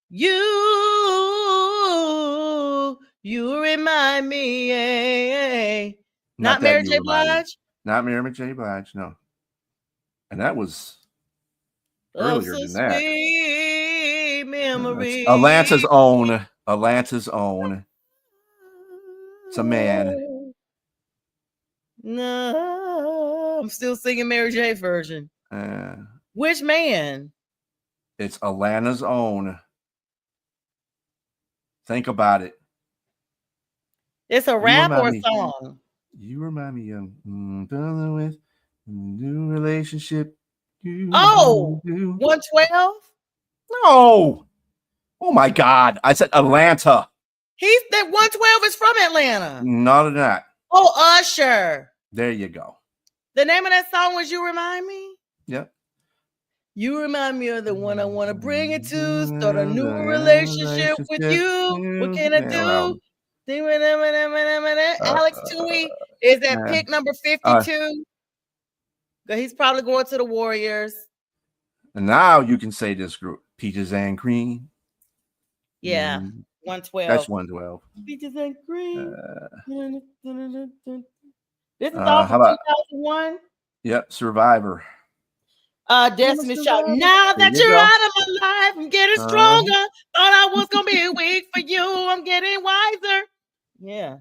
You remind me. Not that Mary you J. remind me. Blige. Not Mary J. Blige, no. And that was Of earlier so than that. sweet memory. Atlanta's own. Atlanta's own. It's a man. No, I'm still singing Mary J. version. Which man? It's Atlanta's own. Think about it. It's a rap or a song? You remind me of with new relationship. 112? No. Oh my God. I said Atlanta. That 112 is from Atlanta. None of that. Oh, Usher. There you go. The name of that song was You Remind Me? Yep. You remind me of the one I want to bring it to. Start a new relationship with you. What can I do? Alex Tui is at pick number 52. He's probably going to the Warriors. And now you can say this group, Peaches and Cream. Yeah, 112. That's 112. Peaches and Cream. This is all from 2001. Yep, Survivor. Destiny's Child. Now that you're out of my life, I'm getting stronger. Thought I was gonna be weak for you. I'm getting wiser. Yeah.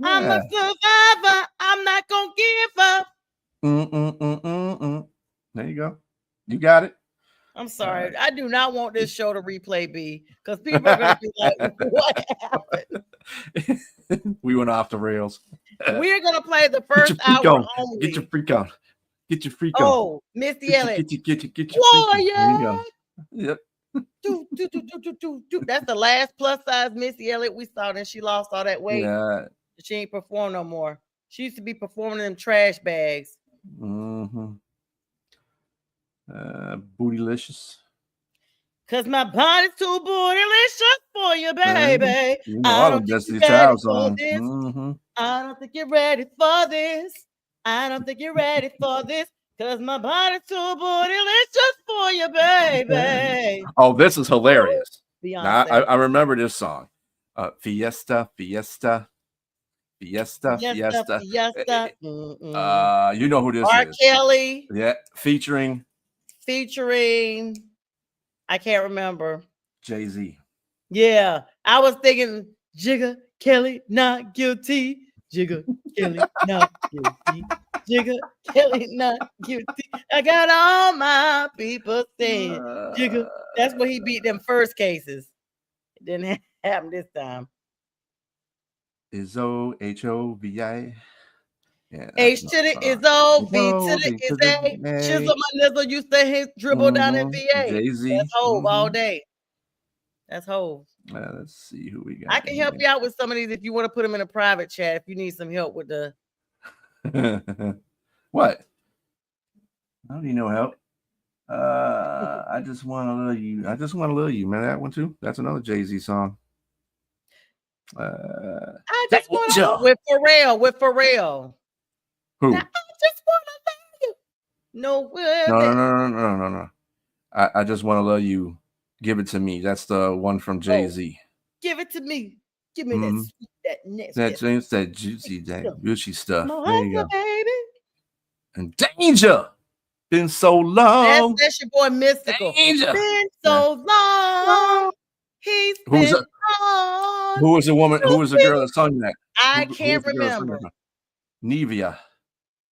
I'm a survivor. I'm not gonna give up. There you go. You got it. I'm sorry. I do not want this show to replay B, because people are gonna be like, what happened? We went off the rails. We're gonna play the first hour only. Get your freak on. Get your freak on. on. Oh, Missy Elliott. Get your freak on. Yep. That's the last plus size Missy Elliott we saw. Then she lost all that weight. Yeah. She ain't perform no more. She used to be performing in them trash bags. Bootylicious. Cause my body's too bootylicious for you, baby. You know, I don't Destiny Child song. I don't think you're ready for this. I don't think you're ready for this. Cause my body's too bootylicious for you, baby. Oh, this is hilarious. Now, I remember this song. Fiesta, Fiesta. Fiesta, Fiesta. Fiesta. You know who this R. is. Kelly. Yeah, featuring, I can't remember. Jay-Z. Yeah, I was thinking Jigga Kelly not guilty. Jigga Kelly not guilty. Jigga Kelly not guilty. I got all my people saying Jigga. That's what he beat them first cases. It didn't happen this time. Izzo, H-O-V-I. Yeah, H to the Izzo, V to the Izzy. Shizzle my nizzle used to hit dribble down in VA. Jay-Z. That's Hove all day. That's Hove. Let's see who we got. I can help you out with some of these if you want to put them in a private chat. If you need some help with the what? I don't need no help. I just want to love you. I just want to love you. Remember that one too? That's another Jay-Z song. I just want to with Pharrell. Who? Now, I just want to love you. No. I just want to love you. Give it to me. That's the one from Jay-Z. Give it to me. Give me that sweet, that nasty, that juicy, that juicy stuff. My there you go. Baby. And Danger. Been so long. That's your boy Mystical. Danger. Been so long. He's been gone. Who was the woman? Who was the girl that sung that? I can't remember. Nivea.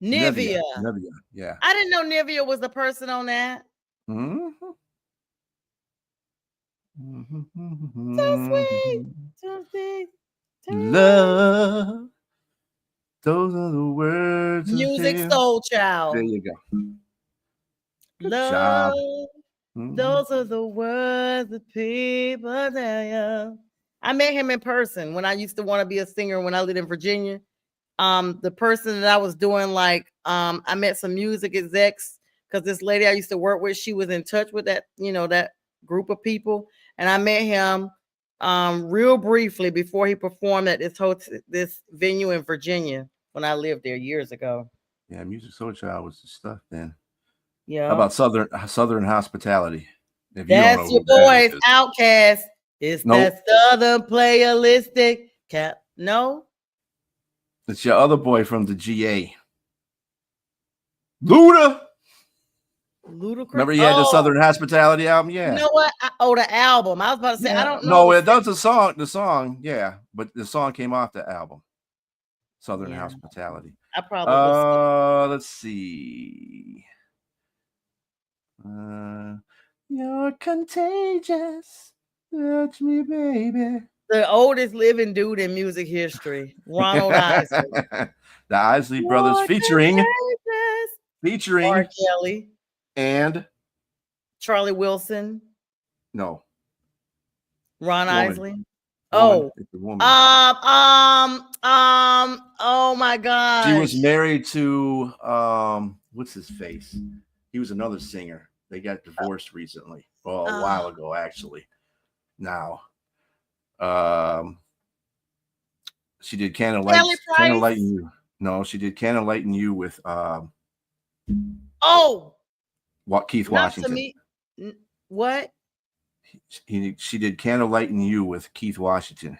Yeah. I didn't know Nivea was the person on that. So sweet. So sweet. Love. Those are the words. Music Soul Child. There you go. Good love. Those are the words of people there. I met him in person when I used to want to be a singer when I lived in Virginia. The person that I was doing I met some music execs because this lady I used to work with, she was in touch with that, that group of people. And I met him real briefly before he performed at this venue in Virginia when I lived there years ago. Yeah, Music Soul Child was the stuff then. Yeah. How about Southern Hospitality? If you don't know That's your who that boys, is. Outcast. It's Nope. that Southern playalistic cap. No, It's your other boy from the GA. Luda. Ludacris. Remember he had the Southern Hospitality album? Yeah. You know what? The album. I was about to say, I don't know. No, it does the song, yeah, but the song came off the album. Southern Hospitality. I probably let's see. You're contagious. Touch me, baby. The oldest living dude in music history, Ronald Isley. The Isley Brothers featuring R. Kelly and Charlie Wilson. No. Ron Isley. Woman. It's a woman. Oh my God. She was married to what's his face? He was another singer. They got divorced recently. Well, a while ago, actually. Now. She did Candlelight in You. No, she did Candlelight in You with Keith Washington. What? She did Candlelight in You with Keith Washington.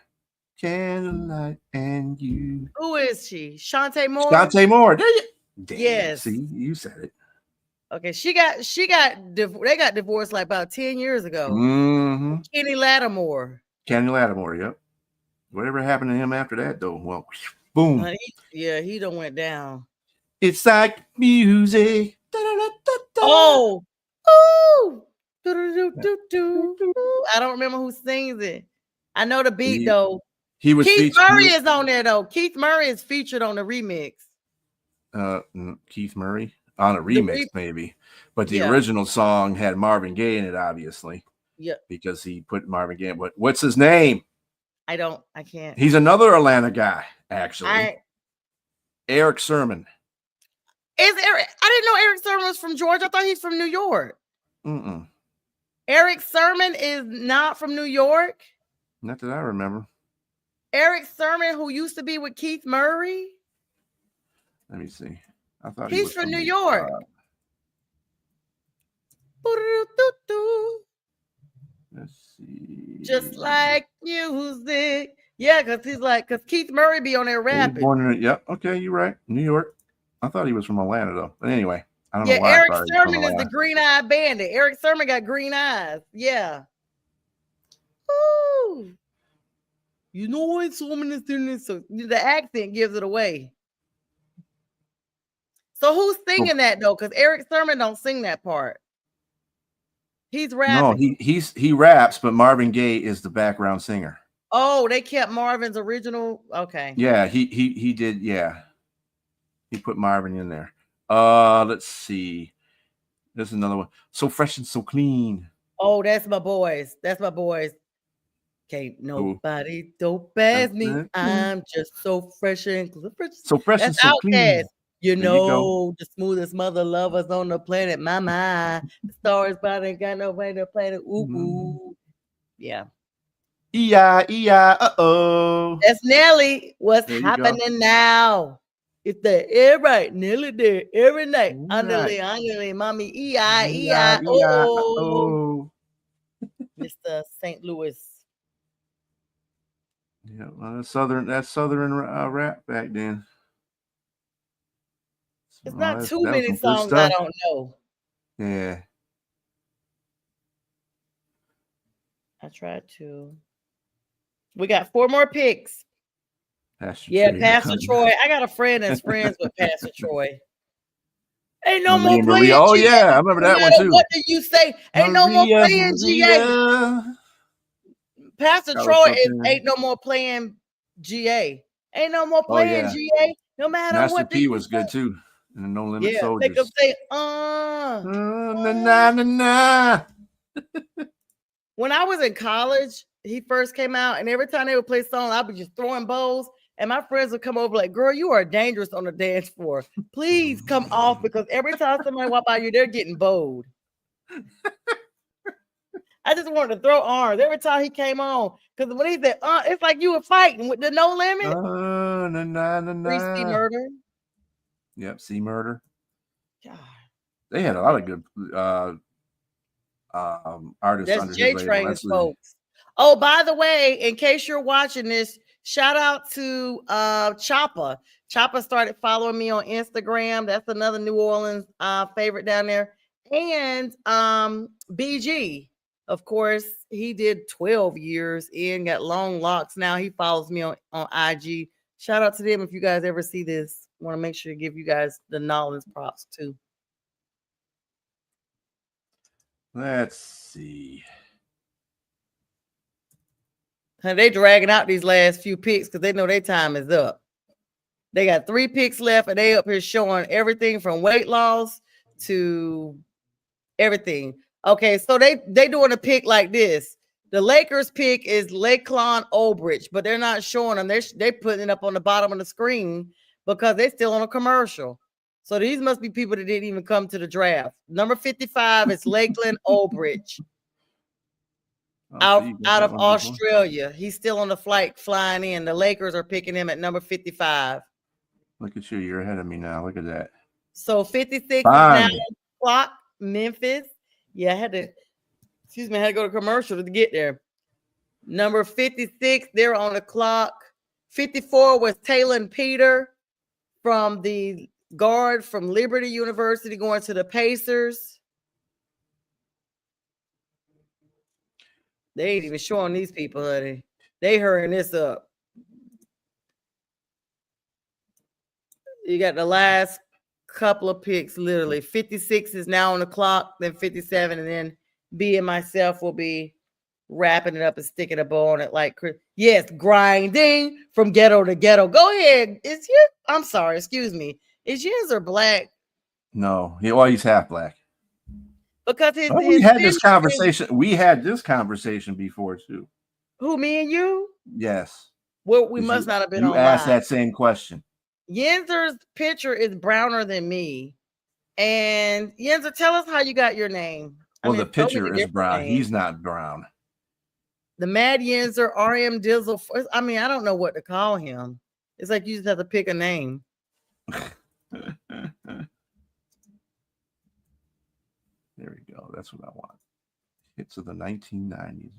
Candlelight and You. Who is she? Shantae Moore? Shantae Moore. There you. Damn, yes. See, you said it. Okay, they got divorced like about 10 years ago. Mm-hmm. Kenny Lattimore. Yep. Whatever happened to him after that, though? Well, boom. He done went down. It's like music. Oh, ooh. I don't remember who sings it. I know the beat though. Keith Murray is on there though. Keith Murray is featured on the remix. Keith Murray on a remix, maybe, but the original song had Marvin Gaye in it, obviously. Yeah, because he put Marvin Gaye. But what's his name? I can't. He's another Atlanta guy, actually. Eric Sermon. Is Eric? I didn't know Eric Sermon was from Georgia. I thought he's from New York. Mm-mm. Eric Sermon is not from New York. Not that I remember. Eric Sermon, who used to be with Keith Murray. Let me see. I thought he's from New York. Let's see. Just like music. Yeah, because Keith Murray be on there rapping. Okay, you're right. New York. I thought he was from Atlanta though. But anyway, I don't know why. Eric Sermon is the green eye bandit. Eric Sermon got green eyes. Yeah. Ooh. You know what? Sermon is doing this. So the accent gives it away. So who's singing that though? Because Eric Sermon don't sing that part. He's rapping. No, he raps, but Marvin Gaye is the background singer. Oh, they kept Marvin's original. Okay. Yeah, he did. Yeah, he put Marvin in there. Let's see. There's another one. So Fresh and So Clean. Oh, that's my boys. Can't nobody dope as me. I'm just so fresh and so fresh and so clean. You know, the smoothest mother lovers on the planet. My. The stars, but ain't got no way to play it. Ooh. Yeah. Uh-oh. That's Nelly. What's happening now? It's the air right. Nelly there every night. Underly, mommy. Oh. Mr. St. Louis. Yeah, well, that's southern rap back then. It's not too many songs I don't know. Yeah. I tried to. We got 4 more picks. Pastor Troy. I got a friend that's friends with Pastor Troy. Ain't no more playing Maria. Oh, yeah. I remember that one too. What did you say? Ain't no more playing GA. Pastor Troy ain't no more playing GA. Ain't no more playing GA. No matter Master what. P was good too. And the No Limit Soldiers. They could say, na. When I was in college, he first came out, and every time they would play songs, I'd be just throwing bowls. And my friends would come over like, girl, you are dangerous on the dance floor. Please come off, because every time somebody walk by you, they're getting bold. I just wanted to throw arms every time he came on. Because when he said, it's like you were fighting with the No Limit. Free C Murder. Yep, C Murder. God. They had a lot of good artists That's under his label. J-Train's folks. Oh, by the way, in case you're watching this, shout out to Choppa. Choppa started following me on Instagram. That's another New Orleans favorite down there. And BG, of course, he did 12 years in, got long locks. Now he follows me on IG. Shout out to them. If you guys ever see this, want to make sure to give you guys the knowledge props too. Let's see. They dragging out these last few picks because they know their time is up. They got 3 picks left, and they up here showing everything from weight loss to everything. Okay, so they doing a pick like this. The Lakers pick is Laquan Obridge, but they're not showing them. They're putting it up on the bottom of the screen because they're still on a commercial. So these must be people that didn't even come to the draft. Number 55 is Laquan Obridge. Out of Australia. He's still on the flight flying in. The Lakers are picking him at number 55. Look at you. You're ahead of me now. Look at that. So 56 is now clock. Memphis. Yeah, I had to go to commercial to get there. Number 56, they're on the clock. 54 was Taylor and Peter from the guard from Liberty University going to the Pacers. They ain't even showing these people, honey. They hurrying this up. You got the last couple of picks, literally. 56 is now on the clock, then 57, and then B and myself will be wrapping it up and sticking a bow on it like Chris. Yes, grinding from ghetto to ghetto. Go ahead. I'm sorry, excuse me. Is yours or black? No. He's half black. Because we had this conversation. We had this conversation before too. Who, me and you? Yes. Well, we must not have been on live. You asked that same question. Yenzer's picture is browner than me. And Yenzer, tell us how you got your name. Well, the picture is brown. He's not brown. The Mad Yenzer, RM Dizzle. I mean, I don't know what to call him. It's like you just have to pick a name. There we go. That's what I want. Hits of the 1990s.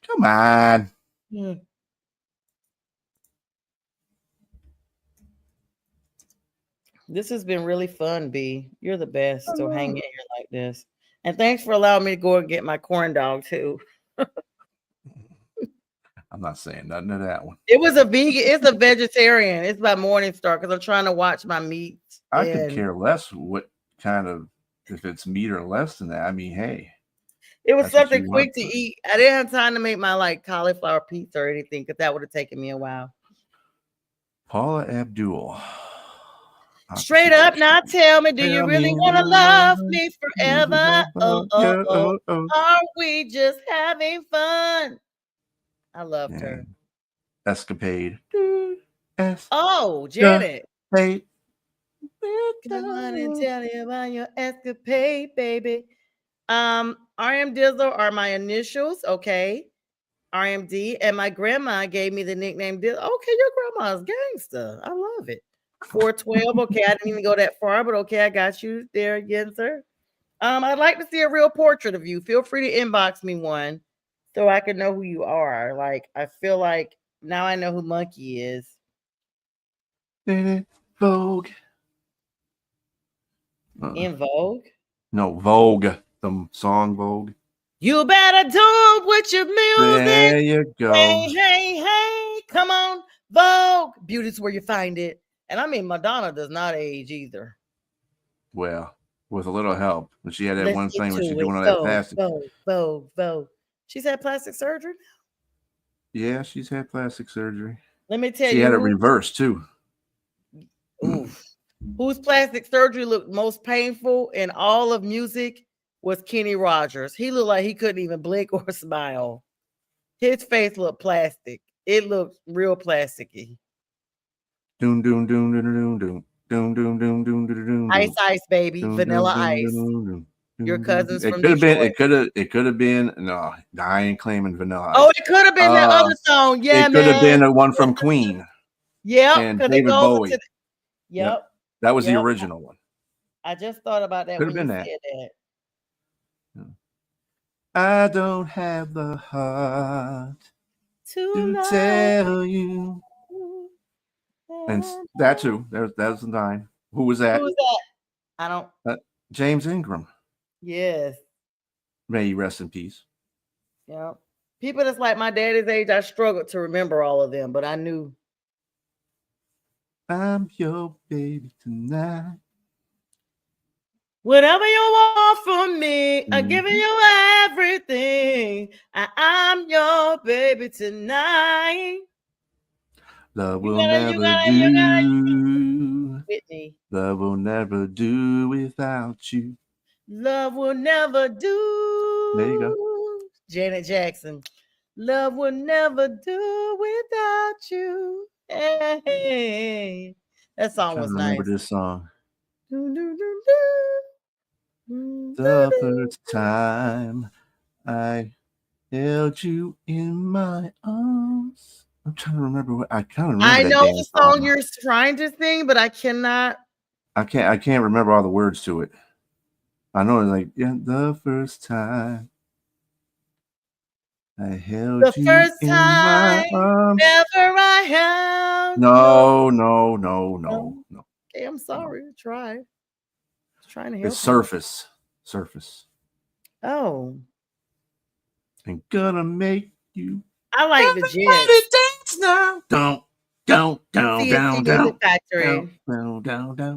Come on. Yeah. This has been really fun, B. You're the best. So hang in here like this. And thanks for allowing me to go and get my corn dog too. I'm not saying nothing to that one. It was a vegan. It's a vegetarian. It's by Morningstar because I'm trying to watch my meat. I could care less what kind of, if it's meat or less than that. I mean, hey. It was something quick to eat. I didn't have time to make my like cauliflower pizza or anything because that would have taken me a while. Paula Abdul. Straight up, now tell me, do you really want to love me forever? Are we just having fun? I loved her. Escapade. Oh, Janet. Hey. Come on and tell me about your escapade, baby. RM Dizzle are my initials, okay? RMD, and my grandma gave me the nickname Dizzle. Okay, your grandma's gangster. I love it. 412. Okay, I didn't even go that far, but okay, I got you there again, sir. I'd like to see a real portrait of you. Feel free to inbox me one so I can know who you are. Like, I feel like now I know who Monkey is. Vogue. In Vogue? No, Vogue. The song Vogue. You better do with your music. There you go. Hey, hey, hey. Come on, Vogue. Beauty's where you find it. And I mean, Madonna does not age either. Well, with a little help. She had that one thing when she's doing all that plastic. Vogue. She's had plastic surgery? Yeah, she's had plastic surgery. Let me tell you. She had it reversed too. Oof. Whose plastic surgery looked most painful in all of music was Kenny Rogers. He looked like he couldn't even blink or smile. His face looked plastic. It looks real plasticky. Doom doom doom doom doom doom doom doom doom doom doom Ice doom Ice Baby, doom Vanilla doom doom Ice. doom Your doom doom. cousins It from could have been. Detroit. It could have been. No, I ain't claiming Vanilla Oh, Ice. it could have been that other song. Yeah, It could have been man. the one from Queen Yep, and because it David goes into Bowie. Yep, yep, that was the yep. original one. I just thought about that Could have when you been said that. that. I don't have the heart to Tonight. tell you. And that too. There's the 9. Who was that? Who's that? I don't. James Ingram. Yes. May he rest in peace. Yep. People that's like my daddy's age, I struggled to remember all of them, but I knew. I'm your baby tonight. Whatever you want from me, I'm giving Mhm. you everything. I'm your baby tonight. Love You will gotta, you never gotta, you gotta, do. Whitney. Love will never do without you. Love will never There you go. do. Janet Jackson. Love will never do without you. Hey. That I'm song trying was to remember nice. this song. Do, do, do, do. The first time I held you in my arms. I'm trying to remember what I kind of remember I that know damn the song. song you're trying to sing, but I cannot. I can't remember all the words to it. I know it's like, yeah, the first time I held The you first in my time arms. ever I held No. your. Okay, I'm sorry. I tried. Just trying to It's help you. Surface. Oh, And gonna make you I like the everybody Jets. dance now. Down. CNC Music Factory.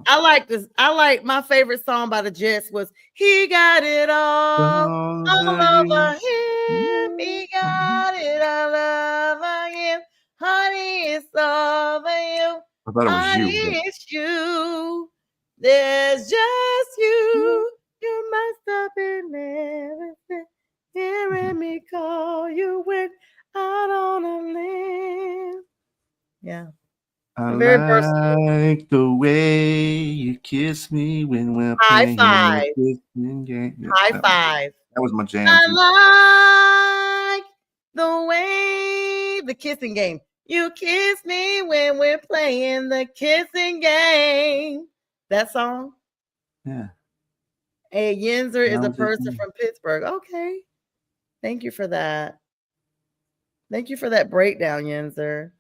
I like this. I like my favorite song by the Jets was "He Got It All All Over over Him." He you. got it all over him. Honey, it's over you. I thought it was Honey, you, but it's you. There's just you. You must have been everything. Hearing me call, you went out on a limb. Yeah, I I'm very versatile. like the way you kiss me when we're High playing the five. kissing game. Yeah, High that five. was my jam too. I like the way the kissing game. You kiss me when we're playing the kissing game. That song. Yeah. Hey, Yinzer is a Sounds like person me. from Pittsburgh. Okay. Thank you for that. Thank you for that breakdown, Yinzer.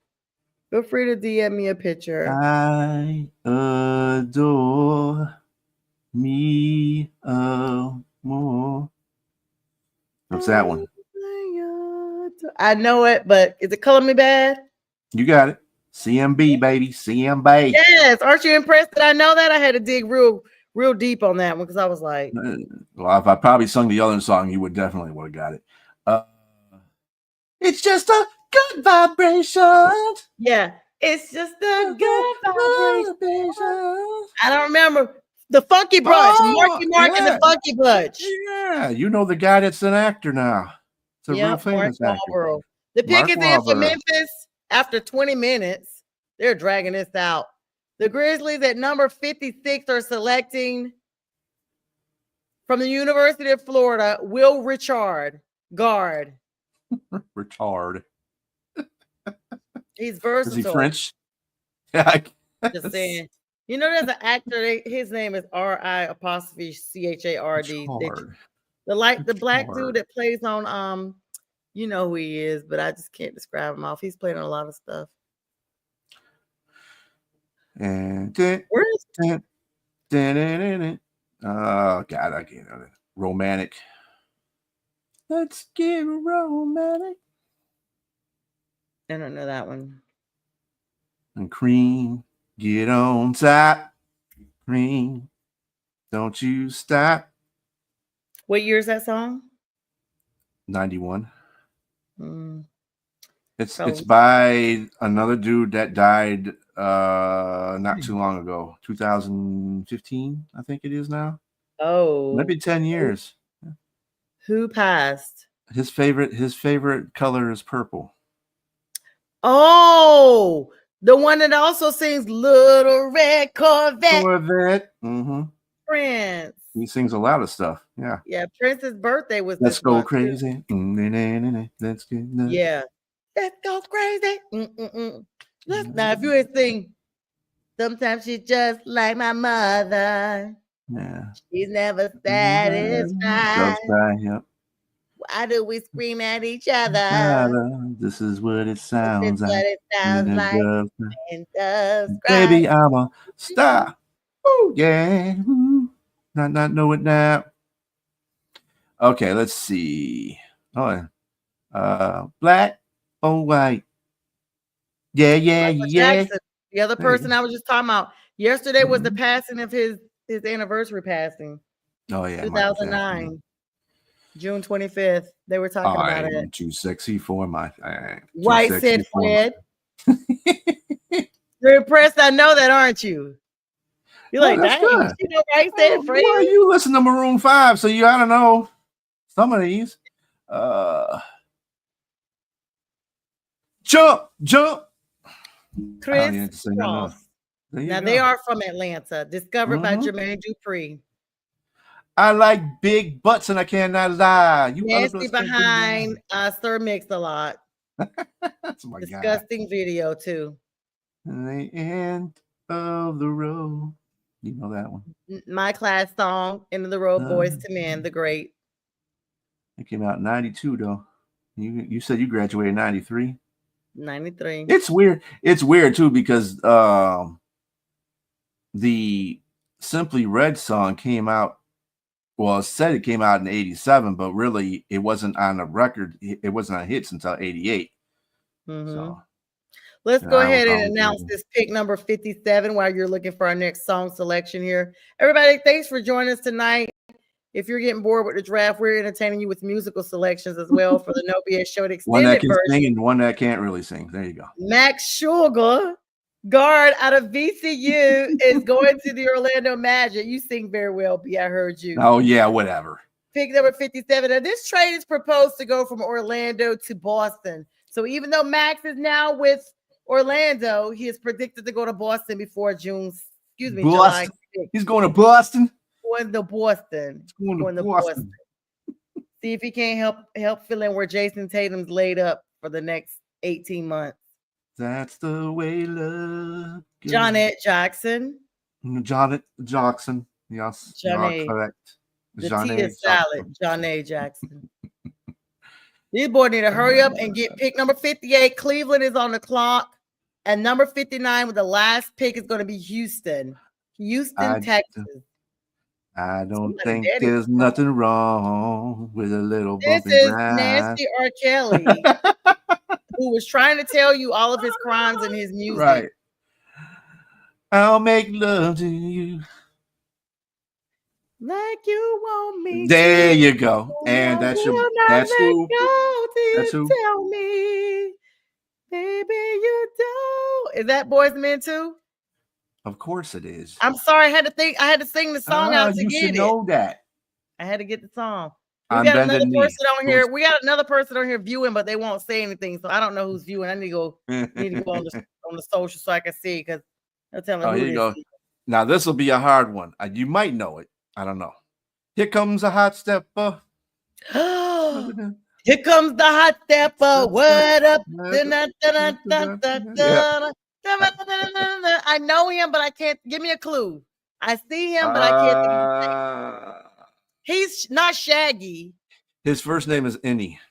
Feel free to DM me a picture. I adore me more. What's that one? I know it, but is it Color Me Bad? You got it. CMB, baby. CMB. Yes. Aren't you impressed that I know that? I had to dig real deep on that one because I was like, Well, if I probably sung the other song, you would definitely would have got it. It's just a good vibration. yeah, it's just a good vibration. I don't remember the Funky Bunch, Oh, Marky Mark and the yeah. Funky Bunch. Yeah, you know the guy that's an actor now. It's a real Yep, Mark famous actor. Wahlberg. The pick Mark is in for Wahlberg. Memphis after 20 minutes. They're dragging this out. The Grizzlies at number 56 are selecting from the University of Florida, Will Richard, guard. Retard. He's Is versatile. he French? Yeah. Just saying. You know, there's an actor. His name is RI'Chard. The black dude that plays on you know who he is, but I just can't describe him off. He's playing a lot of stuff. And Where is oh God, I can't know that. Romantic. Let's get romantic. I don't know that one. And cream, get on top. Cream, don't you stop. What year is that song? 91. It's Probably. by another dude that died not too long ago. 2015, I think it is now. Oh, Maybe 10 years. who passed? His favorite color is purple. Oh, the one that also sings Little Red Corvette. Corvette. Mm-hmm. Prince. He sings a lot of stuff. Yeah. Yeah, Prince's birthday was Let's this go month. crazy. Let's get nuts. Yeah. Let's go crazy. Now, if you ain't sing, sometimes she's just like my mother. Yeah. She's never satisfied. Yep. Why do we scream at each other? This is what it This is sounds what like. it sounds like. And does cry. Baby, I'm a star. Oh yeah. Ooh. Not know it now. Okay, let's see. Oh, black or white. Yeah. Michael Jackson, the other person I was just talking about. Yesterday was the passing of his anniversary passing. Oh yeah, 2009, June 25th. They were talking about it. I'm too sexy for my White said Fred. You're impressed. I know that, aren't you? You're like, dang, you know White said Fred. Well, you listen to Maroon 5, so you gotta know some of these. Jump. Chris Cross. Now they are from Atlanta, discovered by Jermaine Dupri. I like big butts and I cannot lie. You Nasty behind Sir Mix-a-Lot. That's my disgusting video too. The end of the road. You know that one. My class song, End of the Road, Boys to Men, the great. It came out in 92 though. You said you graduated in 93? 93. It's weird. It's weird too because the Simply Red song came out. Well, it said it came out in 87, but really it wasn't on a record. It wasn't on hits until 88. So let's go ahead and announce this pick number 57 while you're looking for our next song selection here. Everybody, thanks for joining us tonight. If you're getting bored with the draft, we're entertaining you with musical selections as well for the No BS Show extended one that can version. sing and one that can't really sing. There you go. Max Sugar, guard out of VCU, is going to the Orlando Magic. You sing very well, B. I heard you. Oh, yeah, whatever. Pick number 57. Now, this trade is proposed to go from Orlando to Boston. So even though Max is now with Orlando, he is predicted to go to Boston before July 6th. He's going to Boston? Going to Boston. Going to Boston. See if he can't help fill in where Jason Tatum's laid up for the next 18 months. That's the way love. Johnette Jackson. Johnette Jackson. Yes, you are correct. The tea is salad. Johnette Jackson. These boys need to hurry up and get pick number 58. Cleveland is on the clock. And number 59 with the last pick is going to be Houston. Texas. I don't think there's nothing wrong with a little bump. This is Nasty R. Kelly, who was trying to tell you all of his crimes in his music. Right. I'll make love to you like you want me. There you go. And that's who. That's who. Tell me, baby, you don't. Is that Boys Men too? Of course it is. I'm sorry, I had to sing the song out to get it. You should know that. I had to get the song. We got another person on here. We got another person on here viewing, but they won't say anything. So I don't know who's viewing. I need to go on the social so I can see because they'll tell me who it is. Now this will be a hard one. You might know it. I don't know. Here comes a hot stepper. Here comes the hot stepper. What up? I know him, but I can't. Give me a clue. I see him, but I can't. He's not Shaggy. His first name is Any.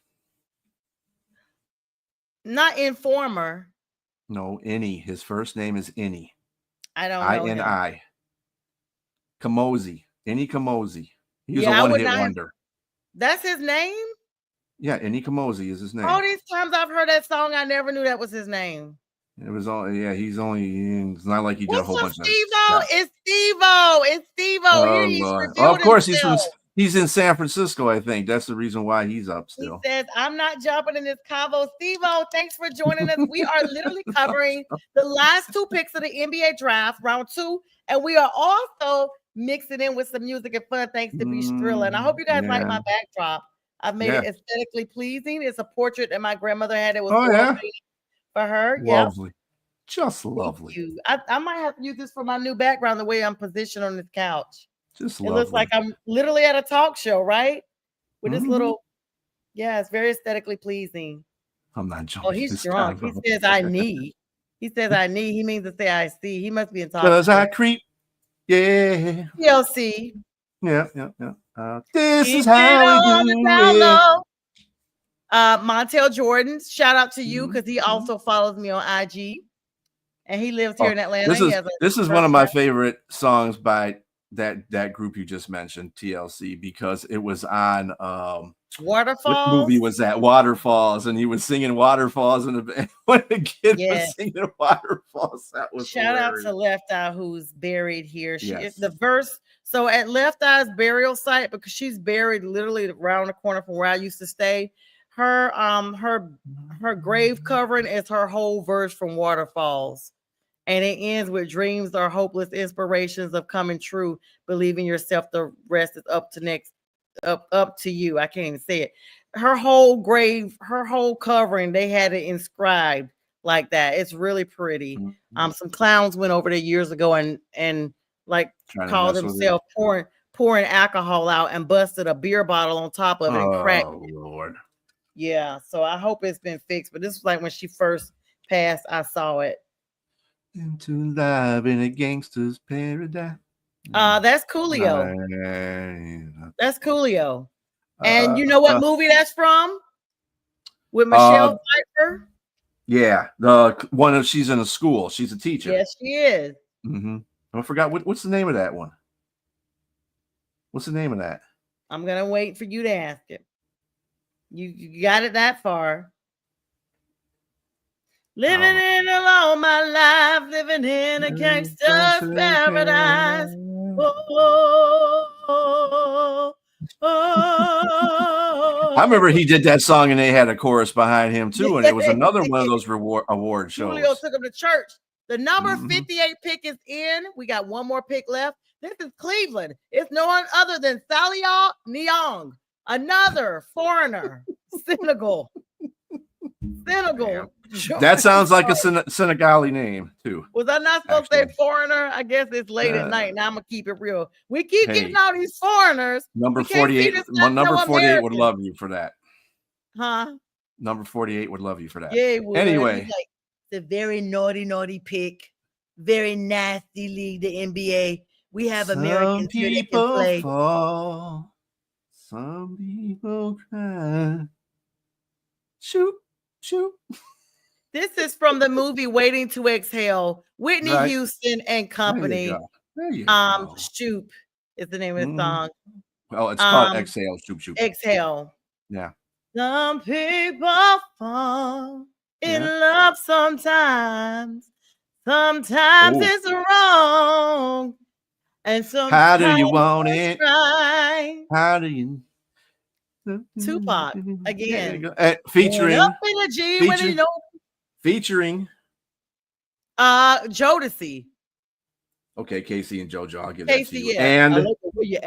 Not Informer. No, Any. His first name is Any. I don't know. I-N-I. Kamosi. Any Kamosi. He's a one-hit wonder. That's his name? Yeah, Any Kamosi is his name. All these times I've heard that song, I never knew that was his name. It was all, it's not like he did a whole bunch of stuff. It's Steve-O. Oh, of course, he's in San Francisco, I think. That's the reason why he's up still. He says, I'm not jumping in this Cabo. Steve-O, thanks for joining us. We are literally covering the last two picks of the NBA draft, round 2, and we are also mixing in with some music and fun thanks to Be Strilla. And I hope you guys like my backdrop. I've made it aesthetically pleasing. It's a portrait that my grandmother had. It was for her. Yeah. Lovely. Just Thank lovely. you. I might have to use this for my new background, the way I'm positioned on this couch. Just It looks like lovely. I'm literally at a talk show, right? With this Mhm. little, yeah, it's very aesthetically pleasing. I'm not Oh, jumping he's this drunk. time. He says I need. He says I need. He means to say I see. He must be in talk Because I show. creep. Yeah. TLC. Yeah. This Keep is it how we on the do down it. low. Montel Jordan, shout out to you because he Mhm. also follows me on IG, and he lives here Oh, in Atlanta. this He is has a this is one of my favorite songs by that group you just mentioned, TLC, because it was on what movie Waterfalls. was that? Waterfalls, and he was singing Waterfalls, and when the kid Yeah. was singing Waterfalls, that was Shout out hilarious. to Left Eye, who's buried here. Yes. The verse. So at Left Eye's burial site, because she's buried literally around the corner from where I used to stay. Her grave covering is her whole verse from Waterfalls. And it ends with dreams are hopeless inspirations of coming true. Believe in yourself. The rest is up to you. I can't even say it. Her whole grave, her whole covering, they had it inscribed like that. It's really pretty. Some clowns went over there years ago and like Trying to called mess with it. themselves pouring alcohol out and busted a beer bottle on top of it and cracked. Oh Lord. Yeah, so I hope it's been fixed. But this was like when she first passed, I saw it. Into live in a gangster's paradise. That's Coolio. That's Coolio. And you know what movie that's from? With Michelle Pfeiffer? Yeah, the one of she's in a school. She's a teacher. Yes, she is. Mm-hmm. I forgot what's the name of that one. What's the name of that? I'm gonna wait for you to ask it. You got it that far. Living in all my life, living in a gangster's paradise. I remember he did that song and they had a chorus behind him too, and it was another one of those award shows. Julio took him to church. The number 58 pick is in. We got one more pick left. This is Cleveland. It's no one other than Salia Niang, another foreigner. Senegal. That sounds like a Senegali name too. Was I not supposed to say foreigner? I guess it's late at night. Now I'm gonna keep it real. We keep getting all these foreigners. Number 48. Number 48 would love you for that. Huh? Number 48 would love you for that. Yeah, it would. Anyway, like the very naughty pick, very nasty league, the NBA. We have Americans here that can play. Fall, some people cry. Shoot. This is from the movie Waiting to Exhale. Whitney Houston and Company. There you go. Shoop is the name of the song. Oh, it's called Exhale. Shoop. Exhale. Yeah. Some people fall in love sometimes. Sometimes it's wrong. And sometimes how do you want it? Right. How do you? Tupac again. Featuring Jodeci. Okay, Casey and JoJo. I'll give Casey, that to you.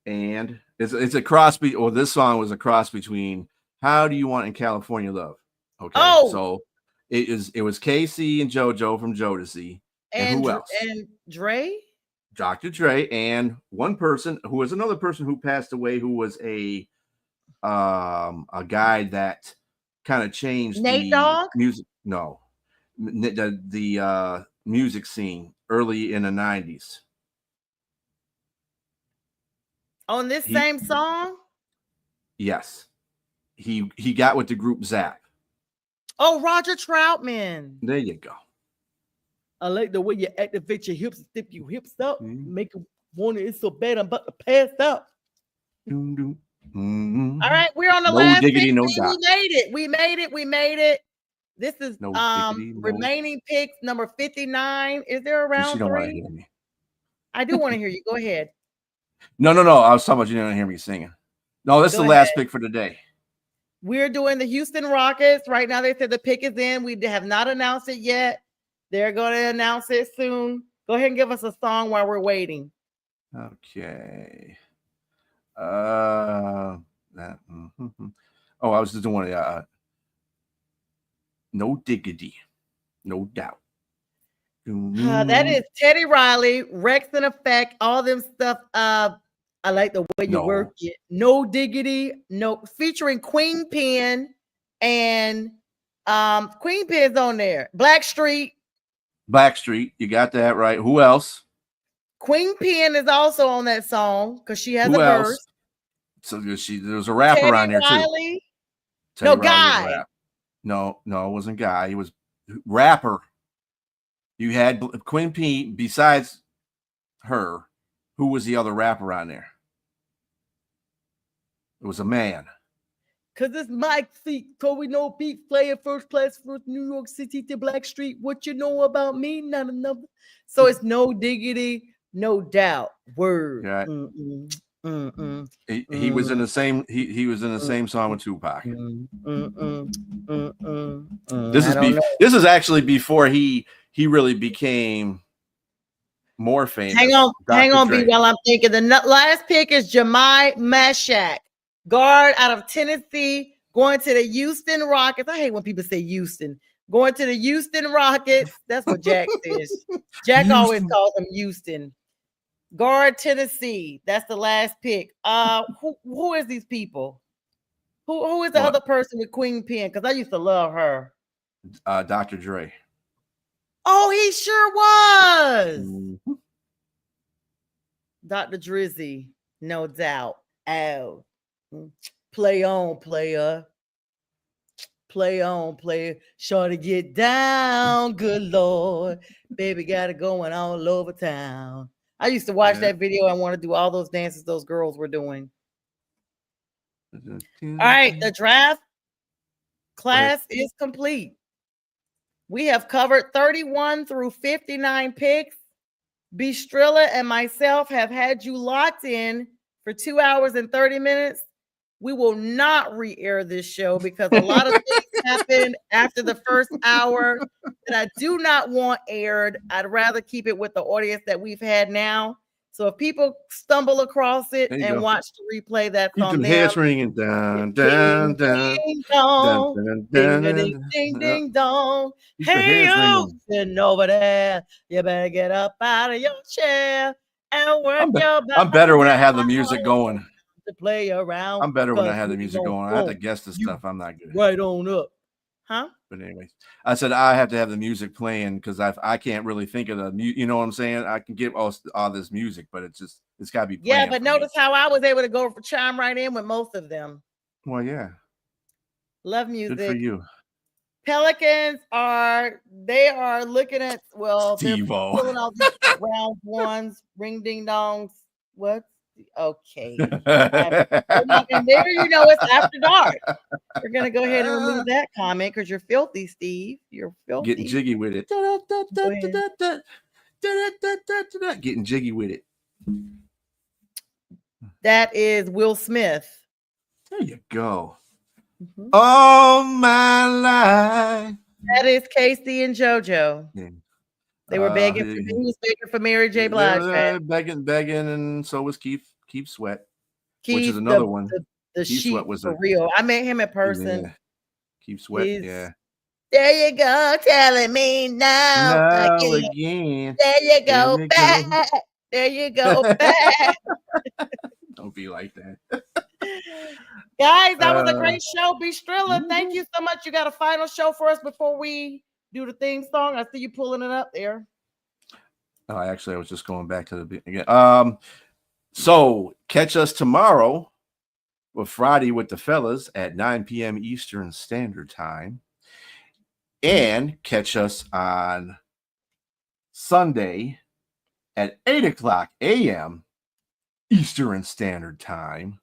And it's a cross this song was a cross between How Do You Want in California Love? Okay. So it was Casey and JoJo from Jodeci. And who else? And Dre? Dr. Dre, and one person who was another person who passed away, who was a guy that kind of changed Nate Dogg? Music. No, the music scene early in the 90s. On this same song? Yes, he got with the group Zap. Oh, Roger Troutman. There you go. I like the way you activate your hips and stiff your hips up. Make it want it. It's so bad I'm about to pass out. All right, we're on the last diggity, pick. no doubt. We made it. This is remaining picks number 59. Is there a round 3? I do want to hear you. Go ahead. No. I was talking about you didn't hear me singing. No, this is the last pick for today. We're doing the Houston Rockets. Right now, they said the pick is in. We have not announced it yet. They're going to announce it soon. Go ahead and give us a song while we're waiting. Okay. I was just doing No diggity. No doubt. That is Teddy Riley, Rex and Effect, all them stuff. I like the way you work it. No diggity, no, featuring Queen Pen and Queen Pen's on there. Blackstreet, you got that right. Who else? Queen Pen is also on that song because she has Who a else? verse. So there's a rapper Teddy on there Riley. too. No, Guy. No, it wasn't Guy. He was rapper. You had Queen P. Besides her, who was the other rapper on there? It was a man. Cause it's Mike Feet, we know beat player first class first New York City to Blackstreet. What you know about me? Not another. So it's no diggity, no doubt. Word. Right. He was in the same. He was in the same song with Tupac. This is actually before he really became more famous. Hang on, B. While I'm thinking, the last pick is Jemai Mashak, guard out of Tennessee, going to the Houston Rockets. I hate when people say Houston. Going to the Houston Rockets. That's what Jack says. Jack always calls them Houston. Guard Tennessee. That's the last pick. Who is these people? Who is the other person with Queen Pen? Because I used to love her. Dr. Dre. Oh, he sure was. Mm-hmm. Dr. Drizzy, no doubt. Oh, play on, player. Play on, player. Sure to get down, good Lord. Baby got it going all over town. I used to watch that video and want to do all those dances those girls were doing. All right, the draft class is complete. We have covered 31 through 59 picks. Bistrilla and myself have had you locked in for 2 hours and 30 minutes. We will not re-air this show because a lot of things happened after the first hour that I do not want aired. I'd rather keep it with the audience that we've had now. So if people stumble across it and watch the replay, that's on them. Heads ringing down, down, down, ding, ding, ding, ding, dong. Hey, you sitting over there, you better get up out of your chair and work your body. I'm better when I have the music going. To play around. I'm better when I have the music going. I have to guess the stuff. I'm not good. Right on up. Huh? But anyways, I said I have to have the music playing because I can't really think of the music. You know what I'm saying? I can get all this music, but it's got to be playing. Yeah, but notice how I was able to go for chime right in with most of them. Well, yeah. Love music. Good for you. Pelicans are looking at Steve-O. they're pulling out these round ones, ring ding dongs. What? Okay. And there you know it's after dark. We're gonna go ahead and remove that comment because you're filthy, Steve. You're filthy. Getting jiggy with it. Getting jiggy with it. That is Will Smith. There you go. Mm-hmm. All my life. That is Casey and JoJo. Yeah. They were begging for, he was begging for Mary J. Blige. Begging, and so was Keith Sweat, which is another one. The Keith Sweat was for real. I met him in person. Yeah. Keith Sweat, yeah. There you go, telling me now again. There you go, back. There you go, back. Don't be like that. Guys, that was a great show. Bistrilla, thank you so much. You got a final show for us before we do the theme song? I see you pulling it up there. Oh, actually, I was just going back to the again. So catch us tomorrow with Friday with the fellas at 9 p.m. Eastern Standard Time. And catch us on Sunday at 8 o'clock a.m. Eastern Standard Time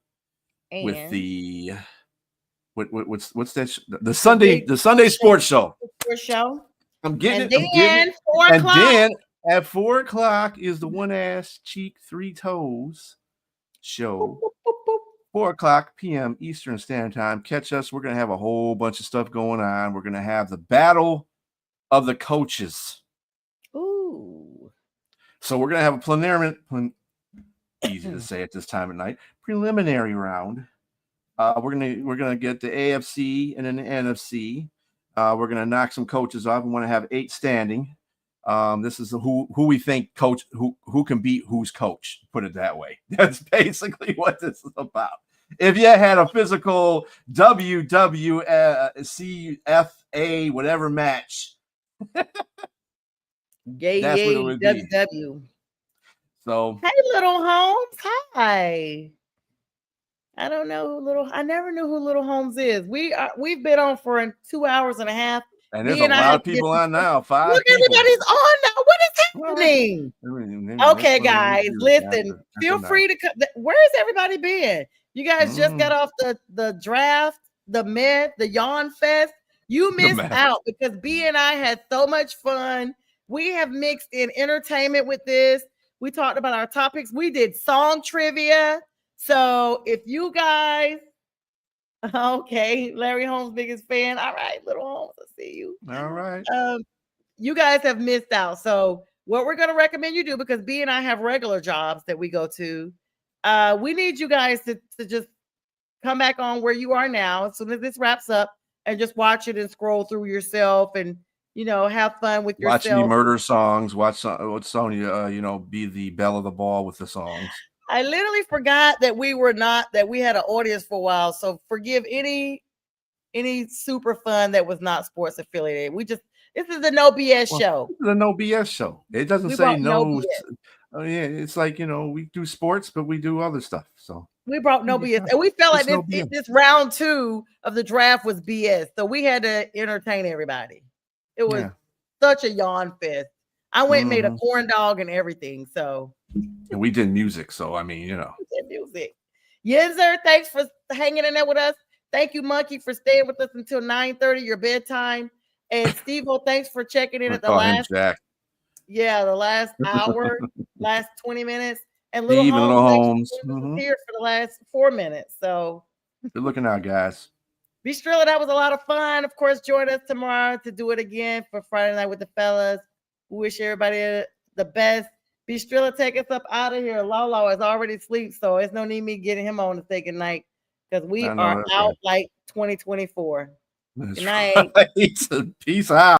and with the what's that? The Sunday Sports Show. Sports Show. I'm getting and then 4 o'clock. And then at 4 o'clock is the One Ass Cheek Three Toes show. 4 o'clock p.m. Eastern Standard Time. Catch us. We're gonna have a whole bunch of stuff going on. We're gonna have the Battle of the Coaches. Ooh. So we're gonna have a preliminary. Easy to say at this time of night. Preliminary round. We're gonna get the AFC and then the NFC. We're going to knock some coaches off. We want to have 8 standing. This is who we think coach who can beat who's coach. Put it that way. That's basically what this is about. If you had a physical WWCFA whatever match, that's what it would be. WW. So hey, Little Holmes. Hi. I don't know I never knew who Little Holmes is. We've been on for 2 hours and a half. and there's a lot of people on now. 5 Look, people. everybody's on now. What is happening? Okay, guys, listen. Feel free to come. Where's everybody been? You guys just got off the draft, the Met, the Yawn Fest. You missed out because B and I had so much fun. We have mixed in entertainment with this. We talked about our topics. We did song trivia. So if you guys, okay, Larry Holmes' biggest fan. All right, Little Holmes, I see you. All right. You guys have missed out. So what we're going to recommend you do, because B and I have regular jobs that we go to, we need you guys to just come back on where you are now as soon as this wraps up and just watch it and scroll through yourself and, have fun with yourself. Watch any murder songs. Watch Sonya, be the belle of the ball with the songs. I literally forgot that we had an audience for a while. So forgive any super fun that was not sports affiliated. This is a no BS show. This is a no BS show. It doesn't say no. Oh yeah, it's like we do sports, but we do other stuff. So we brought no BS, and we felt like this round 2 of the draft was BS. So we had to entertain everybody. It was such a yawn fest. I went and made a corn dog and everything. So and we did music. So I mean, we did music. Yenzer, thanks for hanging in there with us. Thank you, Monkey, for staying with us until 9:30, your bedtime. And Steve-O, thanks for checking in at the last. The last hour, last 20 minutes. And Little Holmes here for the last 4 minutes. So good looking out, guys. Be Strilla, that was a lot of fun. Of course, join us tomorrow to do it again for Friday Night with the Fellas. We wish everybody the best. Be Strilla, take us up out of here. Lolo is already asleep, so there's no need me getting him on to say good night because we are out like 2024. Good night. Peace out.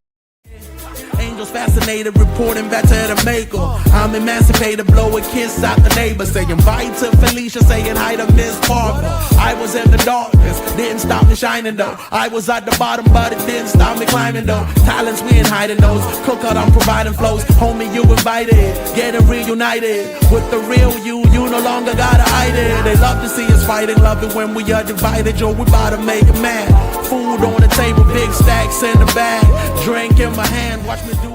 Angels fascinated, reporting back to the maker. I'm emancipated, blow a kiss out the neighbor. Saying bye to Felicia, saying hi to Miss Parker. I was in the darkness, didn't stop me shining though. I was at the bottom, but it didn't stop me climbing though. Talents, we ain't hiding those. Cook out, I'm providing flows. Homie, you invited, getting reunited. With the real you no longer gotta hide it. They love to see us fighting, love it when we are divided. Yo, we about to make it mad. Food on the table, big stacks in the bag. Drink in my hand, watch me do